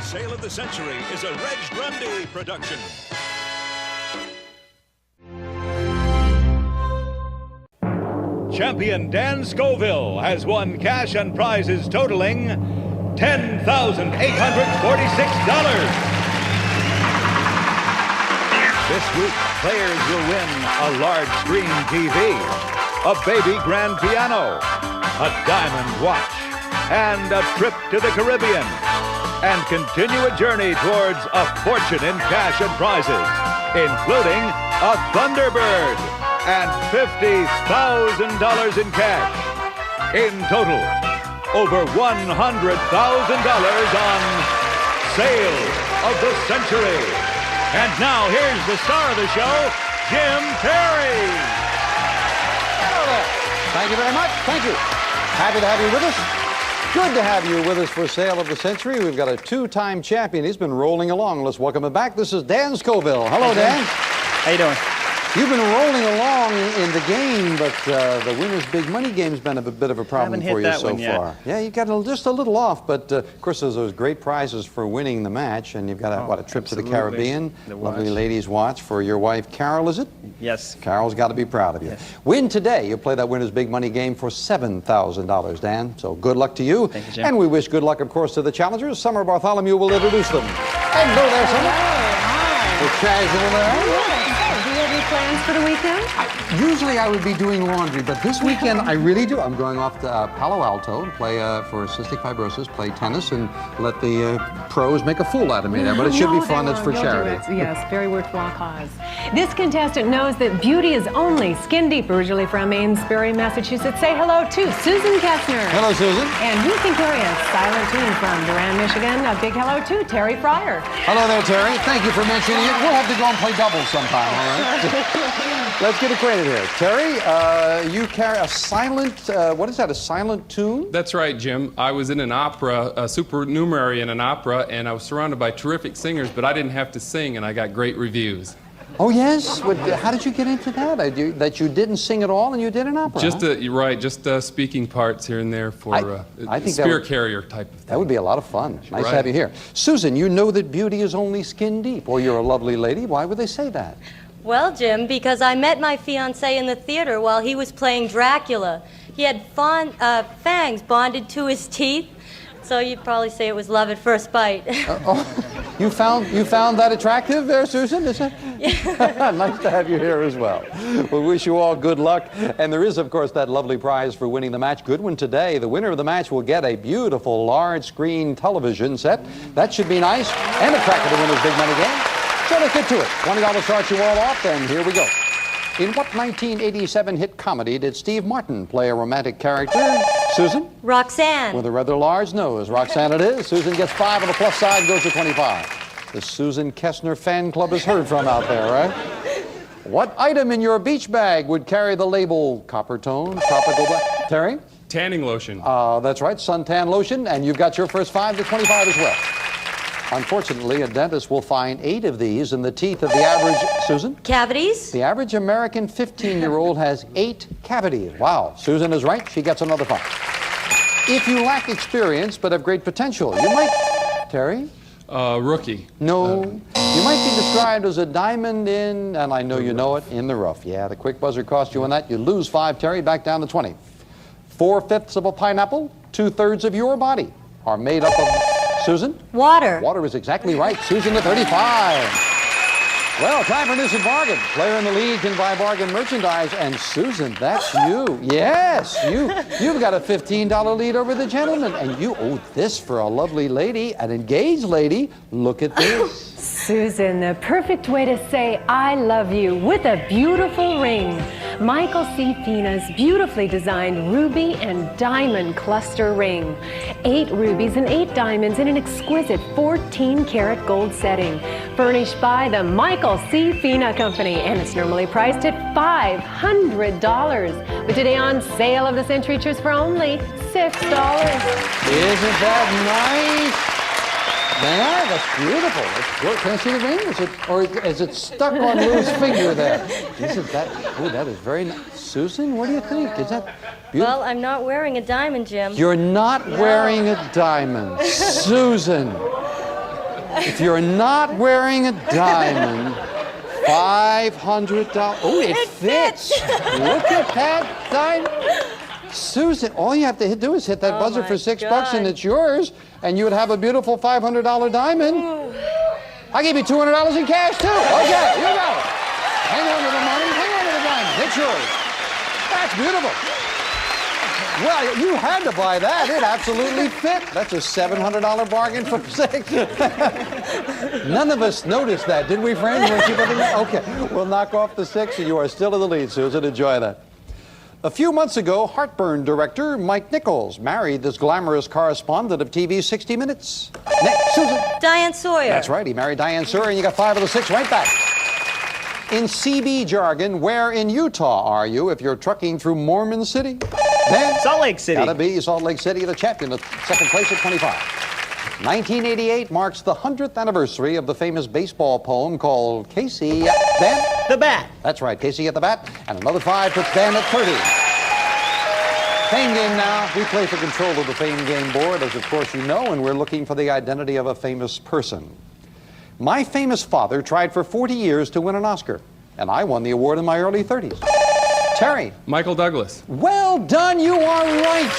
Sale of the Century is a Reg Grundy production. Champion Dan Scoville has won cash and prizes totaling $10,846. This week, players will win a large screen TV, a baby grand piano, a diamond watch, and a trip to the Caribbean, and continue a journey towards a fortune in cash and prizes, including a Thunderbird and $50,000 in cash. In total, over $100,000 on Sale of the Century. And now, here's the star of the show, Jim Terry. Hello there. Thank you very much. Thank you. Happy to have you with us. Good to have you with us for Sale of the Century. We've got a two-time champion. He's been rolling along. Let's welcome him back. This is Dan Scoville. Hello, Dan. How you doing? You've been rolling along in the game, but the Winner's Big Money Game's been a bit of a problem for you so far. Yeah, you got just a little off, but of course there's those great prizes for winning the match, and you've got a trip to the Caribbean, lovely ladies' watch for your wife Carol, is it? Yes. Carol's got to be proud of you. Yes. Win today. You'll play that Winner's Big Money Game for $7,000, Dan. So good luck to you. Thank you, Jim. And we wish good luck, of course, to the challengers. Summer Bartholomew will introduce them. Hello there, Summer. Hi. It's casual there. Plans for the weekend? Usually I would be doing laundry, but this weekend I really do. I'm going off to Palo Alto and play for cystic fibrosis, play tennis, and let the pros make a fool out of me there. But it should be fun. It's for charity. Yes, very worthwhile cause. This contestant knows that beauty is only skin deep. Originally from Amesbury, Massachusetts. Say hello to Susan Kessner. Hello, Susan. And who can carry a silent tune from Durand, Michigan? A big hello to Terry Fryer. Hello there, Terry. Thank you for mentioning it. We'll have to go and play doubles sometime, all right? Let's get acquainted here. Terry, you carry a silent, what is that, a silent tune? That's right, Jim. I was in an opera, a supernumerary in an opera, and I was surrounded by terrific singers, but I didn't have to sing, and I got great reviews. Oh, yes? How did you get into that? That you didn't sing at all and you did an opera? You're right, just speaking parts here and there for I think spirit carrier type of thing. That would be a lot of fun. Nice Right. to have you here. Susan, you know that beauty is only skin deep. Well, you're a lovely lady. Why would they say that? Well, Jim, because I met my fiancé in the theater while he was playing Dracula. He had fangs bonded to his teeth, so you'd probably say it was love at first bite. You found that attractive there, Susan? Is it? Yeah. Nice to have you here as well. We wish you all good luck. And there is, of course, that lovely prize for winning the match. Good one today. The winner of the match will get a beautiful large screen television set. That should be nice and attract to the Winner's Big Money Game. So let's get to it. $20 starts you all off, and here we go. In what 1987 hit comedy did Steve Martin play a romantic character? Susan? Roxanne. With a rather large nose. Roxanne it is. Susan gets 5 on the plus side, goes to 25. The Susan Kessner fan club is heard from out there, right? What item in your beach bag would carry the label copper tone, tropical black? Terry? Tanning lotion. That's right, suntan lotion, and you've got your first 5 to 25 as well. Unfortunately, a dentist will find 8 of these in the teeth of the average, Susan? Cavities? The average American 15-year-old has 8 cavities. Wow, Susan is right. She gets another 5. If you lack experience but have great potential, you might, Terry? Rookie. No. You might be described as a diamond in, and I know you know it, in the rough. Yeah, the quick buzzer cost you on that. You lose 5, Terry, back down to 20. 4/5 of a pineapple, 2/3 of your body are made up of... Susan? Water. Water is exactly right. Susan to 35. Well, time for News and Bargain. Player in the lead can buy bargain merchandise. And Susan, that's you. Yes, you've got a $15 lead over the gentleman. And you owe this for a lovely lady, an engaged lady. Look at this. Susan, the perfect way to say I love you with a beautiful ring. Michael C. Fina's beautifully designed ruby and diamond cluster ring. 8 rubies and 8 diamonds in an exquisite 14-karat gold setting. Furnished by the Michael C. Fina Company, and it's normally priced at $500. But today on Sale of the Century, choose for only $6. Isn't that nice? Yeah, that's beautiful. Can I see the ring? Is it stuck on Lou's finger there? Isn't that? Oh, that is very nice. Susan, what do you think? Is that beautiful? Well, I'm not wearing a diamond, Jim. You're not wearing a diamond, Susan. If you're not wearing a diamond, $500. Oh, it fits. Look at that diamond. Susan, all you have to do is hit that buzzer for $6 and it's yours, and you would have a beautiful $500 diamond. I give you $200 in cash too. Okay, here you go. That's beautiful. Well, you had to buy that. It absolutely fit. That's a $700 bargain for 6. None of us noticed that, did we, friends? When people didn't? Okay, we'll knock off the 6, and you are still in the lead, Susan. Enjoy that. A few months ago, Heartburn director Mike Nichols married this glamorous correspondent of TV's 60 Minutes. Next, Susan. Diane Sawyer. That's right. He married Diane Sawyer, and you got 5 of the 6 right back. In CB jargon, where in Utah are you if you're trucking through Mormon City? Dan? Salt Lake City. Gotta be Salt Lake City, the champion, second place at 25. 1988 marks the 100th anniversary of the famous baseball poem called Casey at Dan? The Bat. That's right, Casey at the Bat. And another 5 puts Dan at 30. Fame game now. We play for control of the Fame Game board, as of course you know, and we're looking for the identity of a famous person. My famous father tried for 40 years to win an Oscar, and I won the award in my early 30s. Terry. Michael Douglas. Well done, you are right.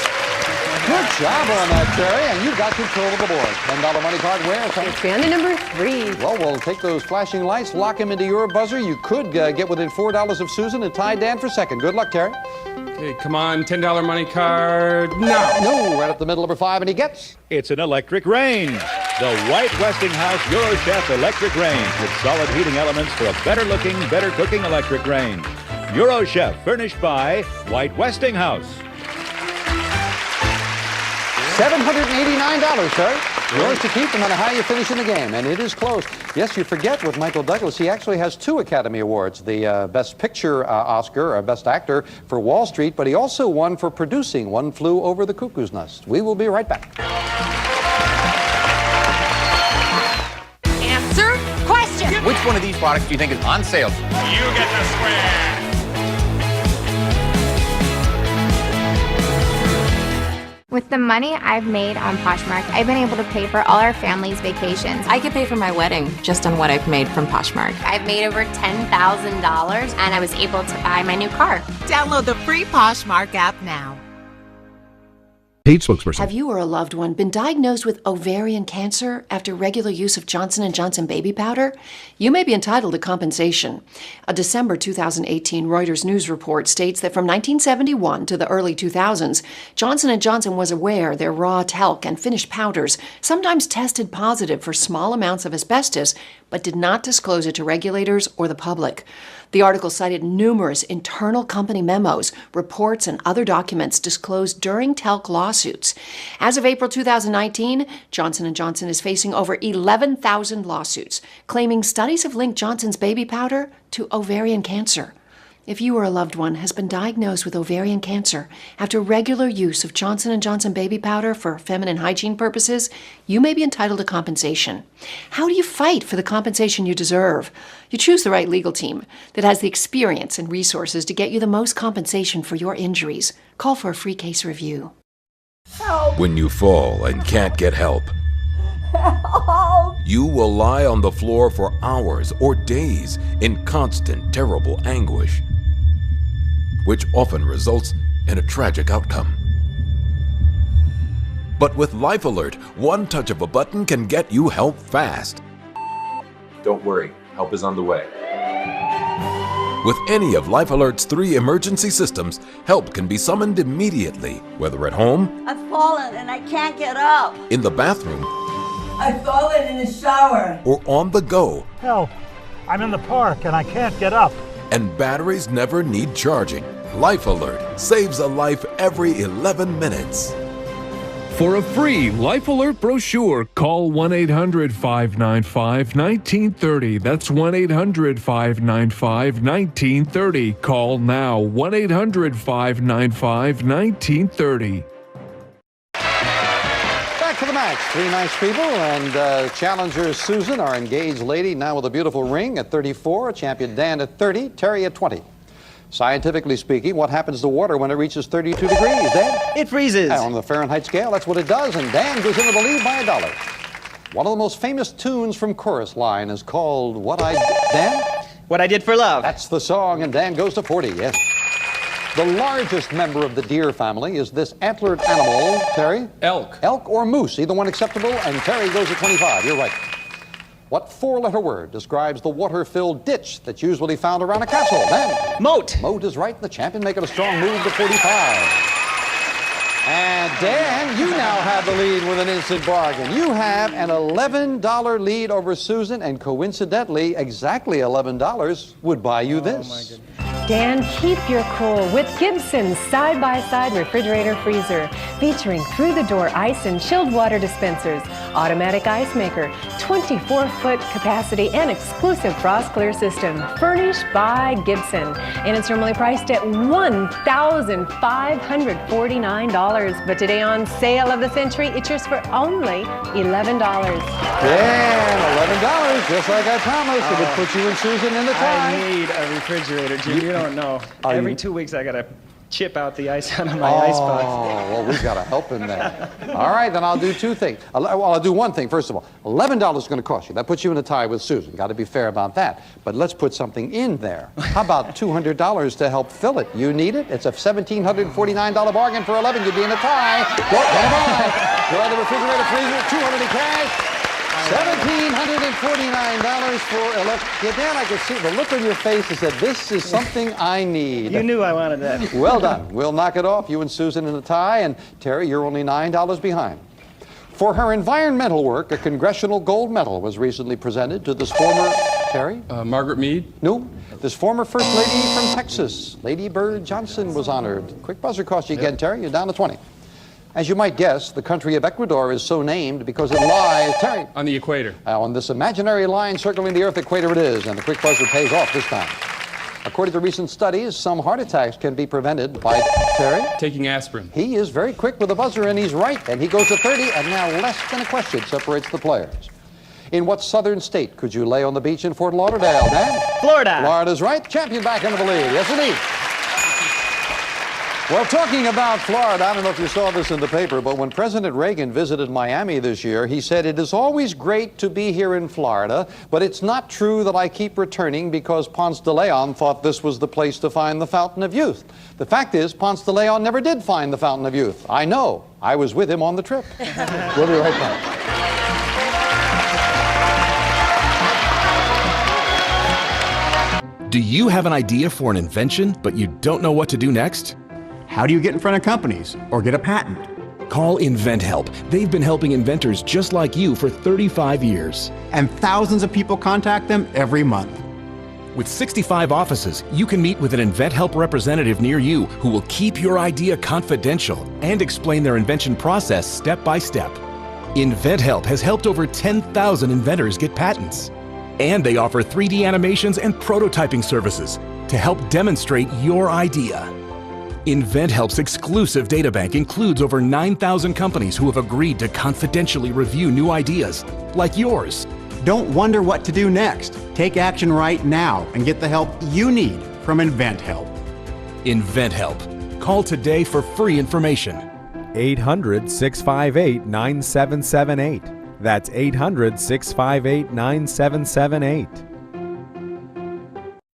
Good job on that, Terry, and you got control of the board. $10 money card where? It's Bandit number 3. Well, we'll take those flashing lights, lock them into your buzzer. You could get within $4 of Susan and tie Dan for second. Good luck, Terry. Okay, come on, $10 money card. No. No, right up the middle, number 5, and he gets. It's an electric range. The White Westinghouse Eurochef Electric Range with solid heating elements for a better looking, better cooking electric range. Eurochef, furnished by White Westinghouse. $789, Terry. Yours to keep no matter how you finish in the game, and it is close. Yes, you forget with Michael Douglas, he actually has 2 Academy Awards, the Best Picture Oscar, or Best Actor for Wall Street, but he also won for producing One Flew Over the Cuckoo's Nest. We will be right back. Answer question. Which one of these products do you think is on sale? You get the square. With the money I've made on Poshmark, I've been able to pay for all our family's vacations. I could pay for my wedding just on what I've made from Poshmark. I've made over $10,000 and I was able to buy my new car. Download the free Poshmark app now. Paid spokesperson. Have you or a loved one been diagnosed with ovarian cancer after regular use of Johnson & Johnson baby powder? You may be entitled to compensation. A December 2018 Reuters news report states that from 1971 to the early 2000s, Johnson & Johnson was aware their raw talc and finished powders sometimes tested positive for small amounts of asbestos, but did not disclose it to regulators or the public. The article cited numerous internal company memos, reports, and other documents disclosed during talc lawsuits. As of April 2019, Johnson & Johnson is facing over 11,000 lawsuits, claiming studies have linked Johnson's baby powder to ovarian cancer. If you or a loved one has been diagnosed with ovarian cancer after regular use of Johnson & Johnson baby powder for feminine hygiene purposes, you may be entitled to compensation. How do you fight for the compensation you deserve? You choose the right legal team that has the experience and resources to get you the most compensation for your injuries. Call for a free case review. Help. When you fall and can't get help, Help. you will lie on the floor for hours or days in constant, terrible anguish, which often results in a tragic outcome. But with Life Alert, one touch of a button can get you help fast. Don't worry, help is on the way. With any of Life Alert's 3 emergency systems, help can be summoned immediately, whether at home, I've fallen and I can't get up. in the bathroom, I've fallen in the shower. or on the go. Help! I'm in the park and I can't get up. And batteries never need charging. Life Alert saves a life every 11 minutes. For a free Life Alert brochure, call 1-800-595-1930. That's 1-800-595-1930. Call now, 1-800-595-1930. Back to the match. 3 nice people, and challenger Susan, our engaged lady, now with a beautiful ring at 34, champion Dan at 30, Terry at 20. Scientifically speaking, what happens to water when it reaches 32 degrees, Dan? It freezes. On the Fahrenheit scale, that's what it does, and Dan goes into the lead by $1. One of the most famous tunes from Chorus Line is called What I... Dan? What I Did for Love. That's the song, and Dan goes to 40, yes. The largest member of the deer family is this antlered animal, Terry? Elk. Elk or moose, either one acceptable, and Terry goes to 25. You're right. What four-letter word describes the water-filled ditch that's usually found around a castle? Dan? Moat. Moat is right. The champion making a strong move to 45. And Dan, you now have the lead with an instant bargain. You have an $11 lead over Susan, and coincidentally, exactly $11 would buy you this. Oh, my goodness. Dan, keep your cool with Gibson's side-by-side refrigerator freezer, featuring through-the-door ice and chilled water dispensers, automatic ice maker, 24-foot capacity, and exclusive frost clear system, furnished by Gibson. And it's normally priced at $1,549, but today on Sale of the Century, it's yours for only $11. Dan, $11, just like I promised. It would put you and Susan in the tie. I need a refrigerator, Jim. You don't know. Every 2 weeks I gotta chip out the ice out of my icebox. Oh, well, we've got to help in that. All right, then I'll do two things. I'll do one thing, first of all. $11 is going to cost you. That puts you in a tie with Susan. Got to be fair about that. But let's put something in there. How about $200 to help fill it? You need it? It's a $1,749 bargain for 11. You'd be in a tie. Go buy. Go to the refrigerator freezer, $200 in cash. $1,749 for a look. Yeah, Dan, I could see the look on your face that said, this is something I need. You knew I wanted that. Well done. We'll knock it off. You and Susan in a tie, and Terry, you're only $9 behind. For her environmental work, a congressional gold medal was recently presented to this former, Terry? Margaret Mead? No. This former First Lady from Texas, Lady Bird Johnson, was honored. Quick buzzer cost you again, Terry. You're down to 20. As you might guess, the country of Ecuador is so named because it lies, Terry, on the equator. On this imaginary line circling the Earth equator it is, and the quick buzzer pays off this time. According to recent studies, some heart attacks can be prevented by, Terry? Taking aspirin. He is very quick with the buzzer, and he's right, and he goes to 30, and now less than a question separates the players. In what southern state could you lay on the beach in Fort Lauderdale, Dan? Florida. Florida's right. Champion back into the lead. Yes, indeed. Well, talking about Florida, I don't know if you saw this in the paper, but when President Reagan visited Miami this year, he said, "It is always great to be here in Florida, but it's not true that I keep returning because Ponce de Leon thought this was the place to find the Fountain of Youth." The fact is, Ponce de Leon never did find the Fountain of Youth. I know. I was with him on the trip. We'll be right back. Do you have an idea for an invention, but you don't know what to do next? How do you get in front of companies or get a patent? Call InventHelp. They've been helping inventors just like you for 35 years. And thousands of people contact them every month. With 65 offices, you can meet with an InventHelp representative near you who will keep your idea confidential and explain their invention process step by step. InventHelp has helped over 10,000 inventors get patents. And they offer 3D animations and prototyping services to help demonstrate your idea. InventHelp's exclusive databank includes over 9,000 companies who have agreed to confidentially review new ideas, like yours. Don't wonder what to do next. Take action right now and get the help you need from InventHelp. InventHelp. Call today for free information. 800-658-9778. That's 800-658-9778.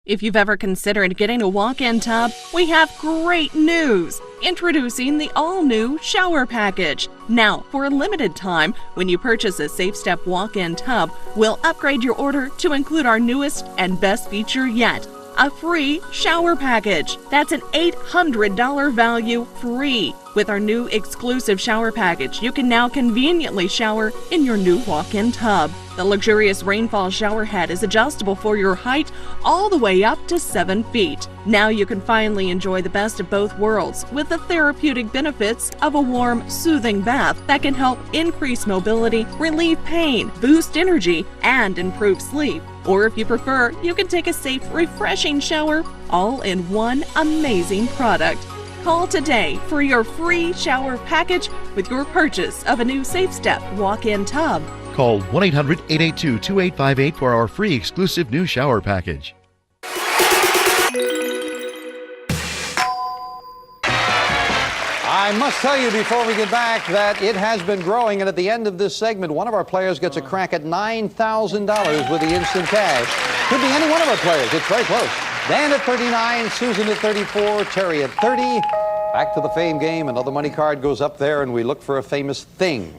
If you've ever considered getting a walk-in tub, we have great news! Introducing the all-new shower package. Now, for a limited time, when you purchase a Safe Step walk-in tub, we'll upgrade your order to include our newest and best feature yet, a free shower package. That's an $800 value free. With our new exclusive shower package, you can now conveniently shower in your new walk-in tub. The luxurious rainfall shower head is adjustable for your height all the way up to 7 feet. Now you can finally enjoy the best of both worlds with the therapeutic benefits of a warm, soothing bath that can help increase mobility, relieve pain, boost energy, and improve sleep. Or if you prefer, you can take a safe, refreshing shower all in one amazing product. Call today for your free shower package with your purchase of a new Safe Step walk-in tub. Call 1-800-882-2858 for our free exclusive new shower package. I must tell you before we get back that it has been growing, and at the end of this segment, one of our players gets a crack at $9,000 with the instant cash. Could be any one of our players. It's very close. Dan at 39, Susan at 34, Terry at 30. Back to the fame game. Another money card goes up there, and we look for a famous thing.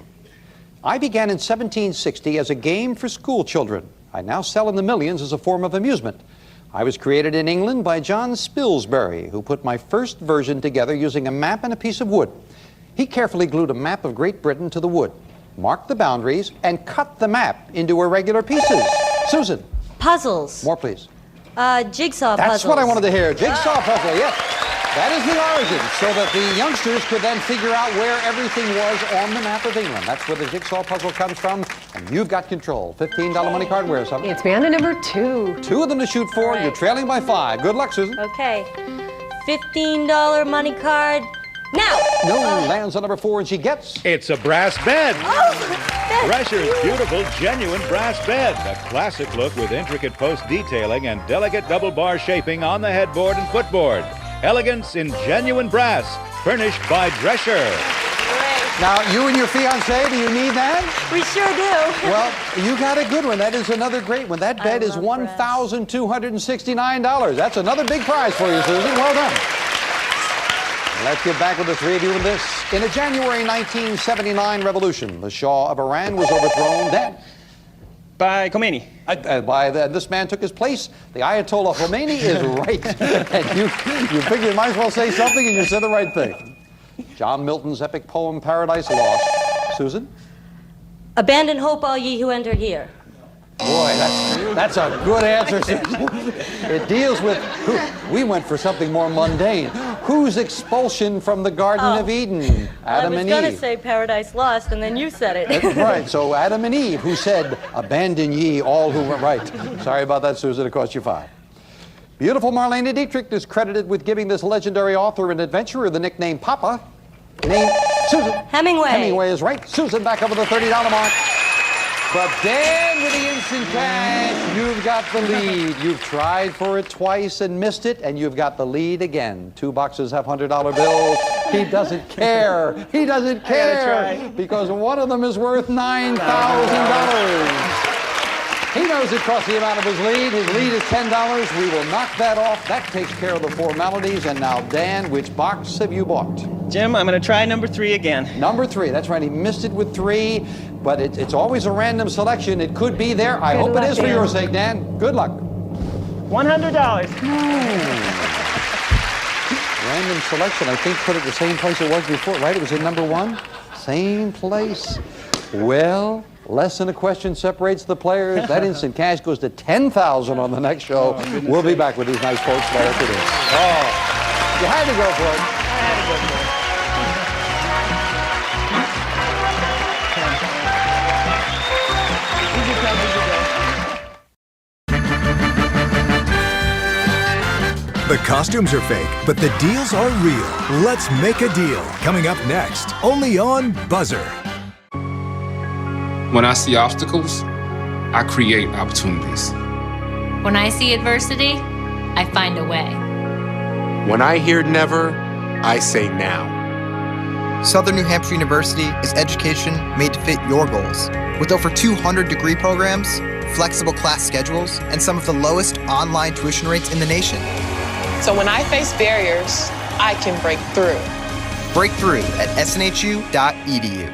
I began in 1760 as a game for school children. I now sell in the millions as a form of amusement. I was created in England by John Spilsbury, who put my first version together using a map and a piece of wood. He carefully glued a map of Great Britain to the wood, marked the boundaries, and cut the map into irregular pieces. Susan. Puzzles. More, please. Jigsaw puzzles. That's what I wanted to hear. Jigsaw puzzle, yes. That is the origin, so that the youngsters could then figure out where everything was on the map of England. That's where the jigsaw puzzle comes from, and you've got control. $15 money card, where is something? It's band number 2. 2 of them to shoot for. You're trailing by 5. Good luck, Susan. Okay. $15 money card. Now! No, lands on number 4, and she gets... It's a brass bed. Oh! Drescher's beautiful, genuine brass bed. A classic look with intricate post detailing and delicate double bar shaping on the headboard and footboard. Elegance in genuine brass, furnished by Drescher. Now, you and your fiancé, do you need that? We sure do. Well, you got a good one. That is another great one. That bed is $1,269. That's another big prize for you, Susan. Well done. Let's get back with the three of you in this. In a January 1979 revolution, the Shah of Iran was overthrown then. By Khomeini. This man took his place. The Ayatollah Khomeini is right. And you figure you might as well say something, and you said the right thing. John Milton's epic poem, Paradise Lost. Susan? Abandon hope, all ye who enter here. Boy, that's a good answer, Susan. It deals with, we went for something more mundane. Whose expulsion from the Garden of Eden? Adam and Eve. I was going to say Paradise Lost, and then you said it. That's right. So Adam and Eve, who said, abandon ye all who were right. Sorry about that, Susan. It cost you 5. Beautiful Marlene Dietrich is credited with giving this legendary author and adventurer the nickname Papa. Name Susan. Hemingway. Hemingway is right. Susan, back over the $30 mark. But Dan, with the instant cash, you've got the lead. You've tried for it twice and missed it, and you've got the lead again. 2 boxes have $100 bills. He doesn't care. He doesn't care because one of them is worth $9,000. He knows it costs the amount of his lead. His lead is $10. We will knock that off. That takes care of the formalities. And now, Dan, which box have you bought? Jim, I'm going to try number 3 again. Number 3. That's right. He missed it with 3, but it's always a random selection. It could be there. I hope it is for your sake, Dan. Good luck. $100. Random selection. I think put it the same place it was before, right? It was in number 1. Same place. Well, less than a question separates the players. That instant cash goes to $10,000 on the next show. We'll be back with these nice folks right after this. Oh, you had to go for it. I had to go for it. The costumes are fake, but the deals are real. Let's make a deal. Coming up next, only on Buzzr. When I see obstacles, I create opportunities. When I see adversity, I find a way. When I hear never, I say now. Southern New Hampshire University is education made to fit your goals. With over 200 degree programs, flexible class schedules, and some of the lowest online tuition rates in the nation. So when I face barriers, I can break through. Break through at snhu.edu.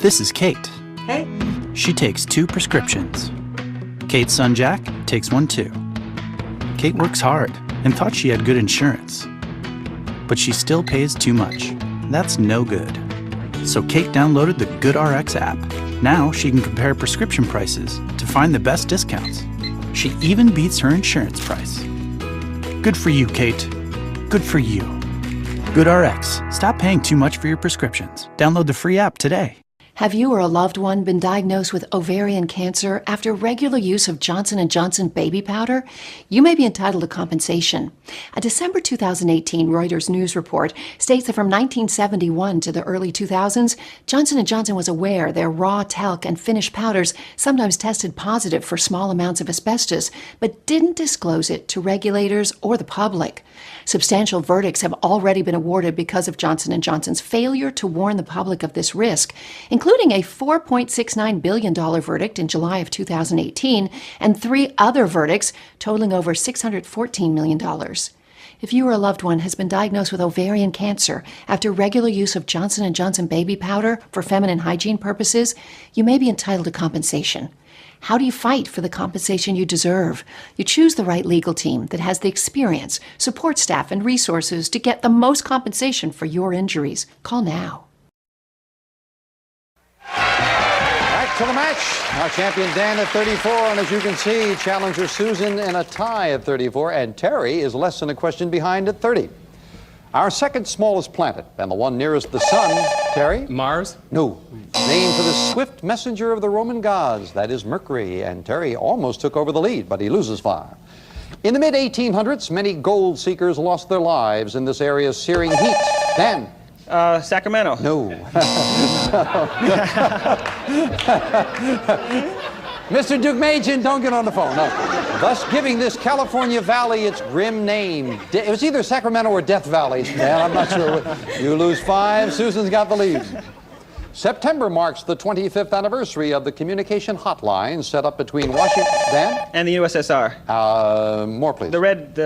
This is Kate. Hey. She takes 2 prescriptions. Kate's son Jack takes 1 too. Kate works hard and thought she had good insurance. But she still pays too much. That's no good. So Kate downloaded the GoodRx app. Now she can compare prescription prices to find the best discounts. She even beats her insurance price. Good for you, Kate. Good for you. GoodRx. Stop paying too much for your prescriptions. Download the free app today. Have you or a loved one been diagnosed with ovarian cancer after regular use of Johnson & Johnson baby powder? You may be entitled to compensation. A December 2018 Reuters news report states that from 1971 to the early 2000s, Johnson & Johnson was aware their raw talc and finished powders sometimes tested positive for small amounts of asbestos, but didn't disclose it to regulators or the public. Substantial verdicts have already been awarded because of Johnson & Johnson's failure to warn the public of this risk, including a $4.69 billion verdict in July of 2018 and 3 other verdicts totaling over $614 million. If you or a loved one has been diagnosed with ovarian cancer after regular use of Johnson & Johnson baby powder for feminine hygiene purposes, you may be entitled to compensation. How do you fight for the compensation you deserve? You choose the right legal team that has the experience, support staff, and resources to get the most compensation for your injuries. Call now. Back to the match. Our champion Dan at 34, and as you can see, challenger Susan in a tie at 34, and Terry is less than a question behind at 30. Our second smallest planet, and the one nearest the sun, Terry? Mars? No. Named for the swift messenger of the Roman gods, that is Mercury, and Terry almost took over the lead, but he loses 5. In the mid-1800s, many gold seekers lost their lives in this area's searing heat. Dan? Sacramento. No. Mr. Dugmagian, don't get on the phone. No. Thus giving this California valley its grim name. It was either Sacramento or Death Valley, man. I'm not sure. You lose 5. Susan's got the lead. September marks the 25th anniversary of the communication hotline set up between Washington and the USSR. More, please. The red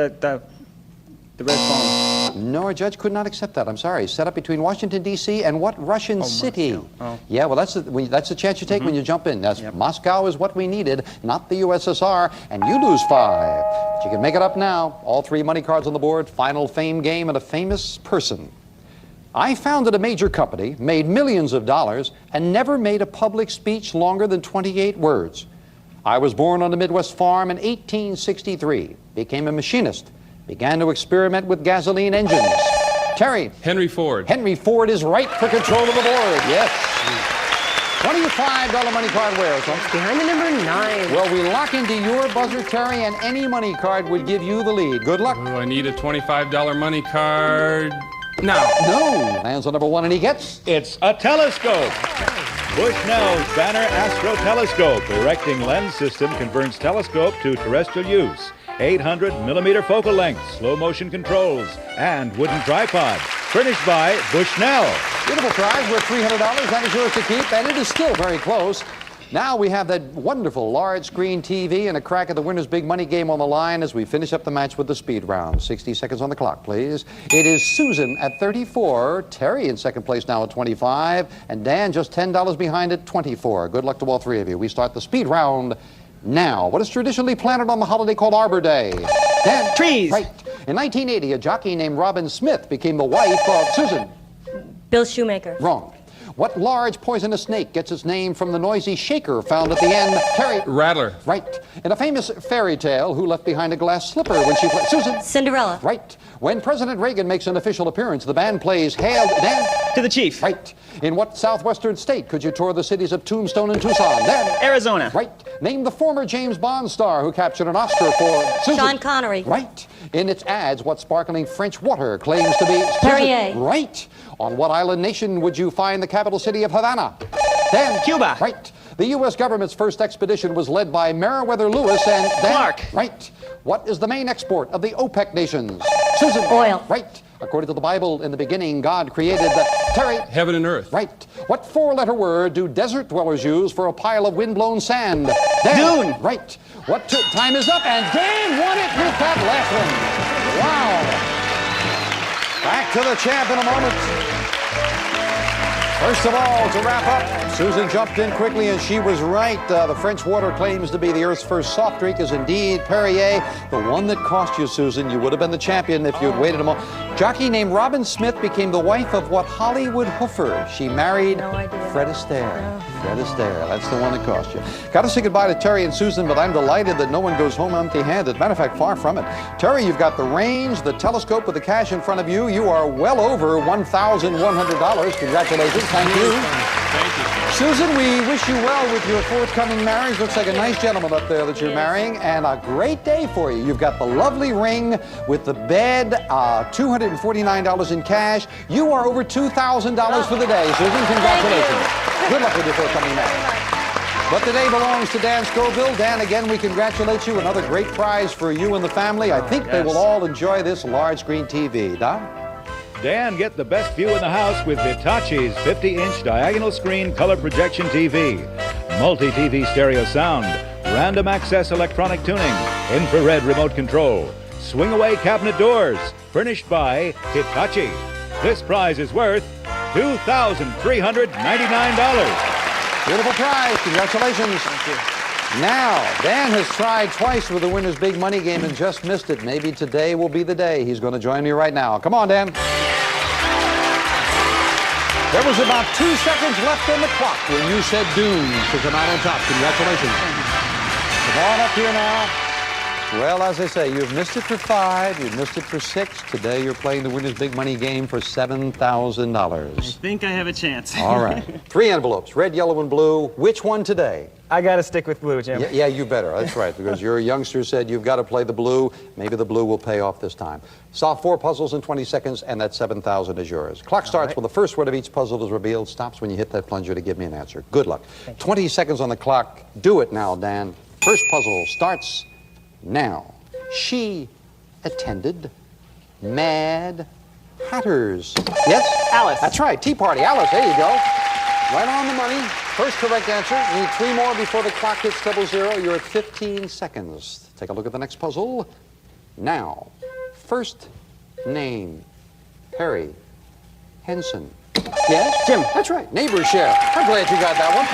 phone. No, our judge could not accept that. I'm sorry. Set up between Washington, D.C. and what Russian city? Oh. Yeah, well, that's the chance you take when you jump in. That's Moscow is what we needed, not the USSR, and you lose 5. But you can make it up now. All 3 money cards on the board, final fame game, and a famous person. I founded a major company, made millions of dollars, and never made a public speech longer than 28 words. I was born on a Midwest farm in 1863, became a machinist, began to experiment with gasoline engines. Terry? Henry Ford. Henry Ford is right for control of the board, yes. $25 money card where, son? Behind the number 9. Well, we lock into your buzzer, Terry, and any money card would give you the lead. Good luck. Oh, I need a $25 money card now. No. Lands on number 1, and he gets... It's a telescope. Bushnell's Banner Astro Telescope. Erecting lens system converts telescope to terrestrial use. 800-millimeter focal length, slow motion controls, and wooden tripod. Furnished by Bushnell. Beautiful prize worth $300. That is yours to keep, and it is still very close. Now we have that wonderful large screen TV and a crack at the winner's big money game on the line as we finish up the match with the speed round. 60 seconds on the clock, please. It is Susan at 34, Terry in second place now at 25, and Dan just $10 behind at 24. Good luck to all 3 of you. We start the speed round now. What is traditionally planted on the holiday called Arbor Day? Dan? Trees. Right. In 1980, a jockey named Robin Smith became the wife of Susan. Bill Shoemaker. Wrong. What large poisonous snake gets its name from the noisy shaker found at the end? Terry? Rattler. Right. In a famous fairy tale, who left behind a glass slipper when she played? Susan? Cinderella. Right. When President Reagan makes an official appearance, the band plays Hail Dan? To the Chief. Right. In what southwestern state could you tour the cities of Tombstone and Tucson? Dan? Arizona. Right. Name the former James Bond star who captured an Oscar for Susan. Sean Connery. Right. In its ads, what sparkling French water claims to be Perrier. Right. On what island nation would you find the capital city of Havana? Dan? Cuba. Right. The U.S. government's first expedition was led by Meriwether Lewis and Dan? Clark. Right. What is the main export of the OPEC nations? Susan? Oil. Right. According to the Bible, in the beginning, God created the... Terry? Heaven and earth. Right. What 4-letter word do desert dwellers use for a pile of windblown sand? Dan? Dune. Right. What time is up, and Dan won it with that last one. Wow. Back to the champ in a moment. First of all, to wrap up, Susan jumped in quickly, and she was right. The French water claims to be the Earth's first soft drink is indeed Perrier, the one that cost you, Susan. You would have been the champion if you'd waited a moment. Jockey named Robin Smith became the wife of what Hollywood hoofer? She married Fred Astaire. No. Fred Astaire, that's the one that cost you. Got to say goodbye to Terry and Susan, but I'm delighted that no one goes home empty-handed. Matter of fact, far from it. Terry, you've got the range, the telescope with the cash in front of you. You are well over $1,100. Congratulations. Thank you. Thank you. Susan, we wish you well with your forthcoming marriage. Looks like a nice gentleman up there that you're marrying, and a great day for you. You've got the lovely ring with the bed, $249 in cash. You are over $2,000 for the day, Susan. Congratulations. Good luck with your forthcoming marriage. But the day belongs to Dan Scoville. Dan, again, we congratulate you. Another great prize for you and the family. I think they will all enjoy this large screen TV. Don? Dan, get the best view in the house with Hitachi's 50-inch diagonal screen color projection TV. Multi-TV stereo sound, random access electronic tuning, infrared remote control, swing-away cabinet doors, furnished by Hitachi. This prize is worth $2,399. Beautiful prize. Congratulations. Thank you. Now, Dan has tried twice with the winner's big money game and just missed it. Maybe today will be the day. He's going to join me right now. Come on, Dan. There was about 2 seconds left on the clock when you said Dune to come out on top. Congratulations. Come on up here now. Well, as I say, you've missed it for 5, you've missed it for 6. Today you're playing the winner's big money game for $7,000. I think I have a chance. All right. 3 envelopes, red, yellow, and blue. Which one today? I got to stick with blue, Jim. Yeah, you better. That's right, because your youngster said you've got to play the blue. Maybe the blue will pay off this time. Solve 4 puzzles in 20 seconds, and that $7,000 is yours. Clock starts when the first word of each puzzle is revealed. Stops when you hit that plunger to give me an answer. Good luck. 20 seconds on the clock. Do it now, Dan. First puzzle starts now. She attended Mad Hatter's. Yes? Alice. That's right. Tea party. Alice, there you go. Right on the money. First correct answer. You need 3 more before the clock hits 00. You're at 15 seconds. Take a look at the next puzzle. Now, first name, Perry Henson. Yes? Jim. That's right. Neighbor share. I'm glad you got that one.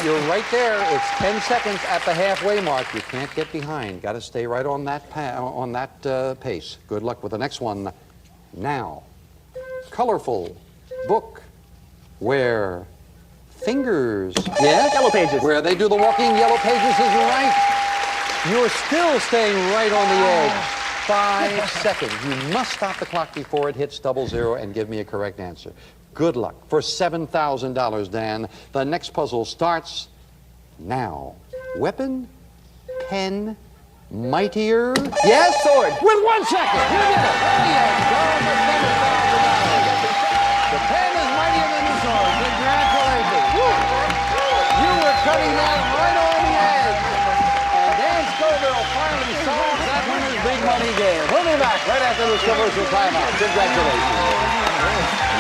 You're right there. It's 10 seconds at the halfway mark. You can't get behind. Got to stay right on that pace. Good luck with the next one. Now, colorful book where fingers. Yes? Yellow Pages. Where they do the walking. Yellow Pages is right. You're still staying right on the edge. 5 seconds. You must stop the clock before it hits 00 and give me a correct answer. Good luck for $7,000, Dan. The next puzzle starts now. Weapon, pen, mightier. Yes, sword. With 1 second. You did it. There you go. For $7,000. The pen is mightier than the sword. Congratulations. Woo. You were cutting that right on the edge. And Dan Scoville finally solves that winner's big money game. We'll be back right after this commercial timeout. Congratulations.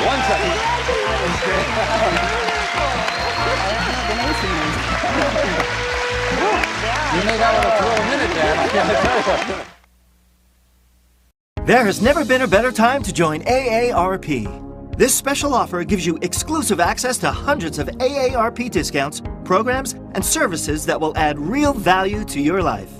1 second. You made out with a thrill minute, Dan. I gotta tell you. There has never been a better time to join AARP. This special offer gives you exclusive access to hundreds of AARP discounts, programs, and services that will add real value to your life.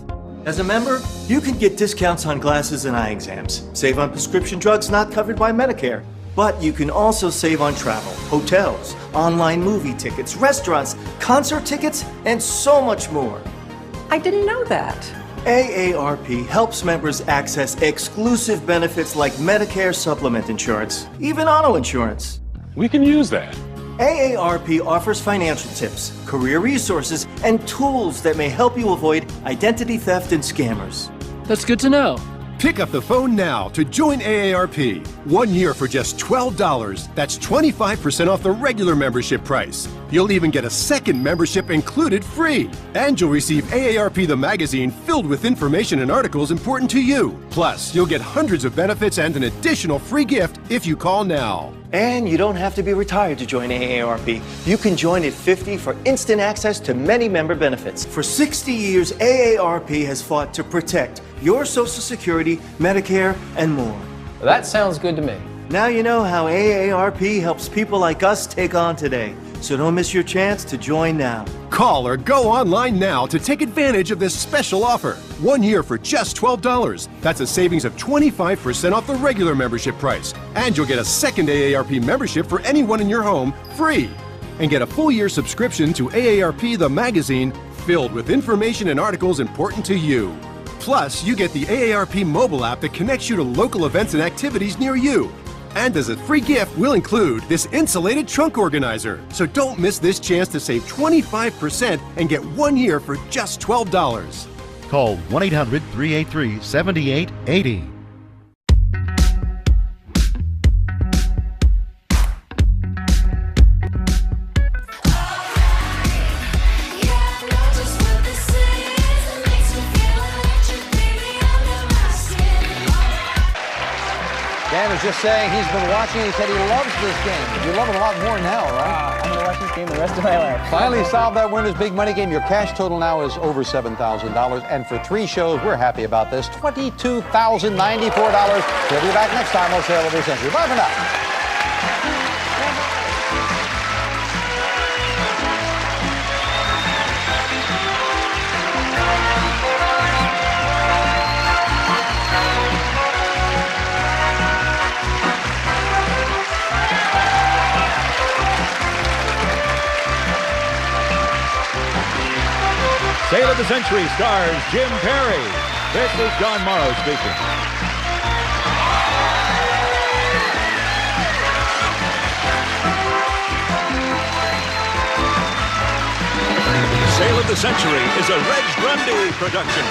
As a member, you can get discounts on glasses and eye exams, save on prescription drugs not covered by Medicare, but you can also save on travel, hotels, online movie tickets, restaurants, concert tickets, and so much more. I didn't know that. AARP helps members access exclusive benefits like Medicare supplement insurance, even auto insurance. We can use that. AARP offers financial tips, career resources, and tools that may help you avoid identity theft and scammers. That's good to know. Pick up the phone now to join AARP. 1 year for just $12. That's 25% off the regular membership price. You'll even get a second membership included free. And you'll receive AARP the magazine filled with information and articles important to you. Plus, you'll get hundreds of benefits and an additional free gift if you call now. And you don't have to be retired to join AARP. You can join at 50 for instant access to many member benefits. For 60 years, AARP has fought to protect your Social Security, Medicare, and more. That sounds good to me. Now you know how AARP helps people like us take on today. So don't miss your chance to join now. Call or go online now to take advantage of this special offer. 1 year for just $12. That's a savings of 25% off the regular membership price. And you'll get a second AARP membership for anyone in your home free. And get a full year subscription to AARP the magazine filled with information and articles important to you. Plus, you get the AARP mobile app that connects you to local events and activities near you. And as a free gift, we'll include this insulated trunk organizer. So don't miss this chance to save 25% and get 1 year for just $12. Call 1-800-383-7880. Dan was just saying he's been watching. He said he loves this game. You love it a lot more now, right? I'm going to watch this game the rest of my life. Finally solved that winner's big money game. Your cash total now is over $7,000. And for 3 shows, we're happy about this. $22,094. We'll be back next time on Sale of the Century. Bye for now. Sale of the Century stars Jim Perry. This is John Morrow speaking. Sale of the Century is a Reg Grundy production.